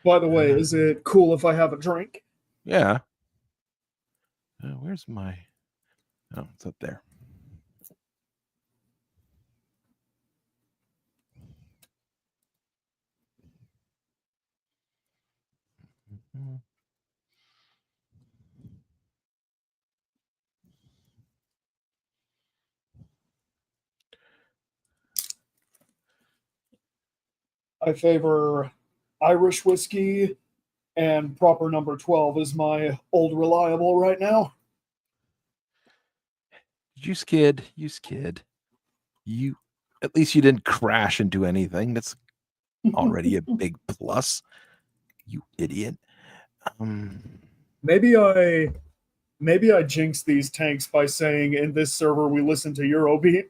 By the way, is it cool if I have a drink? Yeah. Where's my... Oh, it's up there. I favor Irish whiskey, and proper number 12 is my old reliable right now. You skid. You skid. You At least you didn't crash into anything. That's already a big plus. You idiot. Maybe I jinxed these tanks by saying in this server we listen to Eurobeat.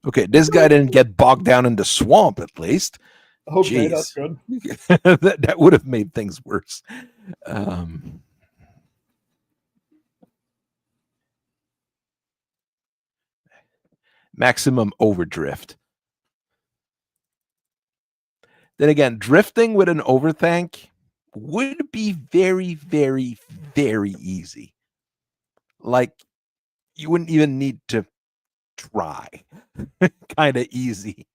Okay, this guy didn't get bogged down in the swamp, at least. Okay, that's Jeez. good. that would have made things worse. Maximum overdrift. Then again, drifting with an overtank would be very, very, very easy. Like, you wouldn't even need to try. Kind of easy.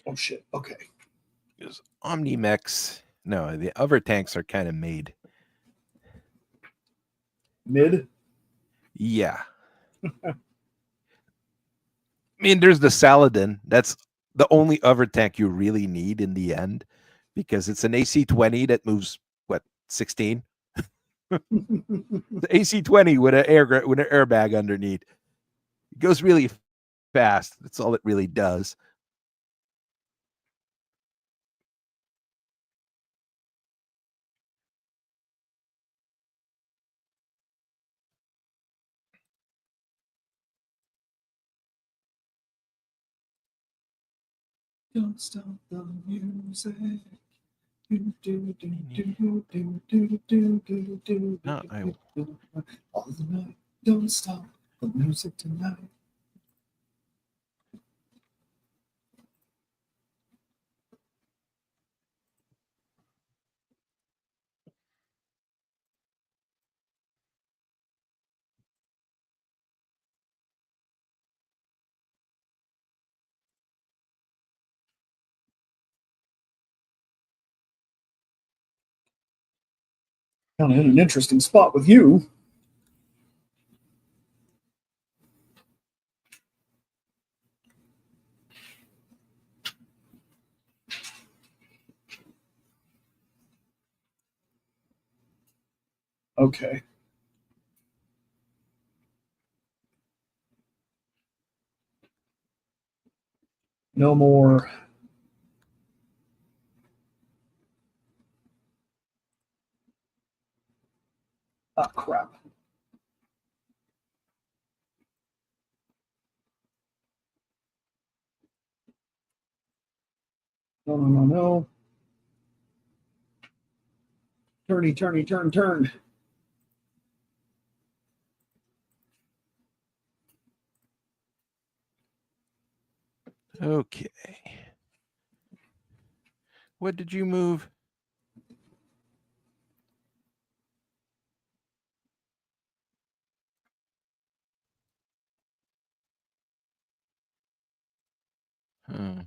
Oh shit. Okay. Because Omnimex, no, the other tanks are kind of made. Mid? Yeah. I mean, there's the Saladin. That's the only other tank you really need in the end, because it's an AC-20 that moves, what, 16? The AC-20 with an airbag underneath. It goes really fast. That's all it really does. Don't stop the music. All the night. Don't stop the music tonight. Kind of in an interesting spot with you. Okay. No more. Ah, crap. No, no, no, no. Turny, turny, turn, turn. Okay. What did you move? Hmm.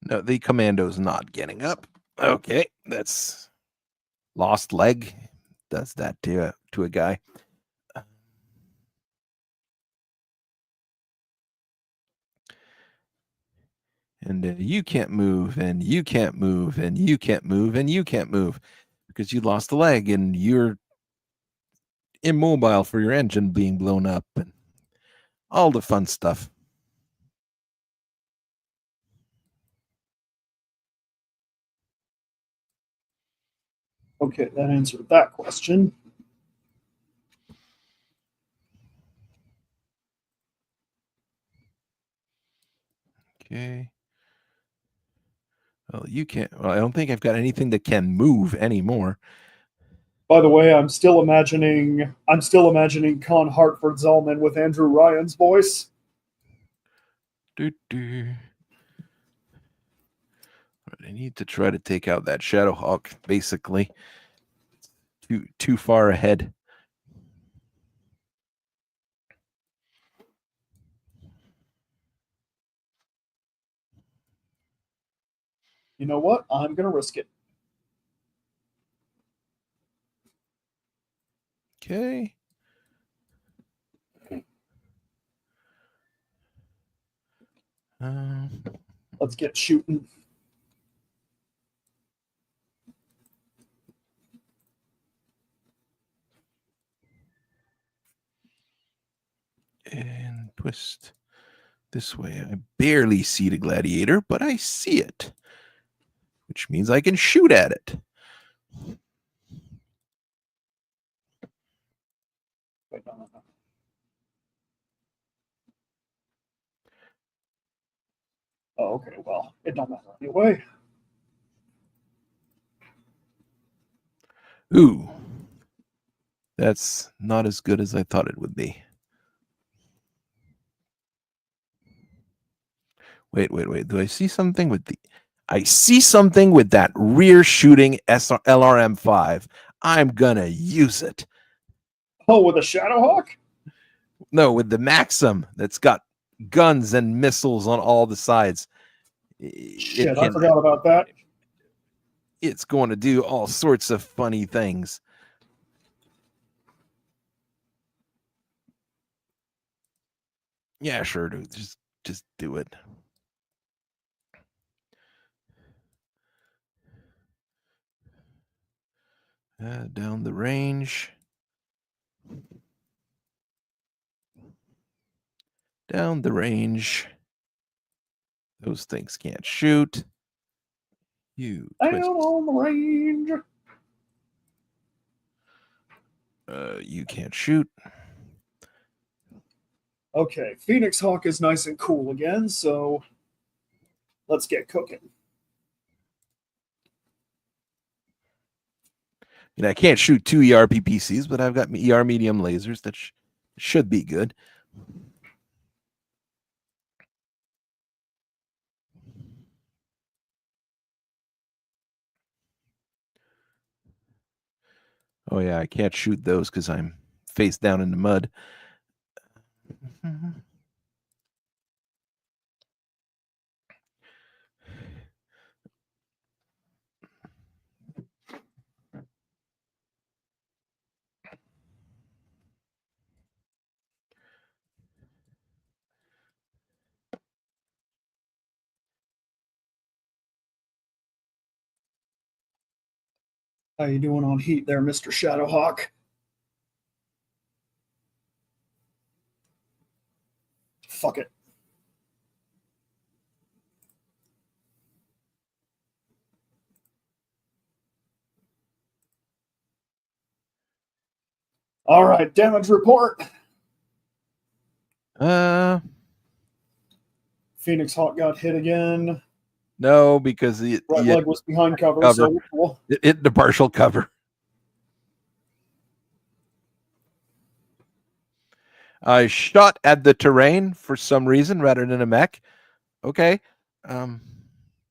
No, the commando's not getting up. Okay, that's lost leg. Does that to a guy. And you can't move, and you can't move, and you can't move, and you can't move because you lost a leg and you're immobile for your engine being blown up and all the fun stuff. Okay, that answered that question. Okay. Well, you can't. Well, I don't think I've got anything that can move anymore. By the way, I'm still imagining Con Hartford Zalman with Andrew Ryan's voice. I need to try to take out that Shadowhawk, basically. Too far ahead. You know what? I'm going to risk it. Okay. Let's get shooting. And twist this way. I barely see the gladiator, but I see it, which means I can shoot at it. Wait, no. Oh, okay. Well, it don't matter anyway. Ooh. That's not as good as I thought it would be. Wait. Do I see something with the... I see something with that rear shooting LRM-5. I'm gonna use it. Oh, with a Shadowhawk? No, with the Maxim that's got guns and missiles on all the sides. Shit, I forgot about that. It's going to do all sorts of funny things. Yeah, sure, dude. Just do it. Down the range. Down the range. Those things can't shoot. You Down on the range. You can't shoot. Okay, Phoenix Hawk is nice and cool again, so let's get cooking. You know, I can't shoot 2 ERPPCs, but I've got ER medium lasers that should be good. Oh yeah, I can't shoot those because I'm face down in the mud. How you doing on heat there, Mr. Shadowhawk? Fuck it. All right, damage report. Phoenix Hawk got hit again. No, because the right leg was behind cover. So cool. It hit the partial cover. I shot at the terrain for some reason rather than a mech. Okay.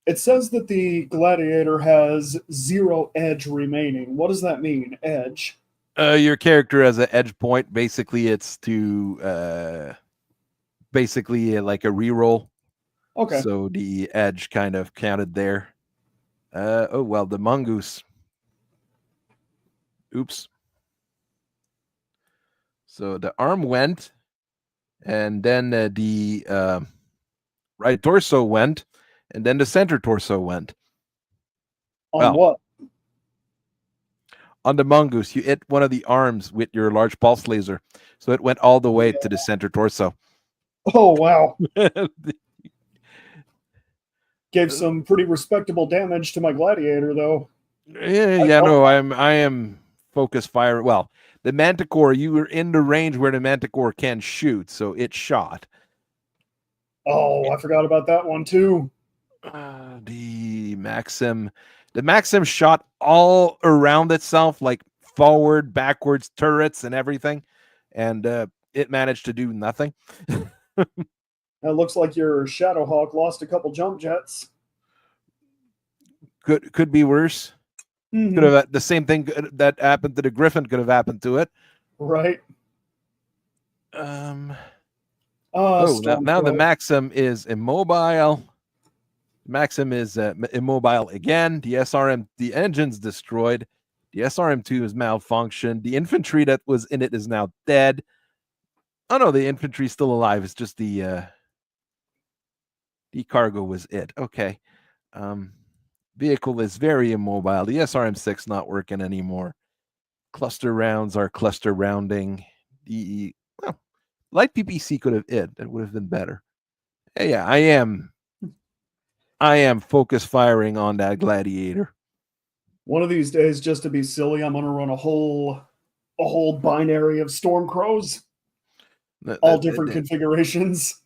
It says that the gladiator has 0 edge remaining. What does that mean, edge? Your character has an edge point. Basically, it's to basically like a reroll. Okay. So the edge kind of counted there. Oh, well, the mongoose. Oops. So the arm went, and then the right torso went, and then the center torso went. On what? On the mongoose, you hit one of the arms with your large pulse laser. So it went all the way to the center torso. Oh, wow. Gave some pretty respectable damage to my gladiator, though. I am focus fire. Well, the manticore, you were in the range where the manticore can shoot, so it shot. Oh, I forgot about that one too. The Maxim shot all around itself, like forward, backwards, turrets, and everything, and it managed to do nothing. It looks like your Shadowhawk lost a couple jump jets. Could be worse. Mhm. Could have the same thing that happened to the Griffin could have happened to it. Right. Oh, Storm now the Crow. Maxim is immobile. Maxim is immobile again. The SRM, the engine's destroyed. The SRM2 is malfunctioned. The infantry that was in it is now dead. Oh no, the infantry's still alive. It's just the cargo was it. Okay. Vehicle is very immobile. The SRM6 not working anymore. Cluster rounds are cluster rounding. The light PPC could have it. That would have been better. Yeah, I am focus firing on that gladiator. One of these days, just to be silly, I'm gonna run a whole binary of Storm Crows, all different configurations.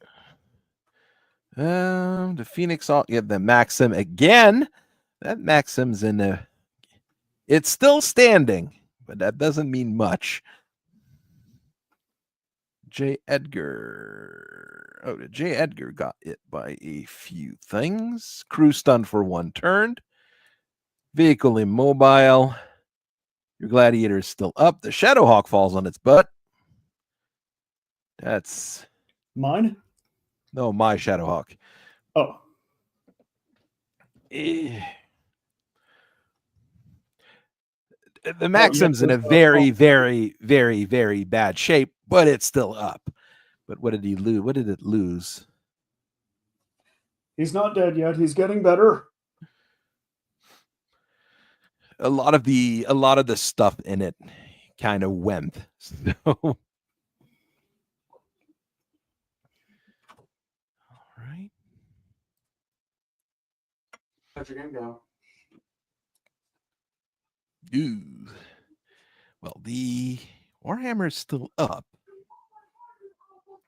The Phoenix, the Maxim again. That Maxim's in the. It's still standing, but that doesn't mean much. J. Edgar. Oh, J. Edgar got it by a few things. Crew stunned for 1 turn. Vehicle immobile. Your gladiator is still up. The Shadowhawk falls on its butt. That's mine. No, my Shadowhawk. Oh. The Maxim's in a very, very, very, very bad shape, but it's still up. But what did he lose? What did it lose? He's not dead yet. He's getting better. A lot of the stuff in it kind of went. So all right. How'd your game go? Ooh. Well, the Warhammer is still up.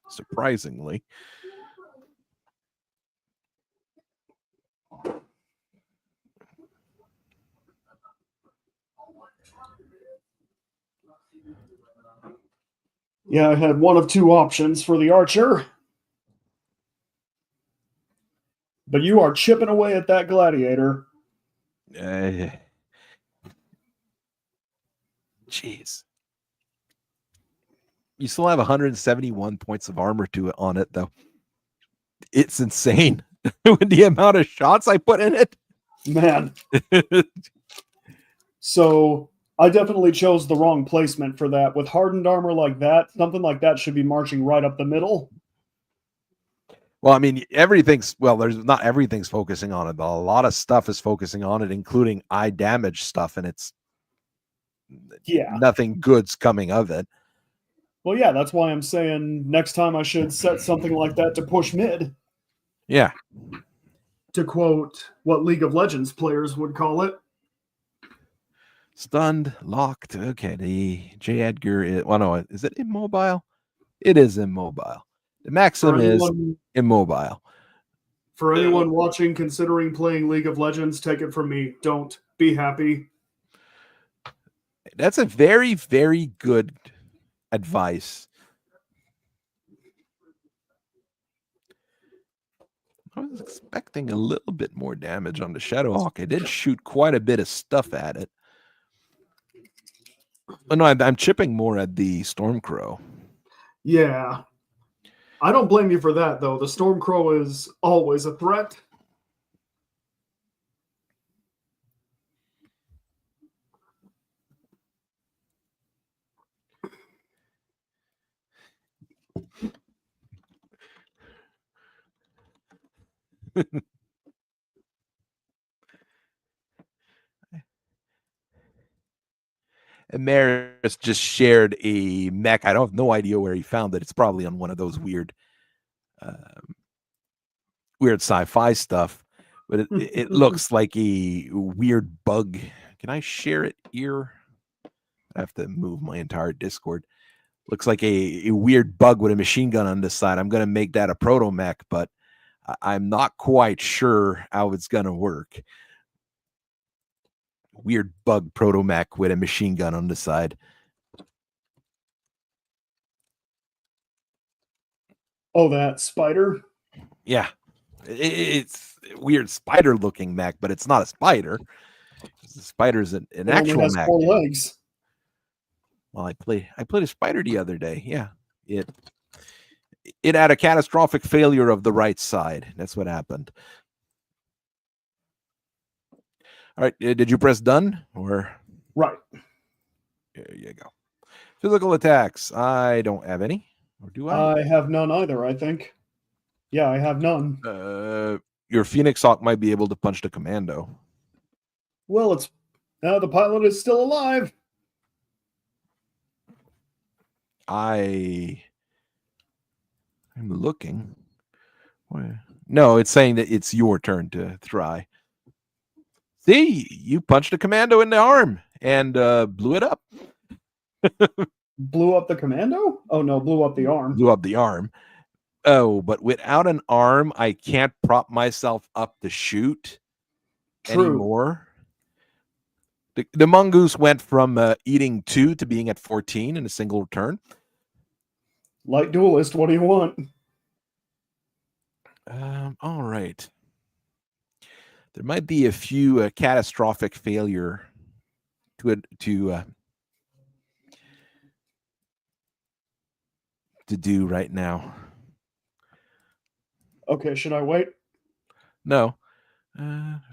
Surprisingly. Yeah, I had one of 2 options for the archer. But you are chipping away at that gladiator. Jeez. You still have 171 points of armor to it on it, though. It's insane with the amount of shots I put in it. Man. So I definitely chose the wrong placement for that. With hardened armor like that, something like that should be marching right up the middle. Well, I mean, there's not everything's focusing on it, but a lot of stuff is focusing on it, including eye damage stuff, and it's nothing good's coming of it. Well, yeah, that's why I'm saying next time I should set something like that to push mid. Yeah. To quote what League of Legends players would call it. Stunned, locked. Okay, the J. Edgar is it immobile? It is immobile. The Maxim is immobile. For anyone watching, considering playing League of Legends, take it from me. Don't be happy. That's a very, very good advice. I was expecting a little bit more damage on the Shadowhawk. I did shoot quite a bit of stuff at it. Oh, no, I'm chipping more at the Stormcrow. Yeah. I don't blame you for that, though. The Stormcrow is always a threat. And Maris just shared a mech. I don't have no idea where he found it. It's probably on one of those weird sci-fi stuff, but it looks like a weird bug. Can I share it here? I have to move my entire Discord. Looks like a weird bug with a machine gun on this side. I'm going to make that a proto mech, but I'm not quite sure how it's going to work. Weird bug proto mech with a machine gun on the side. Oh, that spider? Yeah. It's a weird spider-looking mech, but it's not a spider. The spider's an It only actual has mech. 4 legs. Well, I played a spider the other day. Yeah, it had a catastrophic failure of the right side. That's what happened. All right, did you press done or? Right. There you go. Physical attacks. I don't have any, or do I? I have none either, I think. Yeah, I have none. Your Phoenix Hawk might be able to punch the commando. Well, it's the pilot is still alive. I'm looking. No, it's saying that it's your turn to try. See, you punched a commando in the arm and blew it up. Blew up the commando? Oh no, blew up the arm. Blew up the arm. Oh, but without an arm, I can't prop myself up to shoot anymore. The mongoose went from eating 2 to being at 14 in a single turn. Light duelist, what do you want? All right. There might be a few catastrophic failure to do right now. Okay, should I wait? No.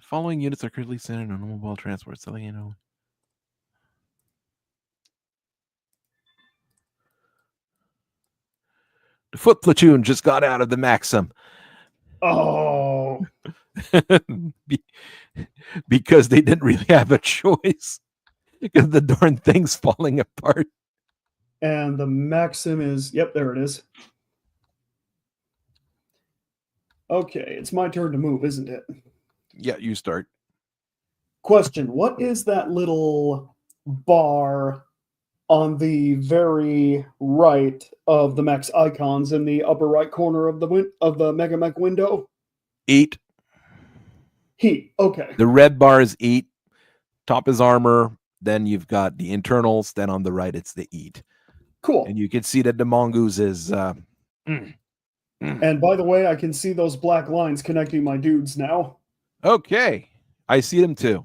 Following units are currently centered on mobile transport, so you know. The foot platoon just got out of the Maxim. Oh. Because they didn't really have a choice. Because the darn thing's falling apart. And the Maxim is, yep, there it is. Okay, it's my turn to move, isn't it? Yeah, you start. Question, what is that little bar on the very right of the mech's icons in the upper right corner of the Mega Mech window? 8. Heat. Okay. The red bar is 8. Top is armor. Then you've got the internals. Then on the right, it's the eat. Cool. And you can see that the mongoose is. And by the way, I can see those black lines connecting my dudes now. Okay. I see them too.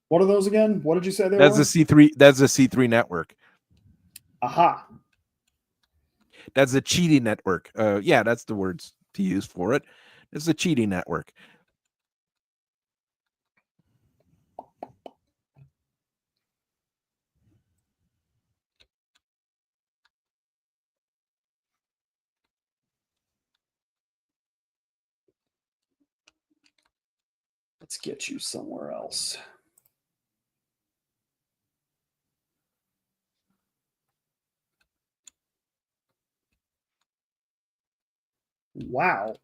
What are those again? What did you say they That's were? a C3. That's a C3 network. Aha. That's a cheating network. Yeah, that's the words to use for it. It's a cheating network. Let's get you somewhere else. Wow.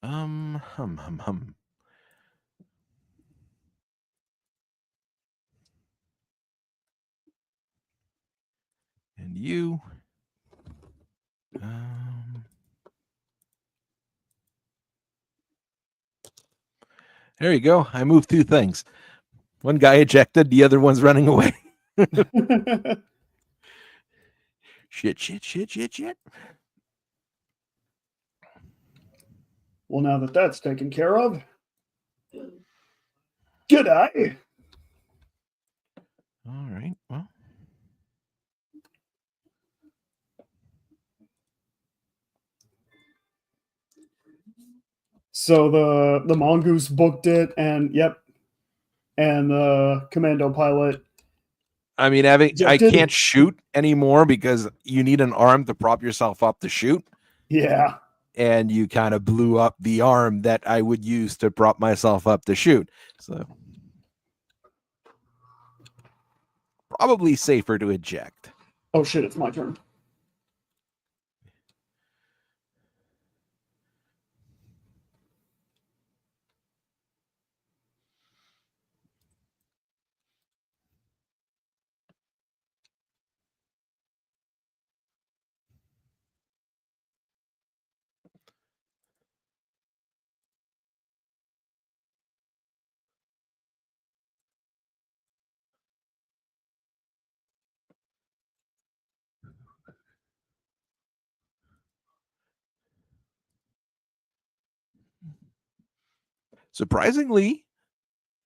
Hum. And you. There you go. I moved 2 things. One guy ejected, the other one's running away. Shit. Well, now that that's taken care of, good eye. All right. Well. So the mongoose booked it, and yep, and the commando pilot. I mean, I can't shoot anymore because you need an arm to prop yourself up to shoot. Yeah. And you kind of blew up the arm that I would use to prop myself up to shoot. So probably safer to eject. Oh shit, it's my turn. Surprisingly,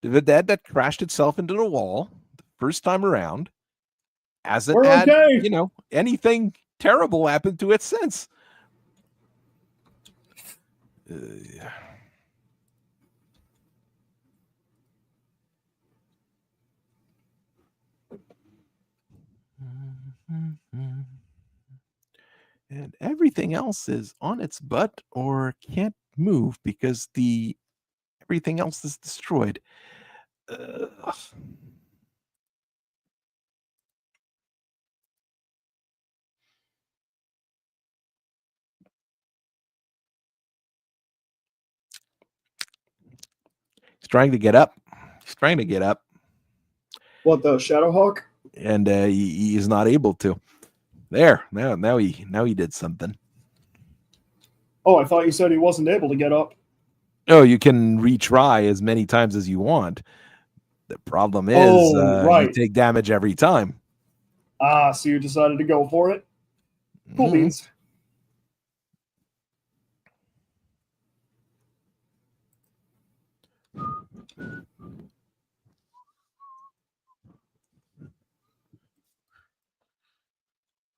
the Vedette that crashed itself into the wall the first time around hasn't We're had, okay. anything terrible happen to it since. And everything else is on its butt or can't move because everything else is destroyed. He's trying to get up. What, the Shadowhawk? And he is not able to. There, now he did something. Oh, I thought you said he wasn't able to get up. Oh, you can retry as many times as you want. The problem is right. you take damage every time. Ah, so you decided to go for it? Cool beans.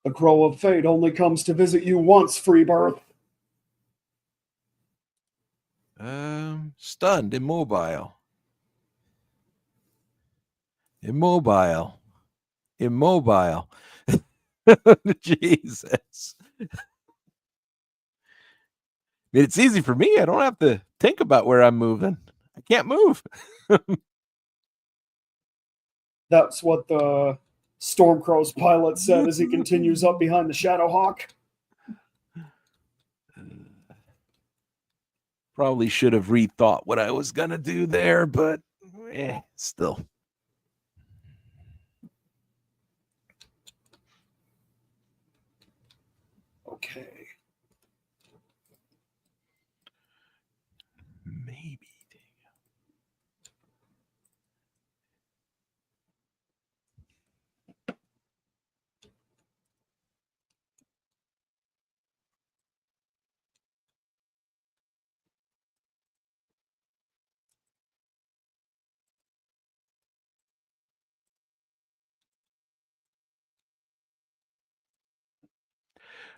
The Crow of Fate only comes to visit you once, Freebirth. Stunned, immobile. Jesus. I mean, it's easy for me. I don't have to think about where I'm moving. I can't move. That's what the Stormcrow's pilot said as he continues up behind the Shadowhawk. Probably should have rethought what I was going to do there, but still. Okay. Maybe.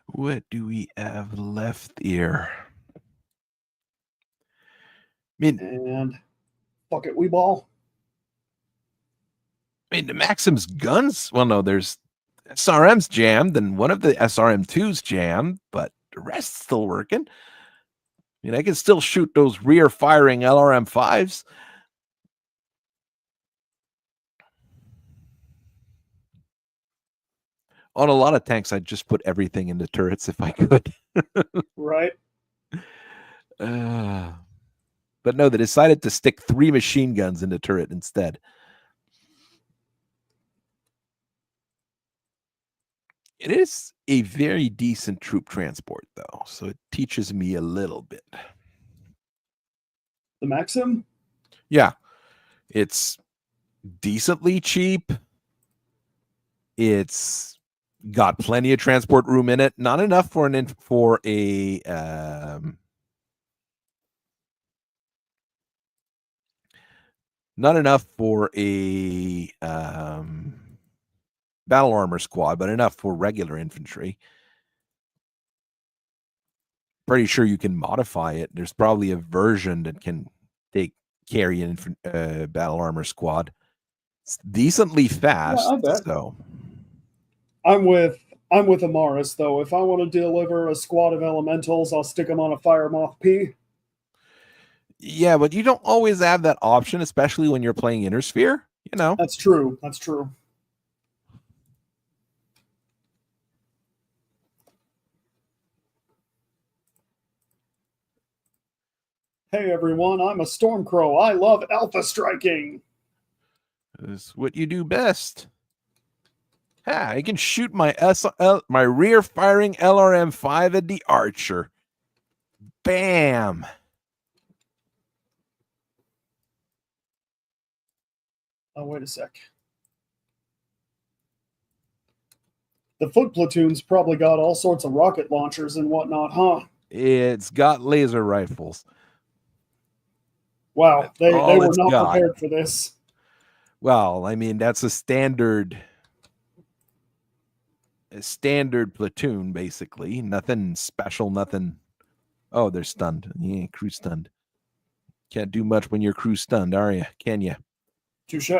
What do we have left here? And fuck it, we ball. I mean, the Maxim's guns. Well, no, there's SRM's jammed, and one of the SRM2's jammed, but the rest's still working. I mean, I can still shoot those rear firing LRM5s. On a lot of tanks, I'd just put everything in the turrets if I could. Right. But no, they decided to stick 3 machine guns in the turret instead. It is a very decent troop transport, though, so it teaches me a little bit. The Maxim? Yeah. It's decently cheap. It's got plenty of transport room in it. Not enough for not enough for a battle armor squad, but enough for regular infantry. Pretty sure you can modify it. There's probably a version that can carry an battle armor squad. It's decently fast. Yeah, I bet. So I'm with Amaris though. If I want to deliver a squad of elementals, I'll stick them on a Fire Moth P. Yeah, but you don't always have that option, especially when you're playing Intersphere. That's true. That's true. Hey everyone, I'm a Stormcrow. I love alpha striking. That's what you do best. I can shoot my my rear firing LRM5 at the Archer. Bam. Oh, wait a sec. The foot platoon's probably got all sorts of rocket launchers and whatnot, huh? It's got laser rifles. Wow, That's they all were it's not got. prepared for this. Well, I mean, that's a standard platoon, basically. Nothing special, nothing. Oh, they're stunned. Yeah, crew stunned. Can't do much when your crew's stunned, are you? Can you? Touche.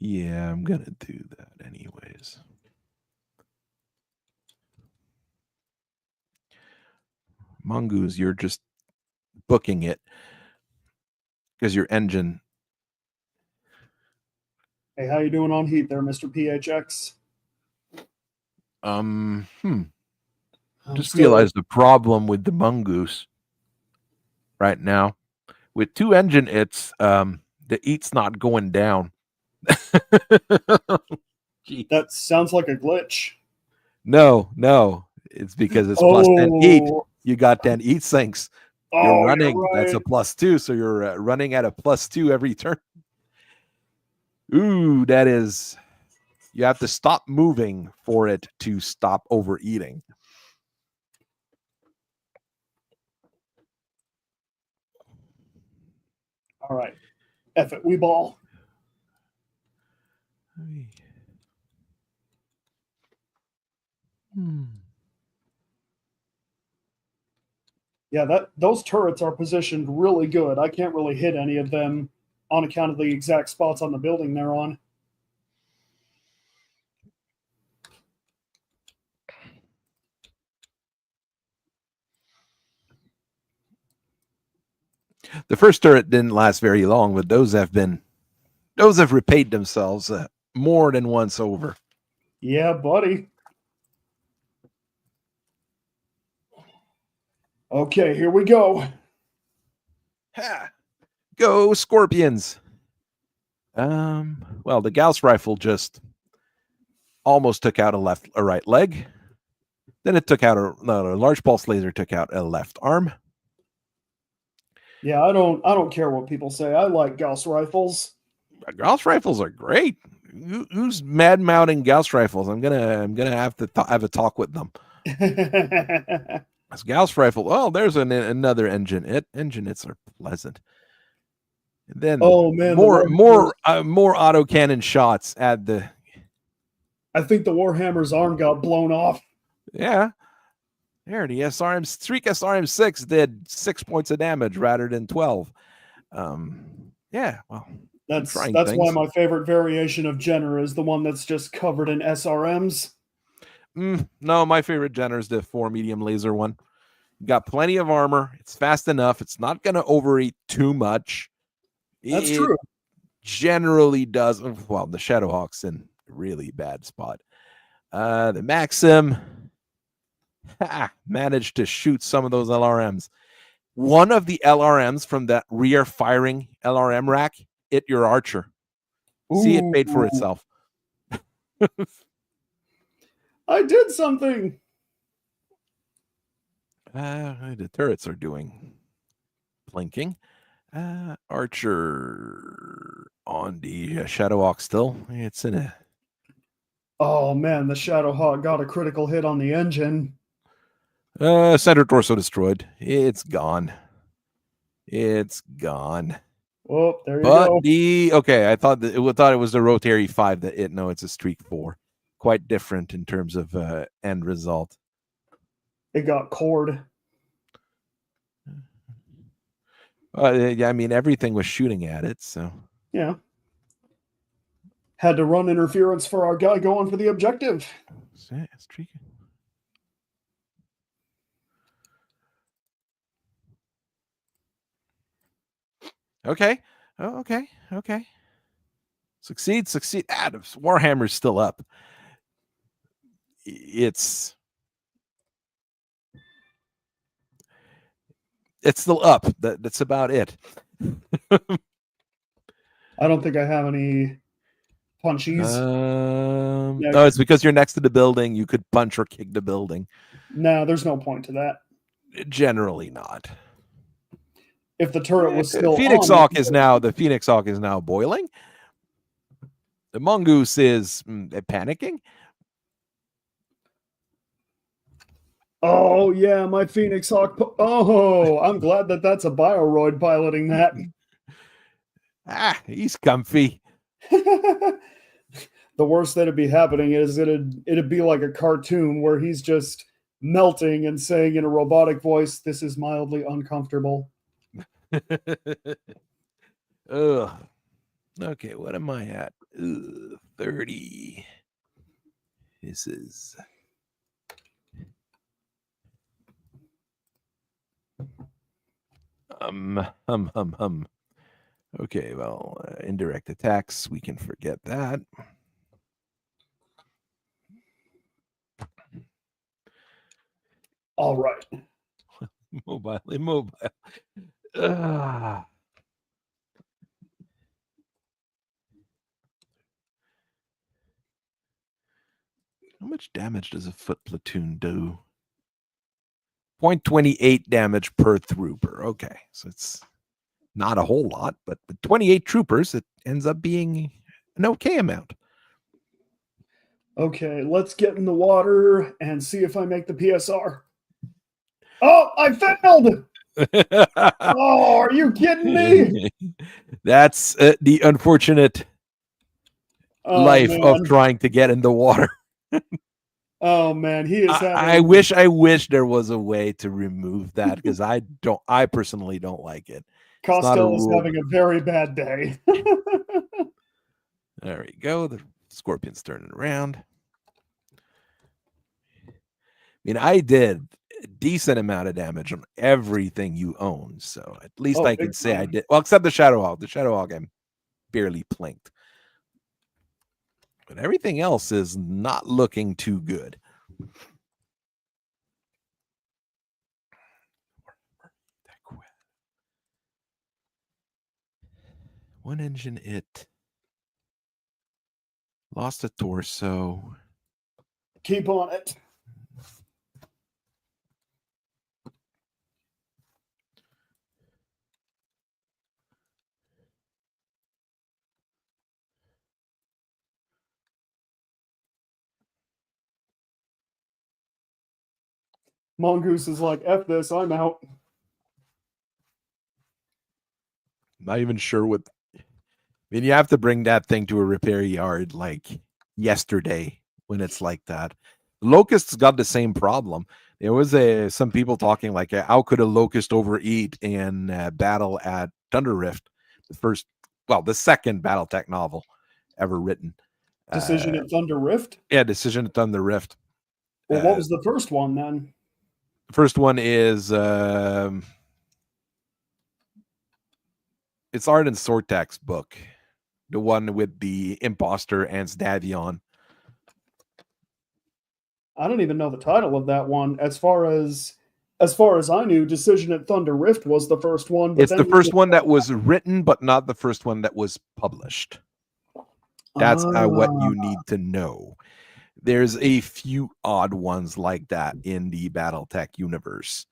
Yeah, I'm gonna do that anyways. Mongoose, you're just booking it because your engine. Hey, how you doing on heat there, Mr. PHX? Just realized the problem with the Mongoose right now. With 2 engine hits, the eat's not going down. That sounds like a glitch. No. It's because it's plus 10 eat. Oh, You got 10 eat sinks. You're oh, running. you're That's a right. +2. So you're running at a +2 every turn. Ooh, that is. You have to stop moving for it to stop overeating. All right. F it, we ball. Yeah, those turrets are positioned really good. I can't really hit any of them on account of the exact spots on the building they're on. The first turret didn't last very long, but those have repaid themselves more than once over. Yeah, buddy. Okay, here we go. Ha! Go Scorpions. Well, the Gauss rifle just almost took out a right leg. Then it took out a large pulse laser took out a left arm. Yeah, I don't care what people say. I like Gauss rifles. Gauss rifles are great. Who's mad mounting Gauss rifles? I'm gonna have to have a talk with them. This Gauss rifle. Oh, there's another engine. Engine hits are pleasant. And then oh man, more autocannon shots at the. I think the Warhammer's arm got blown off. Yeah. There, the Streak SRM6 did 6 points of damage rather than 12. Yeah, well, That's things. why my favorite variation of Jenner is the one that's just covered in SRMs. No, my favorite Jenner is the 4 medium laser one. Got plenty of armor. It's fast enough. It's not going to overeat too much. That's true. Generally does. Well, the Shadowhawk's in a really bad spot. The Maxim managed to shoot some of those LRMs. One of the LRMs from that rear firing LRM rack hit your Archer. See, it paid for itself. I did something. The turrets are doing blinking. Archer on the Shadowhawk still. It's in a. Oh man, the Shadowhawk got a critical hit on the engine. Center torso destroyed. It's gone. It's gone. Oh, there you go. I thought it was the Rotary 5 that it. No, it's a Streak 4. Quite different in terms of end result. It got cored. Yeah, I mean everything was shooting at it, so yeah. Had to run interference for our guy going for the objective. Streak. Okay. Oh, okay. Succeed. Warhammer's still up. It's still up. That's about it. I don't think I have any punchies. No, it's because you're next to the building. You could punch or kick the building. No, there's no point to that. Generally not. If the turret was still Phoenix Hawk is now boiling. The mongoose is panicking. Oh yeah, my Phoenix Hawk. Oh, I'm glad that that's a Bioroid piloting that. He's comfy. The worst that'd be happening is it'd be like a cartoon where he's just melting and saying in a robotic voice, "This is mildly uncomfortable." Ugh. Okay, what am I at? 30. This is Okay, well, indirect attacks, we can forget that. All right. Immobile. How much damage does a foot platoon do? 0.28 damage per trooper. Okay, so it's not a whole lot, but with 28 troopers, it ends up being an okay amount. Okay, let's get in the water and see if I make the PSR. Oh, I failed! Oh, are you kidding me? That's the unfortunate life of trying to get in the water. Oh man, he is having. I wish there was a way to remove that because I personally don't like it. Costello is having a very bad day. There we go. The scorpion's turning around. I mean, I did a decent amount of damage on everything you own, so at least I can say I did. Well, except the Shadow Hog. The Shadow Hog I'm barely plinked. But everything else is not looking too good. One engine it. Lost a torso. Keep on it. Mongoose is like, F this, I'm out. Not even sure what. I mean, you have to bring that thing to a repair yard like yesterday when it's like that. Locusts got the same problem. There was some people talking like, how could a locust overeat in battle at Thunder Rift? The second Battletech novel ever written. Decision at Thunder Rift? Yeah, Decision at Thunder Rift. Well, what was the first one then? The first one is it's Arden Sortak's book, the one with the imposter and Stavion. I don't even know the title of that one. As far as I knew, Decision at Thunder Rift was the first one. But it's the first one that was written, but not the first one that was published. That's what you need to know. There's a few odd ones like that in the Battletech universe.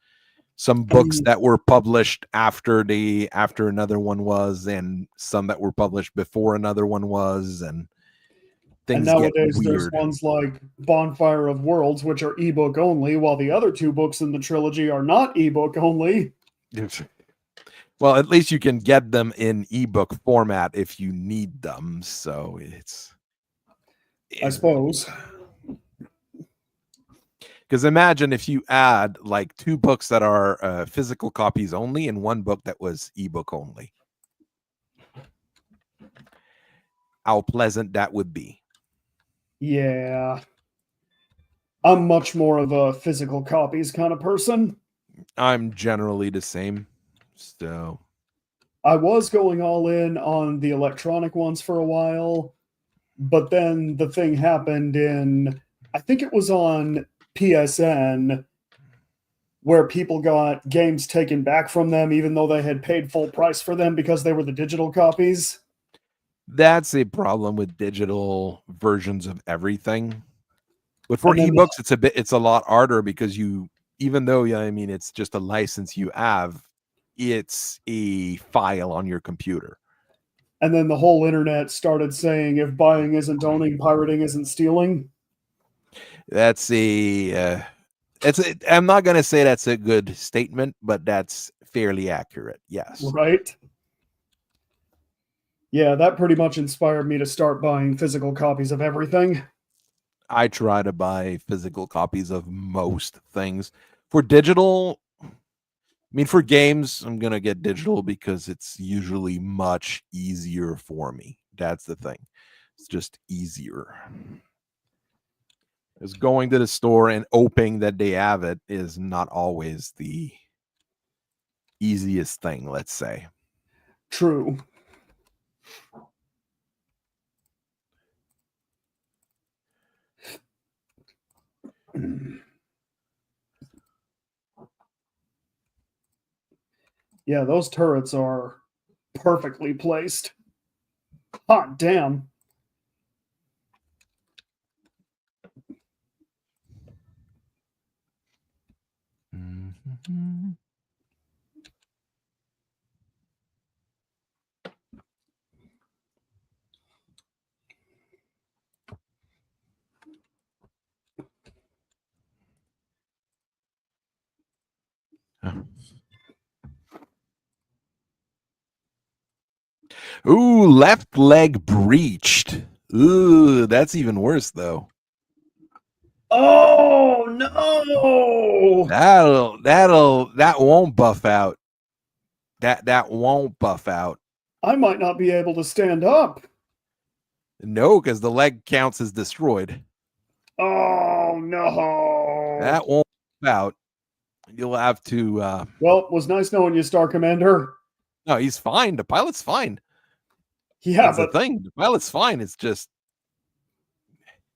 Some books that were published after another one was, and some that were published before another one was, and things nowadays get there's ones like Bonfire of Worlds, which are ebook only, while the other two books in the trilogy are not ebook only. Well, at least you can get them in ebook format if you need them. So I suppose. Because imagine if you add like two books that are physical copies only and one book that was ebook only. How pleasant that would be. Yeah. I'm much more of a physical copies kind of person. I'm generally the same. So I was going all in on the electronic ones for a while, but then the thing happened I think it was on PSN, where people got games taken back from them even though they had paid full price for them because they were the digital copies. That's a problem with digital versions of everything. But for ebooks, it's a lot harder because even though it's just a license you have, it's a file on your computer. And then the whole internet started saying, if buying isn't owning, pirating isn't stealing. That's I'm not going to say that's a good statement, but that's fairly accurate. Yes. Right? Yeah, that pretty much inspired me to start buying physical copies of everything. I try to buy physical copies of most things. For digital, I mean, for games, I'm going to get digital because it's usually much easier for me. That's the thing. It's just easier. Because going to the store and hoping that they have it is not always the easiest thing, let's say. True. Yeah, those turrets are perfectly placed. Hot damn. Mm-hmm. Ooh, left leg breached. Ooh, that's even worse though. Oh no! That won't buff out. That won't buff out. I might not be able to stand up. No, because the leg counts as destroyed. Oh no! That won't buff out. You'll have to. Well, it was nice knowing you, Star Commander. No, he's fine. The pilot's fine. Yeah, That's but the thing. The pilot's fine. It's just.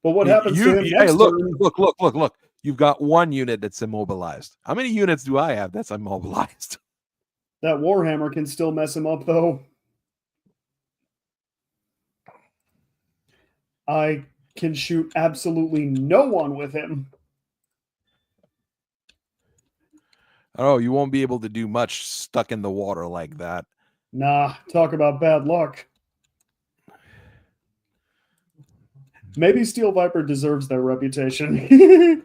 But what happens to him Hey, next look, turn? look. You've got one unit that's immobilized. How many units do I have that's immobilized? That Warhammer can still mess him up, though. I can shoot absolutely no one with him. Oh, you won't be able to do much stuck in the water like that. Nah, talk about bad luck. Maybe Steel Viper deserves their reputation.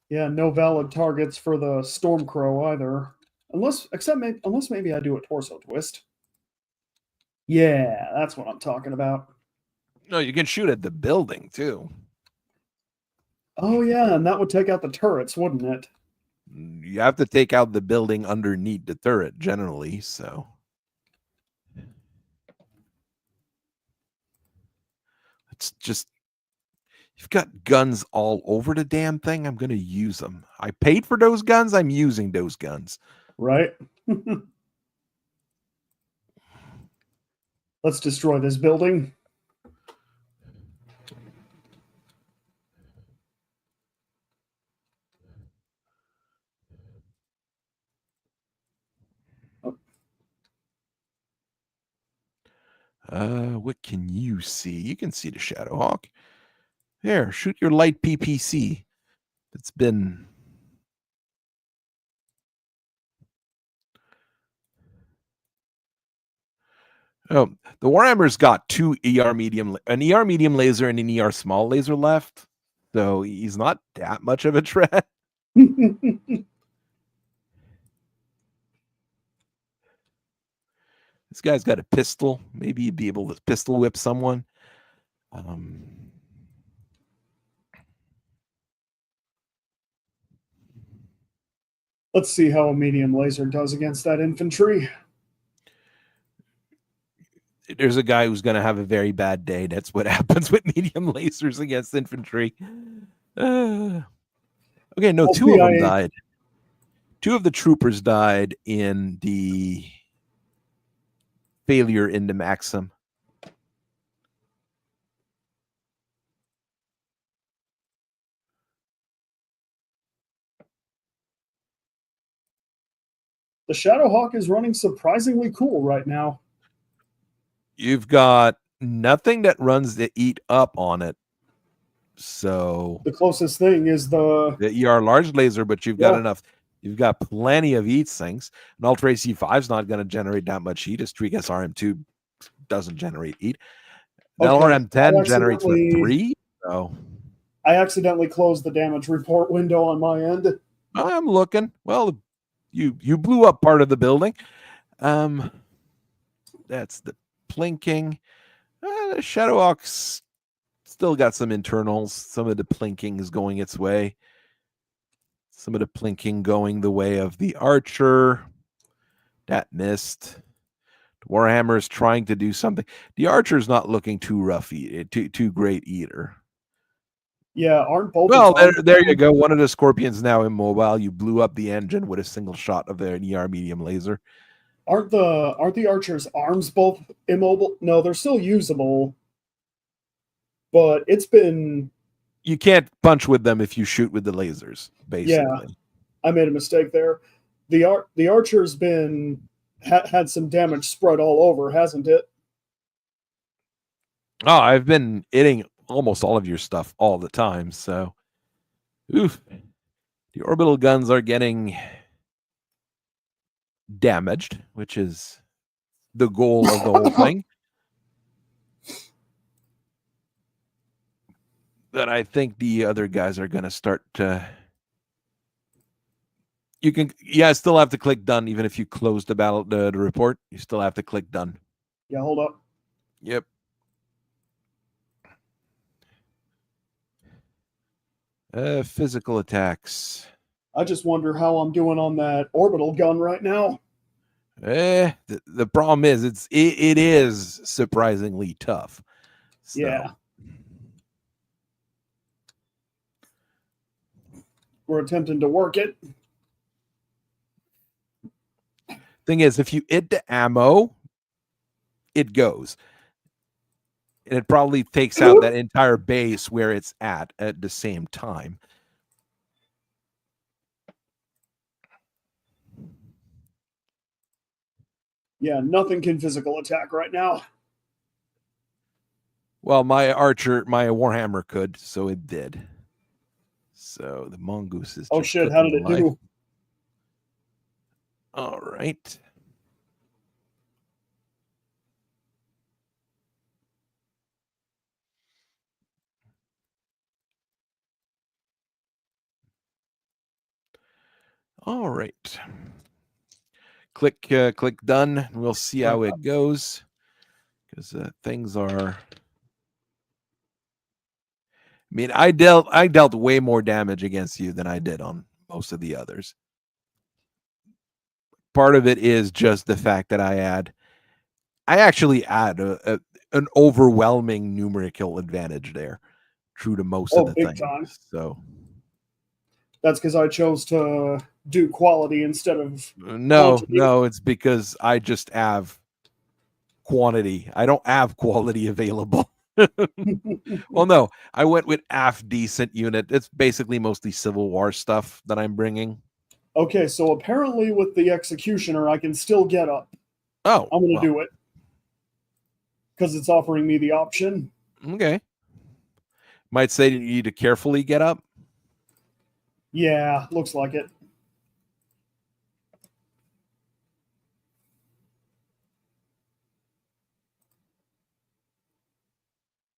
Yeah, no valid targets for the Stormcrow either. Unless maybe I do a torso twist. Yeah, that's what I'm talking about. No, you can shoot at the building too. Oh yeah, and that would take out the turrets, wouldn't it? You have to take out the building underneath the turret generally, so. It's just, you've got guns all over the damn thing. I'm going to use them. I paid for those guns. I'm using those guns. Right? Let's destroy this building. What can you see? You can see the Shadowhawk. There, shoot your light PPC. It's been. Oh, the Warhammer's got an ER medium laser and an ER small laser left. So he's not that much of a threat. This guy's got a pistol. Maybe he'd be able to pistol whip someone. Let's see how a medium laser does against that infantry. There's a guy who's going to have a very bad day. That's what happens with medium lasers against infantry. Okay, no, two of them died. Two of the troopers died in the failure in the Maxim. The Shadowhawk is running surprisingly cool right now. You've got nothing that runs the eat up on it. So the closest thing is the ER large laser, but you've got enough. You've got plenty of heat sinks. An Ultra AC5 is not going to generate that much heat. A Streak SRM2 doesn't generate heat. The Okay, LRM10 generates with 3. So I accidentally closed the damage report window on my end. I'm looking. Well, you blew up part of the building. That's the plinking. The Shadow Ox still got some internals. Some of the plinking is going its way. Some of the plinking going the way of the Archer. That missed. The Warhammer is trying to do something. The Archer's not looking too rough, too great either. Yeah, aren't both? Well, there you go. One of the Scorpions now immobile. You blew up the engine with a single shot of their ER medium laser. Aren't the Archer's arms both immobile? No, they're still usable. But it's been... You can't punch with them if you shoot with the lasers, basically. Yeah, I made a mistake there. The Archer's been had some damage spread all over, hasn't it? Oh, I've been hitting almost all of your stuff all the time, so oof. The orbital guns are getting damaged, which is the goal of the whole thing. But I think the other guys are going to start to... You can, still have to click done, even if you close the report. You still have to click done. Yeah, hold up. Yep. Physical attacks. I just wonder how I'm doing on that orbital gun right now. The problem is it is surprisingly tough. So. Yeah. We're attempting to work it. Thing is, if you hit the ammo, it goes. And it probably takes out that entire base where it's at the same time. Yeah, nothing can physical attack right now. Well, my Warhammer could, so it did. So the mongoose is... Oh shit, how did it do? All right. All right. Click done, and we'll see how it goes. Because things are... I mean, I dealt way more damage against you than I did on most of the others. Part of it is just the fact that I actually add an overwhelming numerical advantage there, true to most of the things. Time. So that's because I chose to do quality instead of quantity. No, it's because I just have quantity. I don't have quality available. Well, no, I went with half decent unit. It's basically mostly Civil War stuff that I'm bringing. Okay, so apparently with the Executioner, I can still get up. Oh, I'm going to do it because it's offering me the option. Okay. Might say you need to carefully get up. Yeah, looks like it.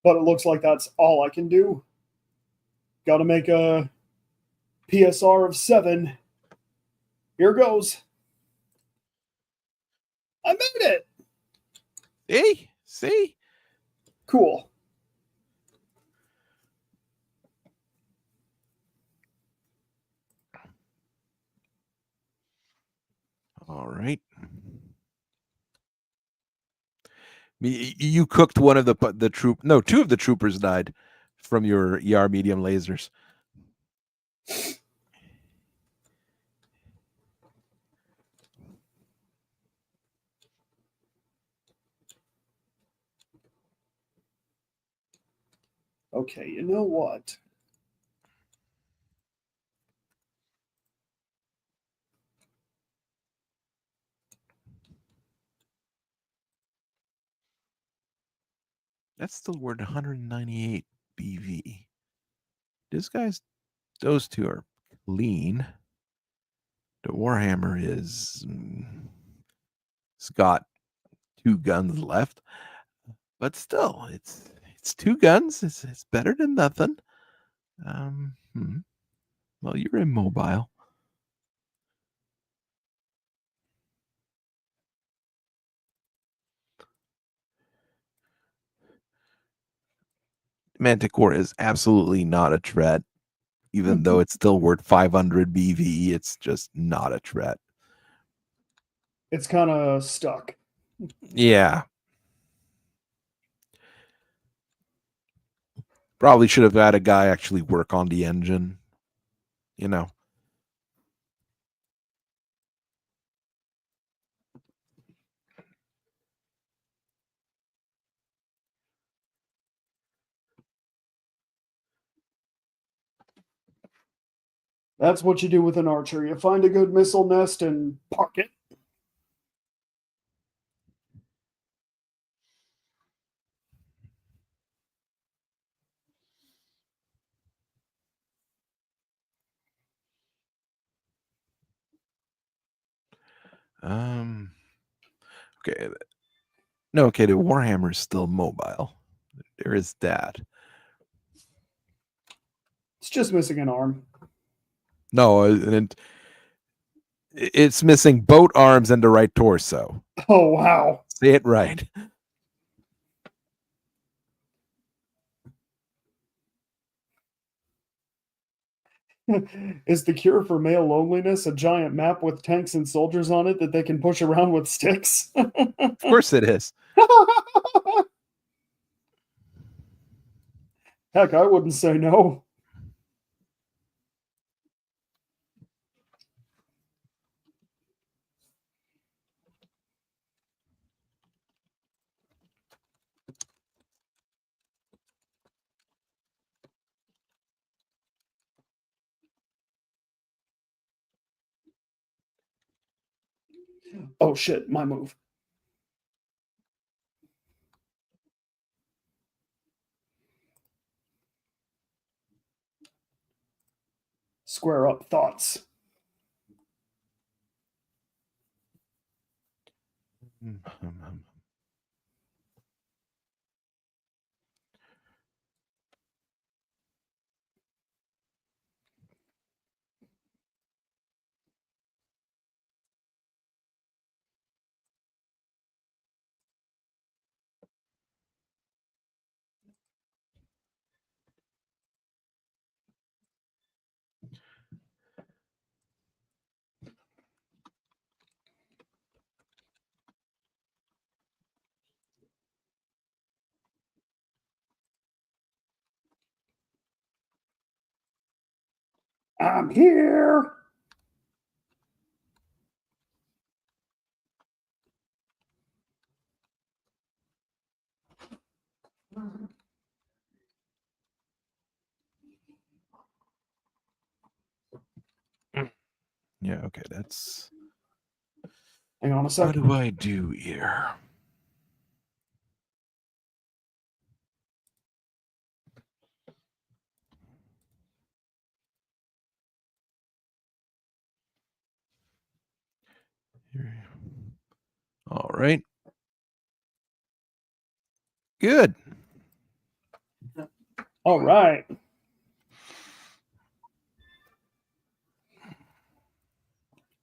But it looks like that's all I can do. Got to make a PSR of 7. Here goes. I made it. See? Cool. All right. You cooked one of the troop. No, 2 of the troopers died from your ER medium lasers. Okay, you know what? That's still worth 198 BV. Those 2 are clean. The Warhammer is it's got 2 guns left, but still, it's 2 guns. It's better than nothing. Well, you're immobile. Manticore is absolutely not a threat, even though it's still worth 500 BV. It's just not a threat. It's kind of stuck. Yeah. Probably should have had a guy actually work on the engine, you know. That's what you do with an archer. You find a good missile nest and park it. Okay. No, okay, the Warhammer is still mobile. There is that. It's just missing an arm. No, it's missing both arms and the right torso. Oh, wow. Say it right. Is the cure for male loneliness a giant map with tanks and soldiers on it that they can push around with sticks? Of course it is. Heck, I wouldn't say no. Oh shit, my move. Square up thoughts. I'm here. Yeah, okay, that's... Hang on a What second. do I do here? All right. Good. All right.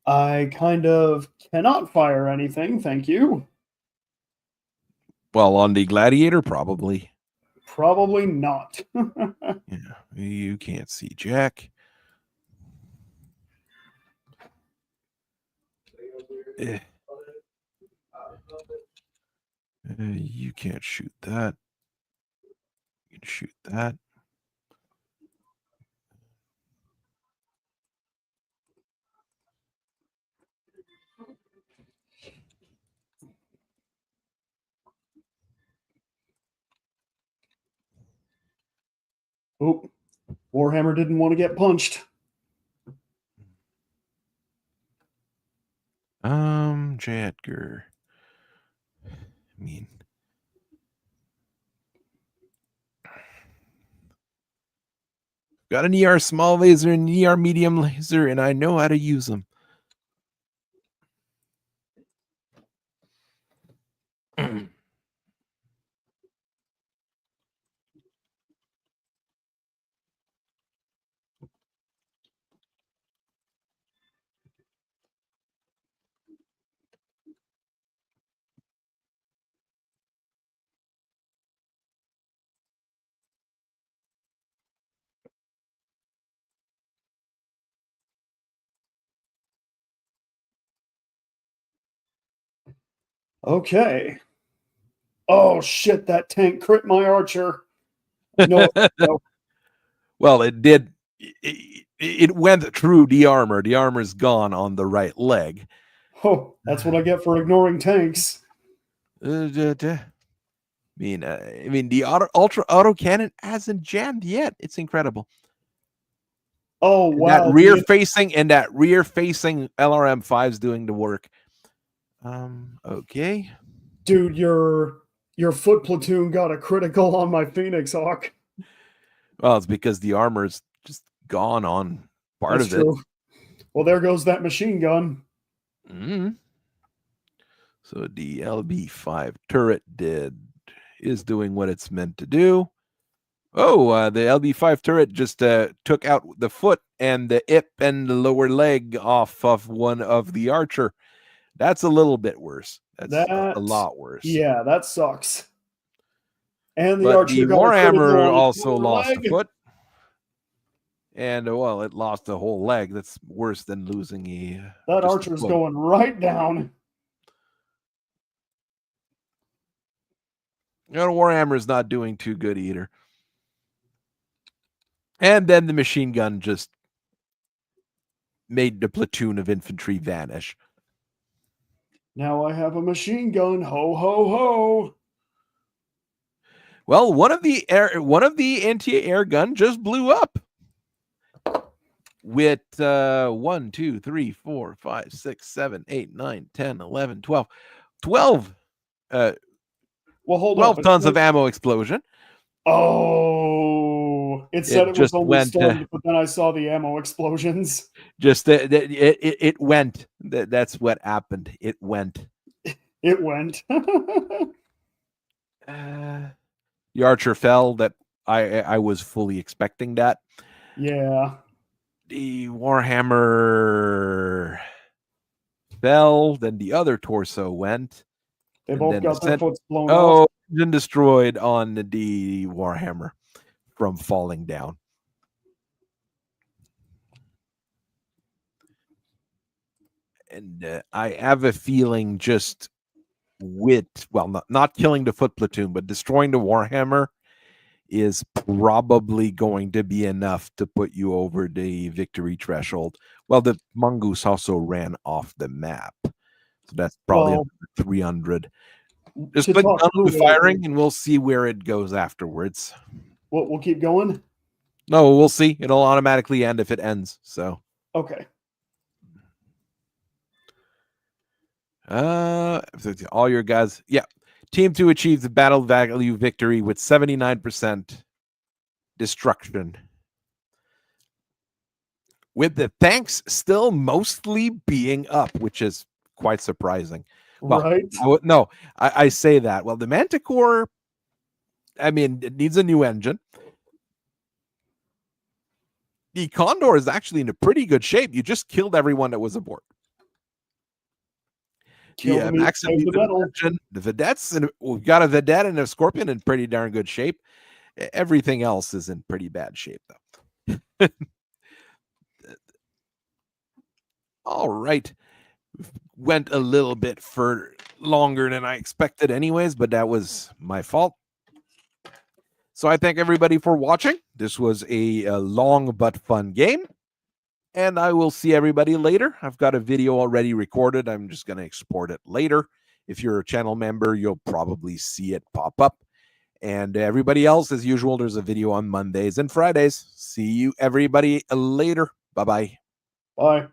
I kind of cannot fire anything, thank you. Well, on the Gladiator, probably. Probably not. Yeah, you can't see Jack. You can't shoot that. You can shoot that. Oh, Warhammer didn't want to get punched. J. Edgar. I mean, got an ER small laser and an ER medium laser, and I know how to use them. Okay. Oh shit! That tank crit my archer. No, no. Well, it did. It went through the armor. The armor's gone on the right leg. Oh, that's what I get for ignoring tanks. I mean, the ultra auto cannon hasn't jammed yet. It's incredible. Oh And wow! that rear facing LRM5 is doing the work. Okay, dude, your foot platoon got a critical on my Phoenix Hawk. well, it's because the armor's just gone on part That's of it. true. Well, there goes that machine gun. Mm-hmm. So the LB5 turret is doing what it's meant to do. Oh, the LB5 turret just took out the foot and the hip and the lower leg off of one of the archer. That's a little bit worse. That's a lot worse. Yeah, that sucks. And the But archer the got a critical Warhammer on also lower lost leg. a foot. And, well, it lost a whole leg. That's worse than losing that archer's going right down. You know, Warhammer's not doing too good either. And then the machine gun just made the platoon of infantry vanish. Now I have a machine gun. Ho ho ho! Well, one of the anti-air gun just blew up with 1, 2, 3, 4, 5, 6, 7, 8, 9, 10, 11, 12. 12 well, hold 12 up. tons of ammo explosion. Oh, it said it was only stunned, but then I saw the ammo explosions. Just it went. That's what happened. It went. It went. The archer fell. That I was fully expecting that. Yeah. The Warhammer fell. Then the other torso went. They both got their foots blown off. Oh, engine destroyed on the Warhammer from falling down. And I have a feeling just not killing the foot platoon, but destroying the Warhammer is probably going to be enough to put you over the victory threshold. Well, the mongoose also ran off the map. So that's probably 300. Just click on the firing and we'll see where it goes afterwards. We'll keep going? No, we'll see. It'll automatically end if it ends. So okay. All your guys. Yeah. Team 2 achieved the battle value victory with 79% destruction. With the tanks still mostly being up, which is quite surprising. Well, right. No, I say that. Well, the Manticore, I mean, it needs a new engine. The Condor is actually in a pretty good shape. You just killed everyone that was aboard. The vedettes, and we've got a vedette and a scorpion in pretty darn good shape. Everything else is in pretty bad shape, though. All right. Went a little bit for longer than I expected anyways, but that was my fault. So I thank everybody for watching. This was a long but fun game. And I will see everybody later. I've got a video already recorded. I'm just going to export it later. If you're a channel member, you'll probably see it pop up. And everybody else, as usual, there's a video on Mondays and Fridays. See you, everybody, later. Bye-bye. Bye.